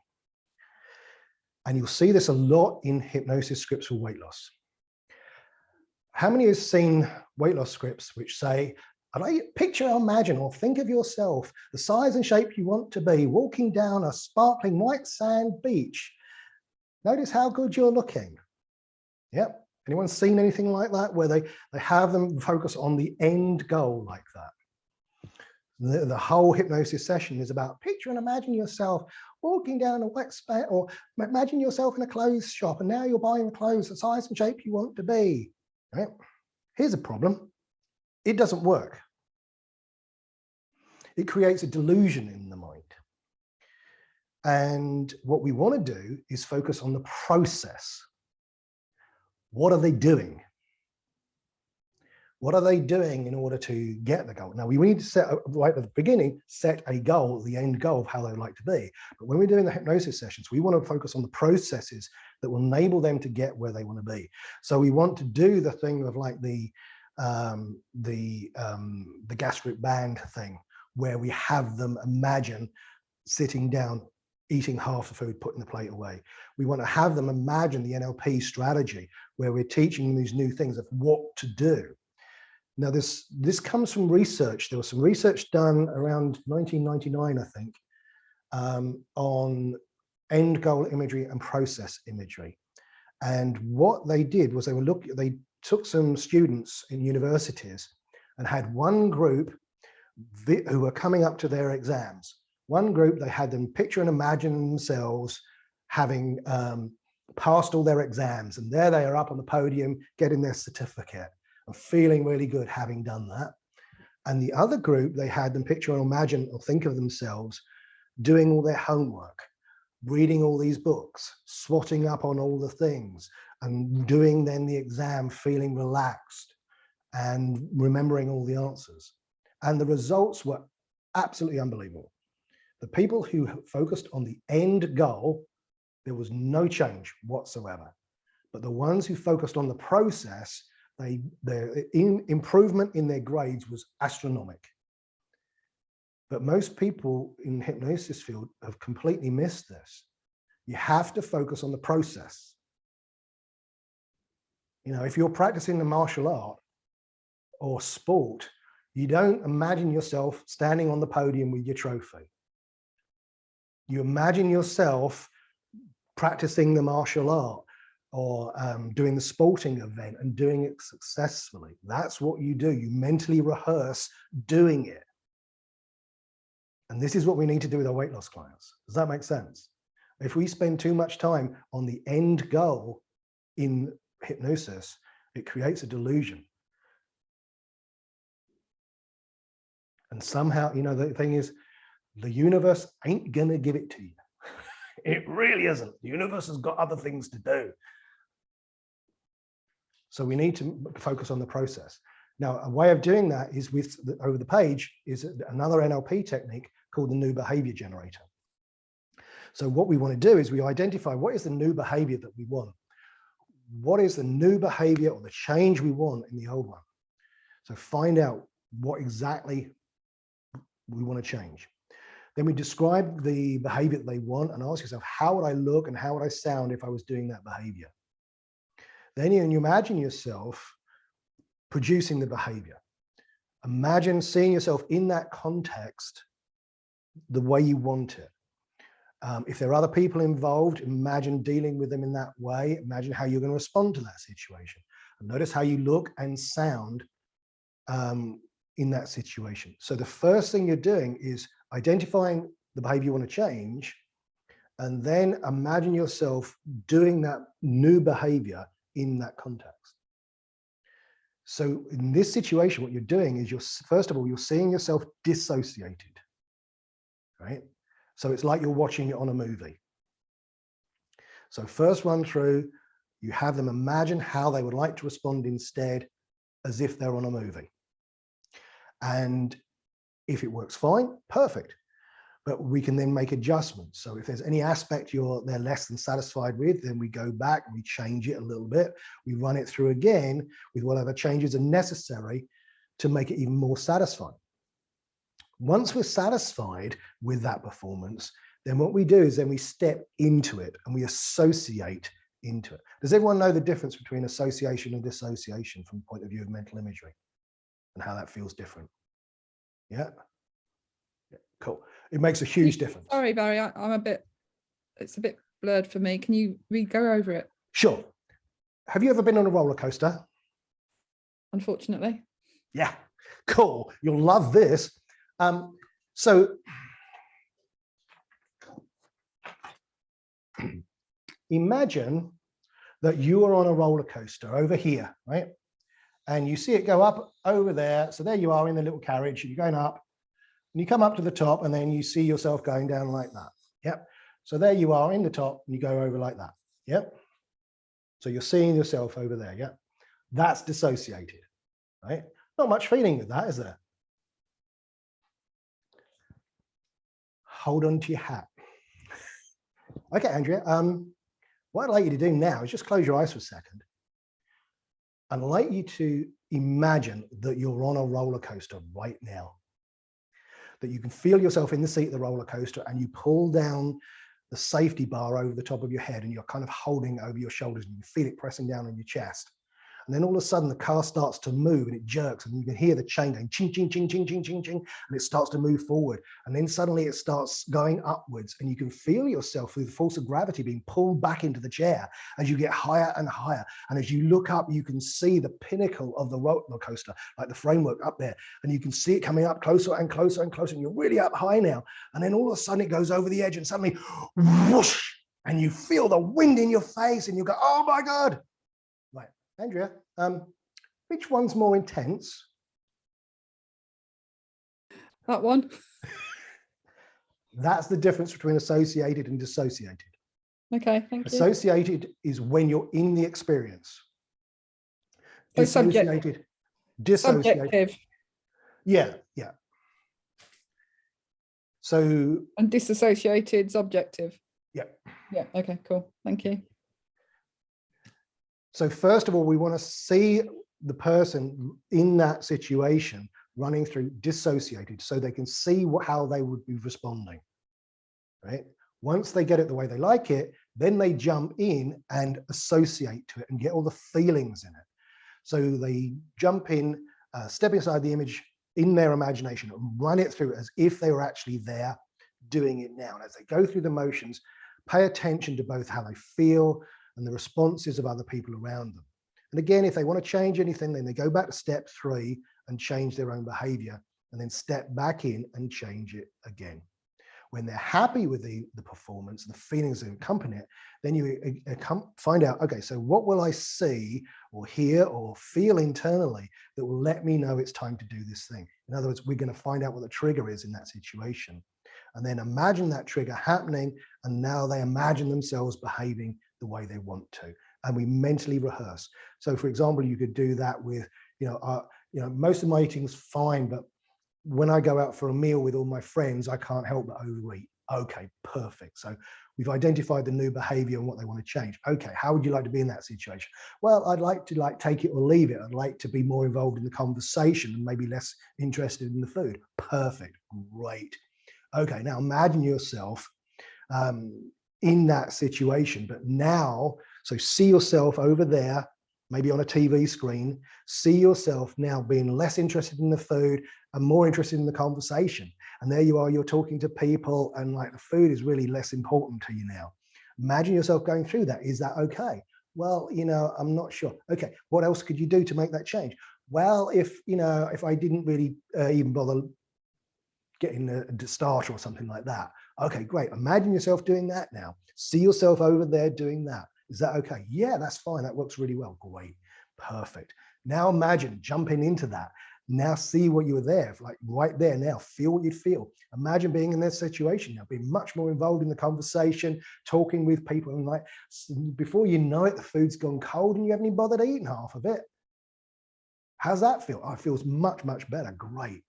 And you'll see this a lot in hypnosis scripts for weight loss. How many have seen weight loss scripts which say, picture or imagine or think of yourself the size and shape you want to be, walking down a sparkling white sand beach. Notice how good you're looking. Yep. Anyone seen anything like that where they have them focus on the end goal like that? The whole hypnosis session is about picture and imagine yourself walking down a wet spot, or imagine yourself in a clothes shop and now you're buying clothes the size and shape you want to be. Right? Here's a problem. It doesn't work. It creates a delusion in the mind. And what we want to do is focus on the process. What are they doing? What are they doing in order to get the goal? Now, we need to set, right at the beginning, set a goal, the end goal of how they'd like to be. But when we're doing the hypnosis sessions, we want to focus on the processes that will enable them to get where they want to be. So we want to do the thing of like the gastric band thing, where we have them imagine sitting down, eating half the food, putting the plate away. We want to have them imagine the NLP strategy, where we're teaching them these new things of what to do. Now, this comes from research. There was some research done around 1999, I think, on end goal imagery and process imagery. And what they did was they took some students in universities and had one group who were coming up to their exams. One group, they had them picture and imagine themselves having passed all their exams, and there they are up on the podium getting their certificate and feeling really good having done that. And the other group, they had them picture or imagine or think of themselves doing all their homework, reading all these books, swatting up on all the things, and doing then the exam feeling relaxed and remembering all the answers. And the results were absolutely unbelievable. The people who focused on the end goal, there was no change whatsoever. But the ones who focused on the process, their improvement in their grades was astronomical. But most people in the hypnosis field have completely missed this. You have to focus on the process. You know, if you're practicing the martial art or sport, you don't imagine yourself standing on the podium with your trophy. You imagine yourself practicing the martial art or doing the sporting event and doing it successfully. That's what you do. You mentally rehearse doing it. And this is what we need to do with our weight loss clients. Does that make sense? If we spend too much time on the end goal in hypnosis, it creates a delusion. And somehow, you know, the thing is, the universe ain't gonna give it to you. It really isn't. The universe has got other things to do. So we need to focus on the process. Now, a way of doing that is over the page is another NLP technique called the new behavior generator. So what we want to do is we identify what is the new behavior that we want. What is the new behavior or the change we want in the old one? So find out what exactly we want to change. Then we describe the behavior that they want and ask yourself, how would I look and how would I sound if I was doing that behavior? Then you imagine yourself producing the behavior. Imagine seeing yourself in that context the way you want it. If there are other people involved, imagine dealing with them in that way. Imagine how you're going to respond to that situation. And notice how you look and sound in that situation. So the first thing you're doing is identifying the behavior you want to change, and then imagine yourself doing that new behavior in that context. So in this situation, what you're doing is first of all, you're seeing yourself dissociated, right? So it's like you're watching it on a movie. So first run through, you have them imagine how they would like to respond instead, as if they're on a movie. And if it works fine, perfect. But we can then make adjustments. So if there's any aspect they're less than satisfied with, then we go back, we change it a little bit, we run it through again with whatever changes are necessary to make it even more satisfying. Once we're satisfied with that performance, then what we do is then we step into it and we associate into it. Does everyone know the difference between association and dissociation from the point of view of mental imagery and how that feels different? Yeah? Yeah, cool. It makes a huge difference. Sorry, Barry, it's a bit blurred for me. Can you go over it? Sure. Have you ever been on a roller coaster? Unfortunately. Yeah, cool. You'll love this. So imagine that you are on a roller coaster over here, right? And you see it go up over there. So there you are in the little carriage, you're going up, and you come up to the top, and then you see yourself going down like that. Yep. So there you are in the top, and you go over like that. Yep. So you're seeing yourself over there. Yep. That's dissociated, right? Not much feeling with that, is there? Hold on to your hat. Okay, Andrea, what I'd like you to do now is just close your eyes for a second. I'd like you to imagine that you're on a roller coaster right now, that you can feel yourself in the seat of the roller coaster, and you pull down the safety bar over the top of your head, and you're kind of holding over your shoulders, and you feel it pressing down on your chest. And then all of a sudden the car starts to move and it jerks, and you can hear the chain going ching, ching, ching, ching, ching, ching, ching, and it starts to move forward. And then suddenly it starts going upwards, and you can feel yourself through the force of gravity being pulled back into the chair as you get higher and higher. And as you look up, you can see the pinnacle of the roller coaster, like the framework up there, and you can see it coming up closer and closer and closer, and you're really up high now. And then all of a sudden it goes over the edge, and suddenly whoosh, and you feel the wind in your face, and you go, oh my God. Right, Andrea, which one's more intense? That one. That's the difference between associated and dissociated. Okay, thank you. Associated is when you're in the experience. So Dissociated, subjective. Yeah, yeah. So. And disassociated, subjective. Yeah. Yeah, okay, cool. Thank you. So first of all, we want to see the person in that situation running through dissociated, so they can see how they would be responding, right? Once they get it the way they like it, then they jump in and associate to it and get all the feelings in it. So they jump in, step inside the image in their imagination and run it through as if they were actually there doing it now. And as they go through the motions, pay attention to both how they feel and the responses of other people around them. And again, if they want to change anything, then they go back to step 3 and change their own behavior, and then step back in and change it again. When they're happy with the performance, the feelings that accompany it, then you find out, okay, so what will I see or hear or feel internally that will let me know it's time to do this thing? In other words, we're going to find out what the trigger is in that situation. And then imagine that trigger happening, and now they imagine themselves behaving the way they want to. And we mentally rehearse. So for example, you could do that with, most of my eating's fine, but when I go out for a meal with all my friends, I can't help but overeat. Okay, perfect. So we've identified the new behavior and what they want to change. Okay, how would you like to be in that situation? Well, I'd like to take it or leave it. I'd like to be more involved in the conversation and maybe less interested in the food. Perfect, great. Okay, now imagine yourself in that situation, but now, so see yourself over there, maybe on a TV screen, see yourself now being less interested in the food and more interested in the conversation. And there you are, you're talking to people, and like the food is really less important to you now. Imagine yourself going through that. Is that okay? Well, I'm not sure. Okay, what else could you do to make that change? Well, if I didn't really even bother getting the starter or something like that. Okay, great. Imagine yourself doing that now. See yourself over there doing that. Is that okay? Yeah, that's fine. That works really well. Great. Perfect. Now imagine jumping into that. Now see what you were there, like right there now. Feel what you'd feel. Imagine being in this situation now, being much more involved in the conversation, talking with people, and like before you know it, the food's gone cold and you haven't even bothered eating half of it. How's that feel? Oh, it feels much, much better. Great.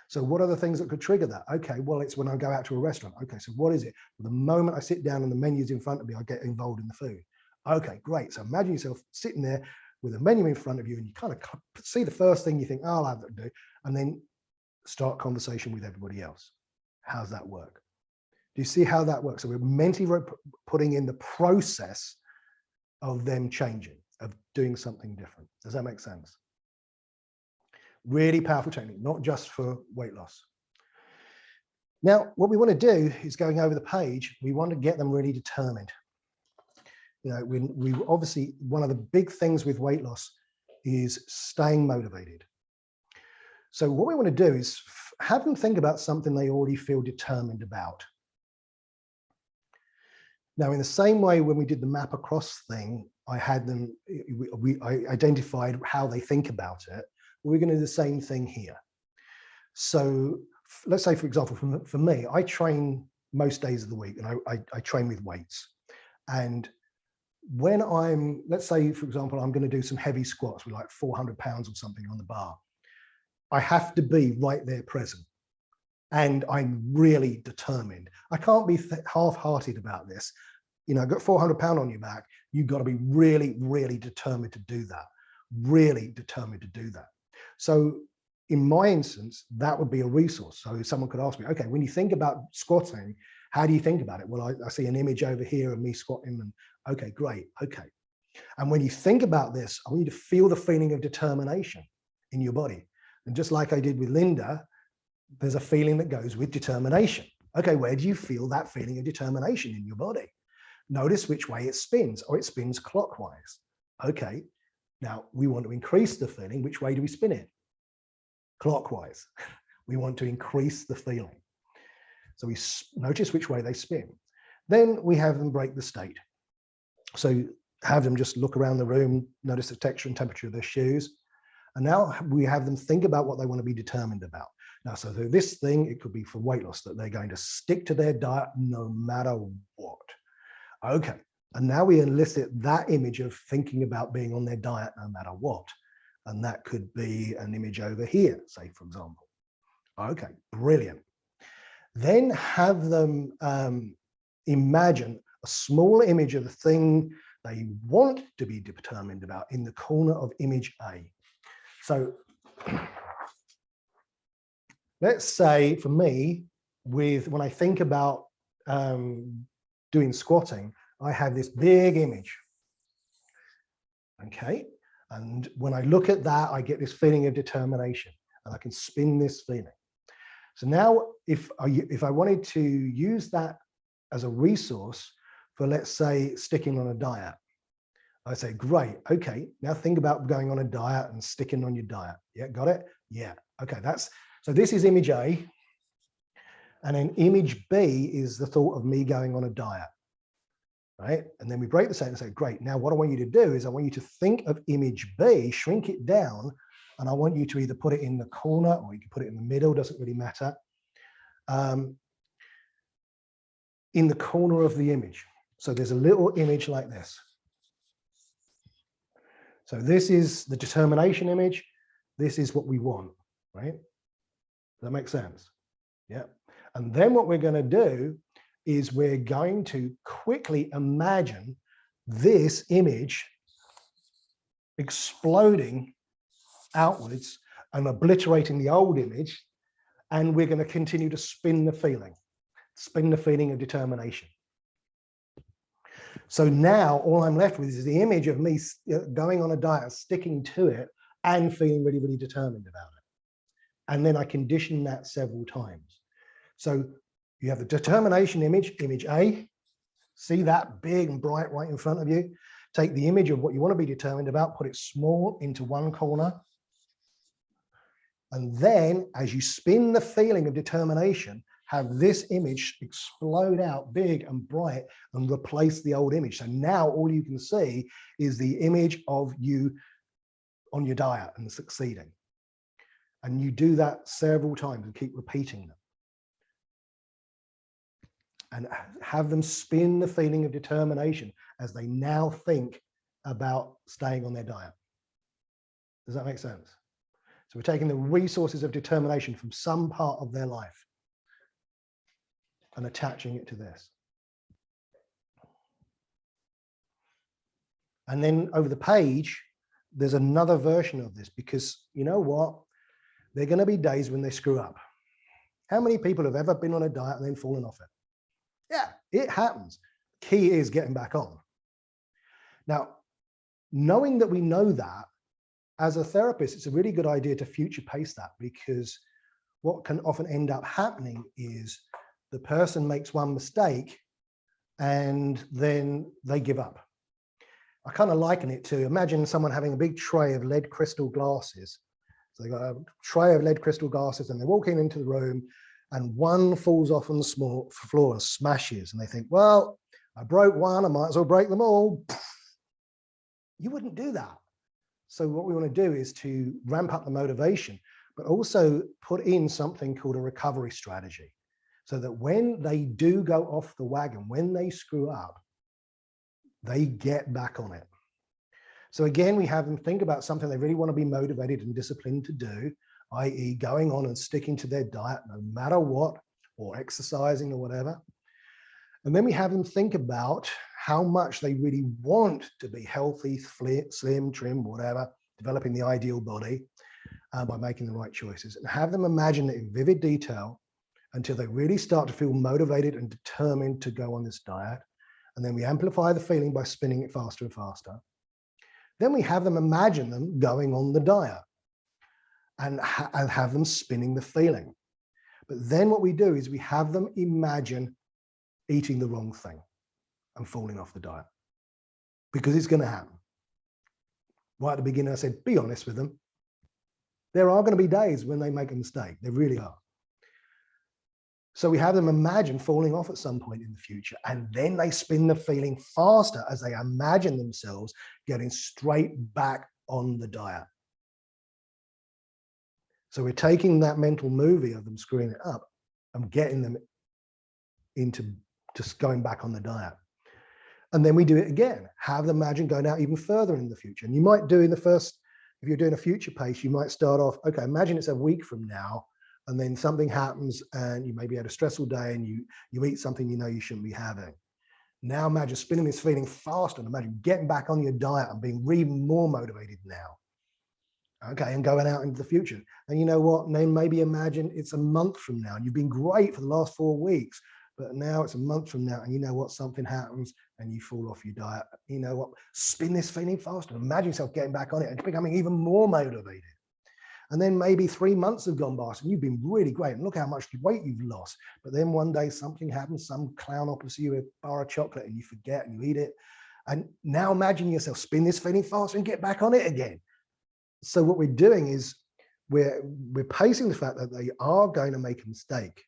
So what are the things that could trigger that? Okay, well, it's when I go out to a restaurant. Okay, so what is it? Well, the moment I sit down and the menu's in front of me, I get involved in the food. Okay, great. So imagine yourself sitting there with a menu in front of you, and you kind of see the first thing you think, oh, I'll have that to do, and then start conversation with everybody else. How's that work? Do you see how that works? So we're mentally putting in the process of them changing, of doing something different. Does that make sense? Really powerful technique, not just for weight loss. Now, what we want to do is, going over the page, we want to get them really determined. We obviously, one of the big things with weight loss is staying motivated. So what we want to do is have them think about something they already feel determined about. Now, in the same way, when we did the map across thing, I had them, I identified how they think about it. We're going to do the same thing here. So let's say, for example, for me, I train most days of the week, and I train with weights. And when let's say, for example, I'm going to do some heavy squats with like 400 pounds or something on the bar, I have to be right there present. And I'm really determined. I can't be half-hearted about this. I've got 400 pounds on your back. You've got to be really, really determined to do that. Really determined to do that. So in my instance, that would be a resource. So someone could ask me, okay, when you think about squatting, how do you think about it? Well, I see an image over here of me squatting, and okay, great, okay. And when you think about this, I want you to feel the feeling of determination in your body. And just like I did with Linda, there's a feeling that goes with determination. Okay, where do you feel that feeling of determination in your body? Notice which way it spins, or it spins clockwise. Okay, now we want to increase the feeling. Which way do we spin it? Clockwise. We want to increase the feeling. So we notice which way they spin. Then we have them break the state. So have them just look around the room, notice the texture and temperature of their shoes. And now we have them think about what they want to be determined about. Now, so this thing, it could be for weight loss, that they're going to stick to their diet no matter what. Okay, and now we elicit that image of thinking about being on their diet no matter what. And that could be an image over here, say, for example. Okay, brilliant. Then have them imagine a small image of the thing they want to be determined about in the corner of image A. So let's say for me, when I think about doing squatting, I have this big image. Okay. And when I look at that, I get this feeling of determination, and I can spin this feeling. So now if I wanted to use that as a resource for, let's say, sticking on a diet, I say, great, okay, now think about going on a diet and sticking on your diet. Yeah, got it? Yeah, okay, so this is image A, and then image B is the thought of me going on a diet, right? And then we break the sentence and say, great, now what I want you to do is I want you to think of image B, shrink it down, and I want you to either put it in the corner or you can put it in the middle, doesn't really matter. In the corner of the image. So there's a little image like this. So this is the determination image. This is what we want, right? Does that make sense? Yeah. And then what we're going to do is we're going to quickly imagine this image exploding outwards and obliterating the old image. And we're going to continue to spin the feeling of determination. So now all I'm left with is the image of me going on a diet, sticking to it, and feeling really, really determined about it. And then I condition that several times. So you have the determination image, image A, see that big and bright right in front of you. Take the image of what you want to be determined about, put it small into one corner. And then as you spin the feeling of determination, have this image explode out big and bright and replace the old image. So now all you can see is the image of you on your diet and succeeding. And you do that several times and keep repeating them. And have them spin the feeling of determination as they now think about staying on their diet. Does that make sense? So we're taking the resources of determination from some part of their life and attaching it to this. And then over the page, there's another version of this, because you know what? There are going to be days when they screw up. How many people have ever been on a diet and then fallen off it? Yeah, it happens. Key is getting back on. Now, knowing that we know that, as a therapist, it's a really good idea to future pace that, because what can often end up happening is the person makes one mistake and then they give up. I kind of liken it to, imagine someone having a big tray of lead crystal glasses. So they've got a tray of lead crystal glasses and they're walking into the room and one falls off on the floor and smashes. And they think, well, I broke one, I might as well break them all. You wouldn't do that. So what we want to do is to ramp up the motivation, but also put in something called a recovery strategy, so that when they do go off the wagon, when they screw up, they get back on it. So again, we have them think about something they really want to be motivated and disciplined to do, i.e. going on and sticking to their diet no matter what, or exercising or whatever. And then we have them think about how much they really want to be healthy, slim, trim, whatever, developing the ideal body by making the right choices, and have them imagine it in vivid detail until they really start to feel motivated and determined to go on this diet. And then we amplify the feeling by spinning it faster and faster. Then we have them imagine them going on the diet and have them spinning the feeling. But then what we do is we have them imagine eating the wrong thing and falling off the diet, because it's going to happen. Right at the beginning, I said, be honest with them. There are going to be days when they make a mistake. There really are. So we have them imagine falling off at some point in the future, and then they spin the feeling faster as they imagine themselves getting straight back on the diet. So we're taking that mental movie of them screwing it up and getting them into just going back on the diet. And then we do it again, have them imagine going out even further in the future. And you might do in the first, if you're doing a future pace, you might start off, okay, imagine it's a week from now, and then something happens and you maybe had a stressful day and you eat something you know you shouldn't be having. Now imagine spinning this feeling faster and imagine getting back on your diet and being even more motivated now. Okay, and going out into the future. And you know what? And then maybe imagine it's a month from now and you've been great for the last 4 weeks. But now it's a month from now, and you know what, something happens and you fall off your diet. You know what, spin this feeling faster. Imagine yourself getting back on it and becoming even more motivated. And then maybe 3 months have gone by and you've been really great and look how much weight you've lost. But then one day something happens, some clown offers you a bar of chocolate and you forget and you eat it. And now imagine yourself spin this feeling faster and get back on it again. So what we're doing is we're pacing the fact that they are going to make a mistake,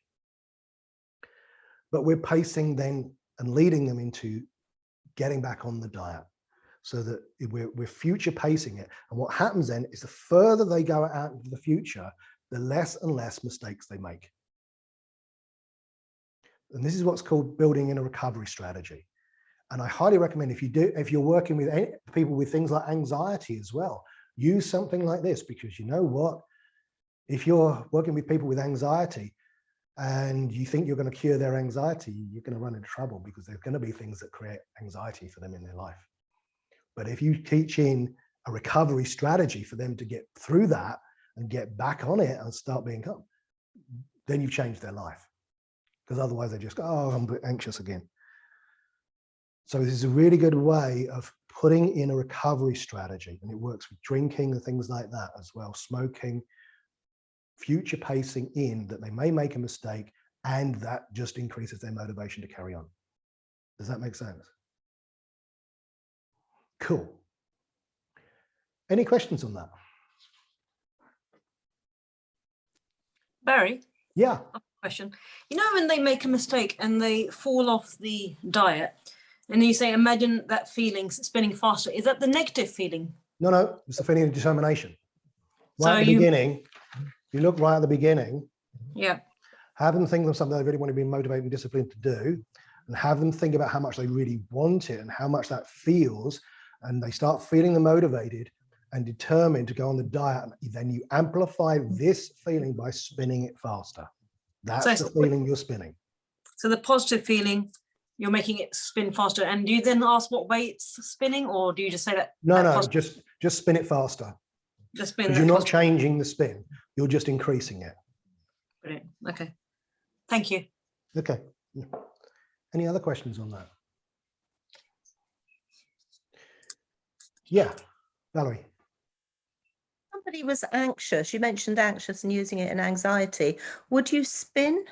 but we're pacing then and leading them into getting back on the diet, so that we're future pacing it. And what happens then is the further they go out into the future, the less and less mistakes they make. And this is what's called building in a recovery strategy. And I highly recommend, if you're working with people with things like anxiety as well, use something like this, because you know what, if you're working with people with anxiety and you think you're going to cure their anxiety, you're going to run into trouble, because there's going to be things that create anxiety for them in their life. But if you teach in a recovery strategy for them to get through that and get back on it and start being calm, then you've changed their life. Because otherwise they just go, oh, I'm anxious again. So this is a really good way of putting in a recovery strategy, and it works with drinking and things like that as well, smoking, future pacing in that they may make a mistake, and that just increases their motivation to carry on. Does that make sense? Cool. Any questions on that? Barry? Yeah. Question. You know, when they make a mistake and they fall off the diet, and you say, imagine that feeling spinning faster. Is that the negative feeling? No, it's the feeling of determination. Right So at the beginning, you look right at the beginning. Yeah. Have them think of something they really want to be motivated and disciplined to do, and have them think about how much they really want it and how much that feels. And they start feeling the motivated and determined to go on the diet. And then you amplify this feeling by spinning it faster. That's the feeling you're spinning. So the positive feeling, you're making it spin faster. And do you then ask what way it's spinning, or do you just say that? No, just spin it faster. Just spin. Because you're not changing the spin. You're just increasing it. Brilliant. Okay. Thank you. Okay. Any other questions on that? Yeah, Valerie. Somebody was anxious. You mentioned anxious and using it in anxiety. Would you spin?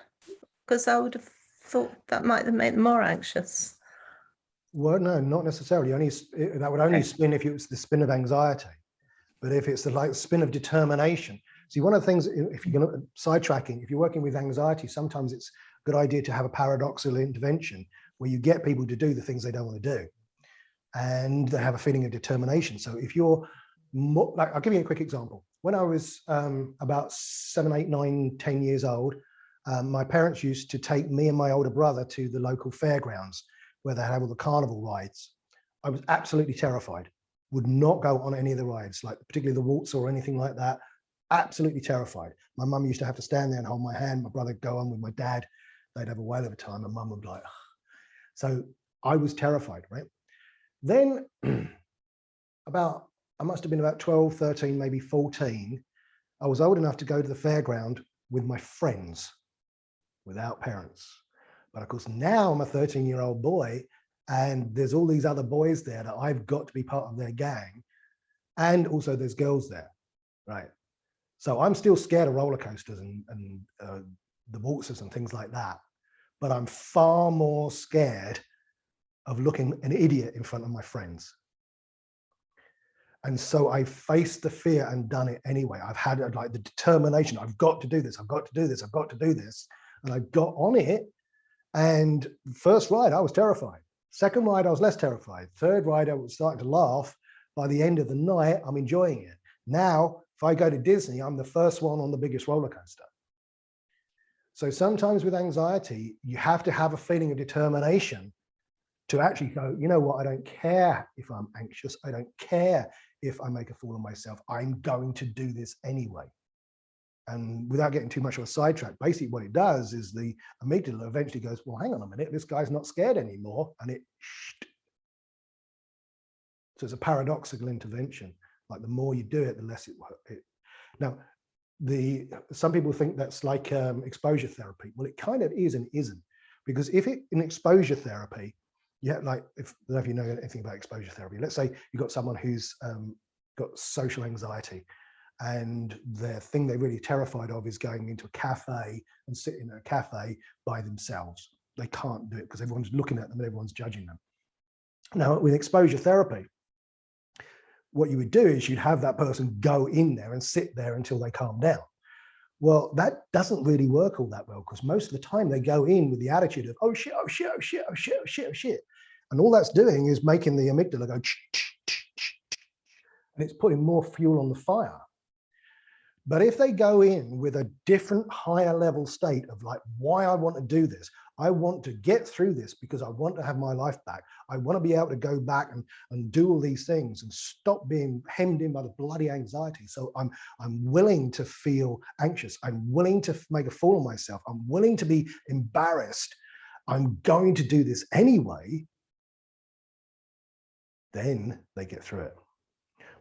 Because I would have thought that might have made them more anxious. Well, no, not necessarily. That would only spin if it was the spin of anxiety. But if it's the spin of determination. See, one of the things, if you're going to sidetracking, if you're working with anxiety, sometimes it's a good idea to have a paradoxical intervention where you get people to do the things they don't want to do. And they have a feeling of determination. So if you're more, like, I'll give you a quick example. When I was about 7, 8, 9, 10 years old, my parents used to take me and my older brother to the local fairgrounds where they have all the carnival rides. I was absolutely terrified, would not go on any of the rides, like particularly the waltz or anything like that. Absolutely terrified. My mum used to have to stand there and hold my hand. My brother would go on with my dad. They'd have a whale of a time, and mum would be like, ugh. So I was terrified, right? Then I must have been about 12, 13, maybe 14. I was old enough to go to the fairground with my friends without parents. But of course, now I'm a 13-year-old boy, and there's all these other boys there that I've got to be part of their gang. And also there's girls there, right? So I'm still scared of roller coasters and the waltzes and things like that. But I'm far more scared of looking an idiot in front of my friends. And so I faced the fear and done it anyway. I've had like the determination, I've got to do this, I've got to do this, I've got to do this. And I got on it. And first ride, I was terrified. Second ride, I was less terrified. Third ride, I was starting to laugh. By the end of the night, I'm enjoying it. Now, if I go to Disney, I'm the first one on the biggest roller coaster. So sometimes with anxiety, you have to have a feeling of determination to actually go, you know what, I don't care if I'm anxious. I don't care if I make a fool of myself. I'm going to do this anyway. And without getting too much of a sidetrack, basically what it does is the amygdala eventually goes, well, hang on a minute, this guy's not scared anymore. And it, so it's a paradoxical intervention. Like the more you do it, the less it works. Now, some people think that's like exposure therapy. Well, it kind of is and isn't, Because if it in exposure therapy, yeah, like if I don't know if you know anything about exposure therapy, let's say you've got someone who's got social anxiety, and the thing they're really terrified of is going into a cafe and sitting in a cafe by themselves. They can't do it because everyone's looking at them and everyone's judging them. Now, with exposure therapy, what you would do is you'd have that person go in there and sit there until they calm down. Well, that doesn't really work all that well, because most of the time they go in with the attitude of, oh shit, oh shit, oh shit, oh shit, oh shit, oh shit. And all that's doing is making the amygdala go, and it's putting more fuel on the fire. But if they go in with a different higher level state of like, why I want to do this, I want to get through this because I want to have my life back. I want to be able to go back and do all these things and stop being hemmed in by the bloody anxiety. So I'm willing to feel anxious. I'm willing to make a fool of myself. I'm willing to be embarrassed. I'm going to do this anyway. Then they get through it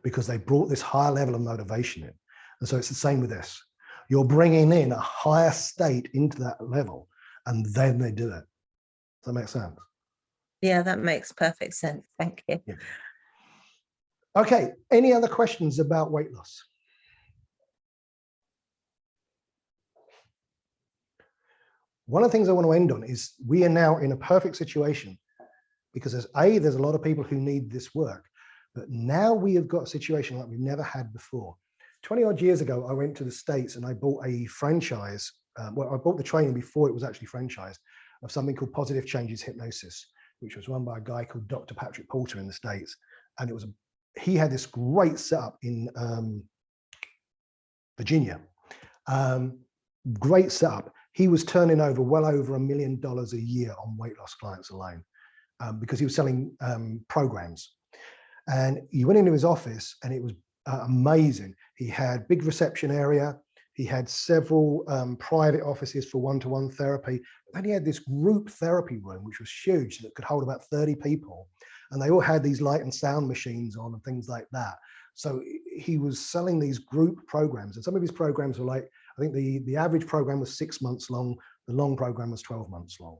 because they brought this higher level of motivation in. And so it's the same with this. You're bringing in a higher state into that level, and then they do it. Does that make sense? Yeah, that makes perfect sense. Thank you. Yeah. Okay, any other questions about weight loss? One of the things I want to end on is we are now in a perfect situation because there's a lot of people who need this work, but now we have got a situation like we've never had before. 20 odd years ago, I went to the States and I bought a franchise. Well, I bought the training before it was actually franchised, of something called Positive Changes Hypnosis, which was run by a guy called Dr. Patrick Porter in the States. And he had this great setup in Virginia. Great setup. He was turning over well over $1 million a year on weight loss clients alone, because he was selling programs. And you went into his office and it was amazing. He had big reception area. He had several private offices for one-to-one therapy. And he had this group therapy room, which was huge, that could hold about 30 people. And they all had these light and sound machines on and things like that. So he was selling these group programs. And some of his programs were like, I think the average program was 6 months long. The long program was 12 months long.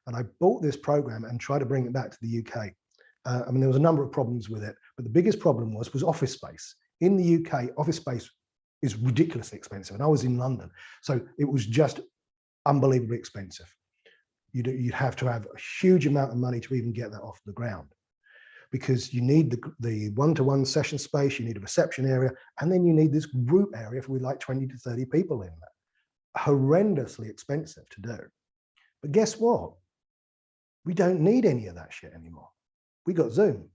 And I bought this program and tried to bring it back to the UK. I mean, there was a number of problems with it, but the biggest problem was office space. In the UK, office space is ridiculously expensive. And I was in London, so it was just unbelievably expensive. You'd have to have a huge amount of money to even get that off the ground, because you need the one-to-one session space, you need a reception area, and then you need this group area for like 20 to 30 people in there. Horrendously expensive to do. But guess what? We don't need any of that shit anymore. We got Zoom.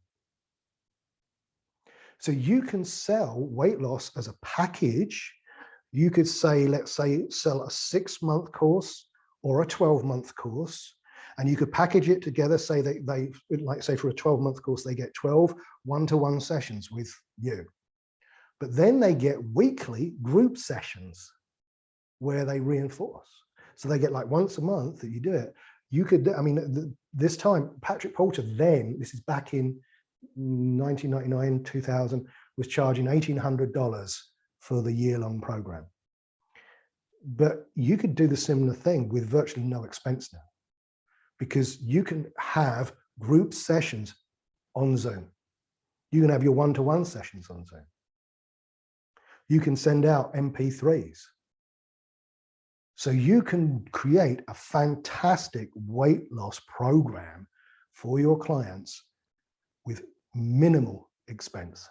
So you can sell weight loss as a package. You could say, let's say, sell a 6-month course or a 12-month course, and you could package it together. Say they like, say for a 12-month course, they get 12 one-to-one sessions with you. But then they get weekly group sessions where they reinforce. So they get like once a month that you do it. You could, I mean, this time, Patrick Porter then, this is back in 1999, 2000, was charging $1,800 for the year-long program. But you could do the similar thing with virtually no expense now, because you can have group sessions on Zoom. You can have your one-to-one sessions on Zoom. You can send out MP3s. So you can create a fantastic weight loss program for your clients with minimal expense.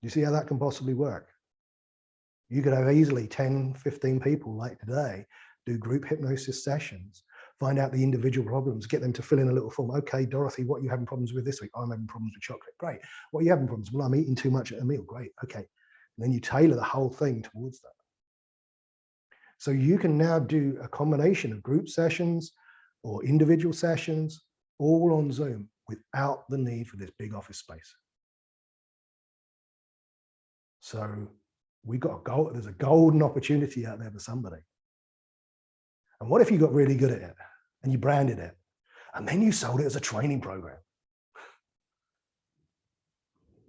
You see how that can possibly work? You could have easily 10, 15 people like today do group hypnosis sessions, find out the individual problems, get them to fill in a little form. Okay, Dorothy, what are you having problems with this week? I'm having problems with chocolate. Great. What are you having problems? Well, I'm eating too much at a meal. Great. Okay. And then you tailor the whole thing towards that. So you can now do a combination of group sessions or individual sessions, all on Zoom, without the need for this big office space. So there's a golden opportunity out there for somebody. And what if you got really good at it and you branded it and then you sold it as a training program?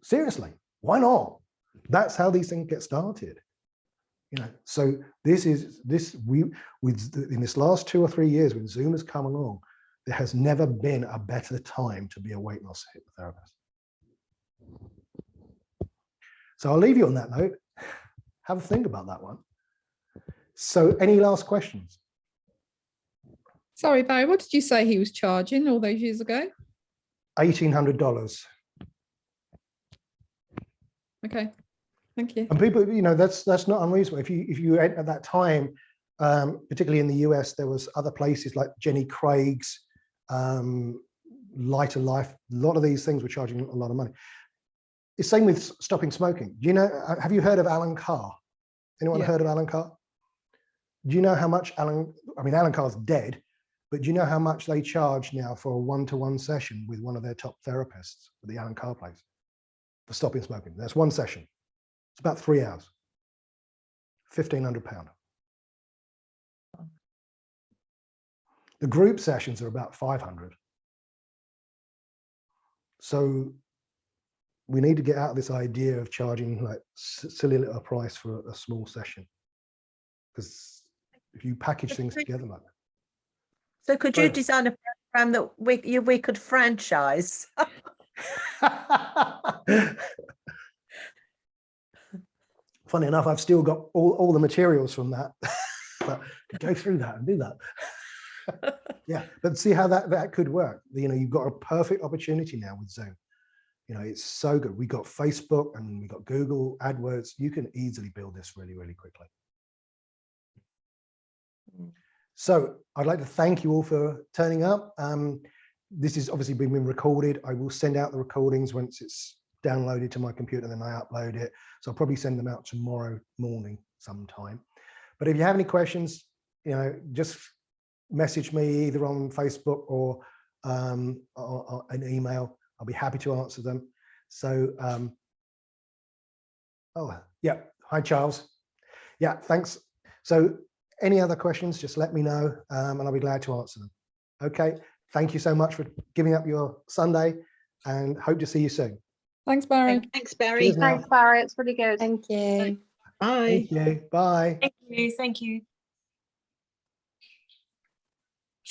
Seriously, why not? That's how these things get started. You know, so in this last 2 or 3 years when Zoom has come along, there has never been a better time to be a weight loss hypnotherapist. So I'll leave you on that note. Have a think about that one. So any last questions? Sorry, Barry, what did you say he was charging all those years ago? $1,800. Okay, thank you. And people, you know, that's not unreasonable. If you at that time, particularly in the US, there was other places like Jenny Craig's, Lighter Life. A lot of these things were charging a lot of money. It's same with stopping smoking. Do you know? Have you heard of Alan Carr? Anyone heard of Alan Carr? Do you know how much Alan Carr's dead, but do you know how much they charge now for a one-to-one session with one of their top therapists at the Alan Carr place for stopping smoking? That's one session. It's about 3 hours. £1,500. The group sessions are about 500. So we need to get out of this idea of charging like silly little price for a small session. Because if you package things together like that. So could you design a program that we could franchise? Funny enough, I've still got all the materials from that. But to go through that and do that. Yeah, but see how that could work. You know, you've got a perfect opportunity now with Zoom. You know, it's so good. We got Facebook and we got Google AdWords. You can easily build this really, really quickly. So I'd like to thank you all for turning up. This is obviously being recorded. I will send out the recordings once it's downloaded to my computer, then I upload it. So I'll probably send them out tomorrow morning sometime. But if you have any questions, you know, just message me either on Facebook or an email. I'll be happy to answer them. So, oh yeah, hi Charles. Yeah, thanks. So any other questions, just let me know and I'll be glad to answer them. Okay, thank you so much for giving up your Sunday and hope to see you soon. Thanks, Barry. Thanks, Barry. Thanks, Barry. It's really good. Thank you. Bye. Thank you. Bye. Thank you. Thank you.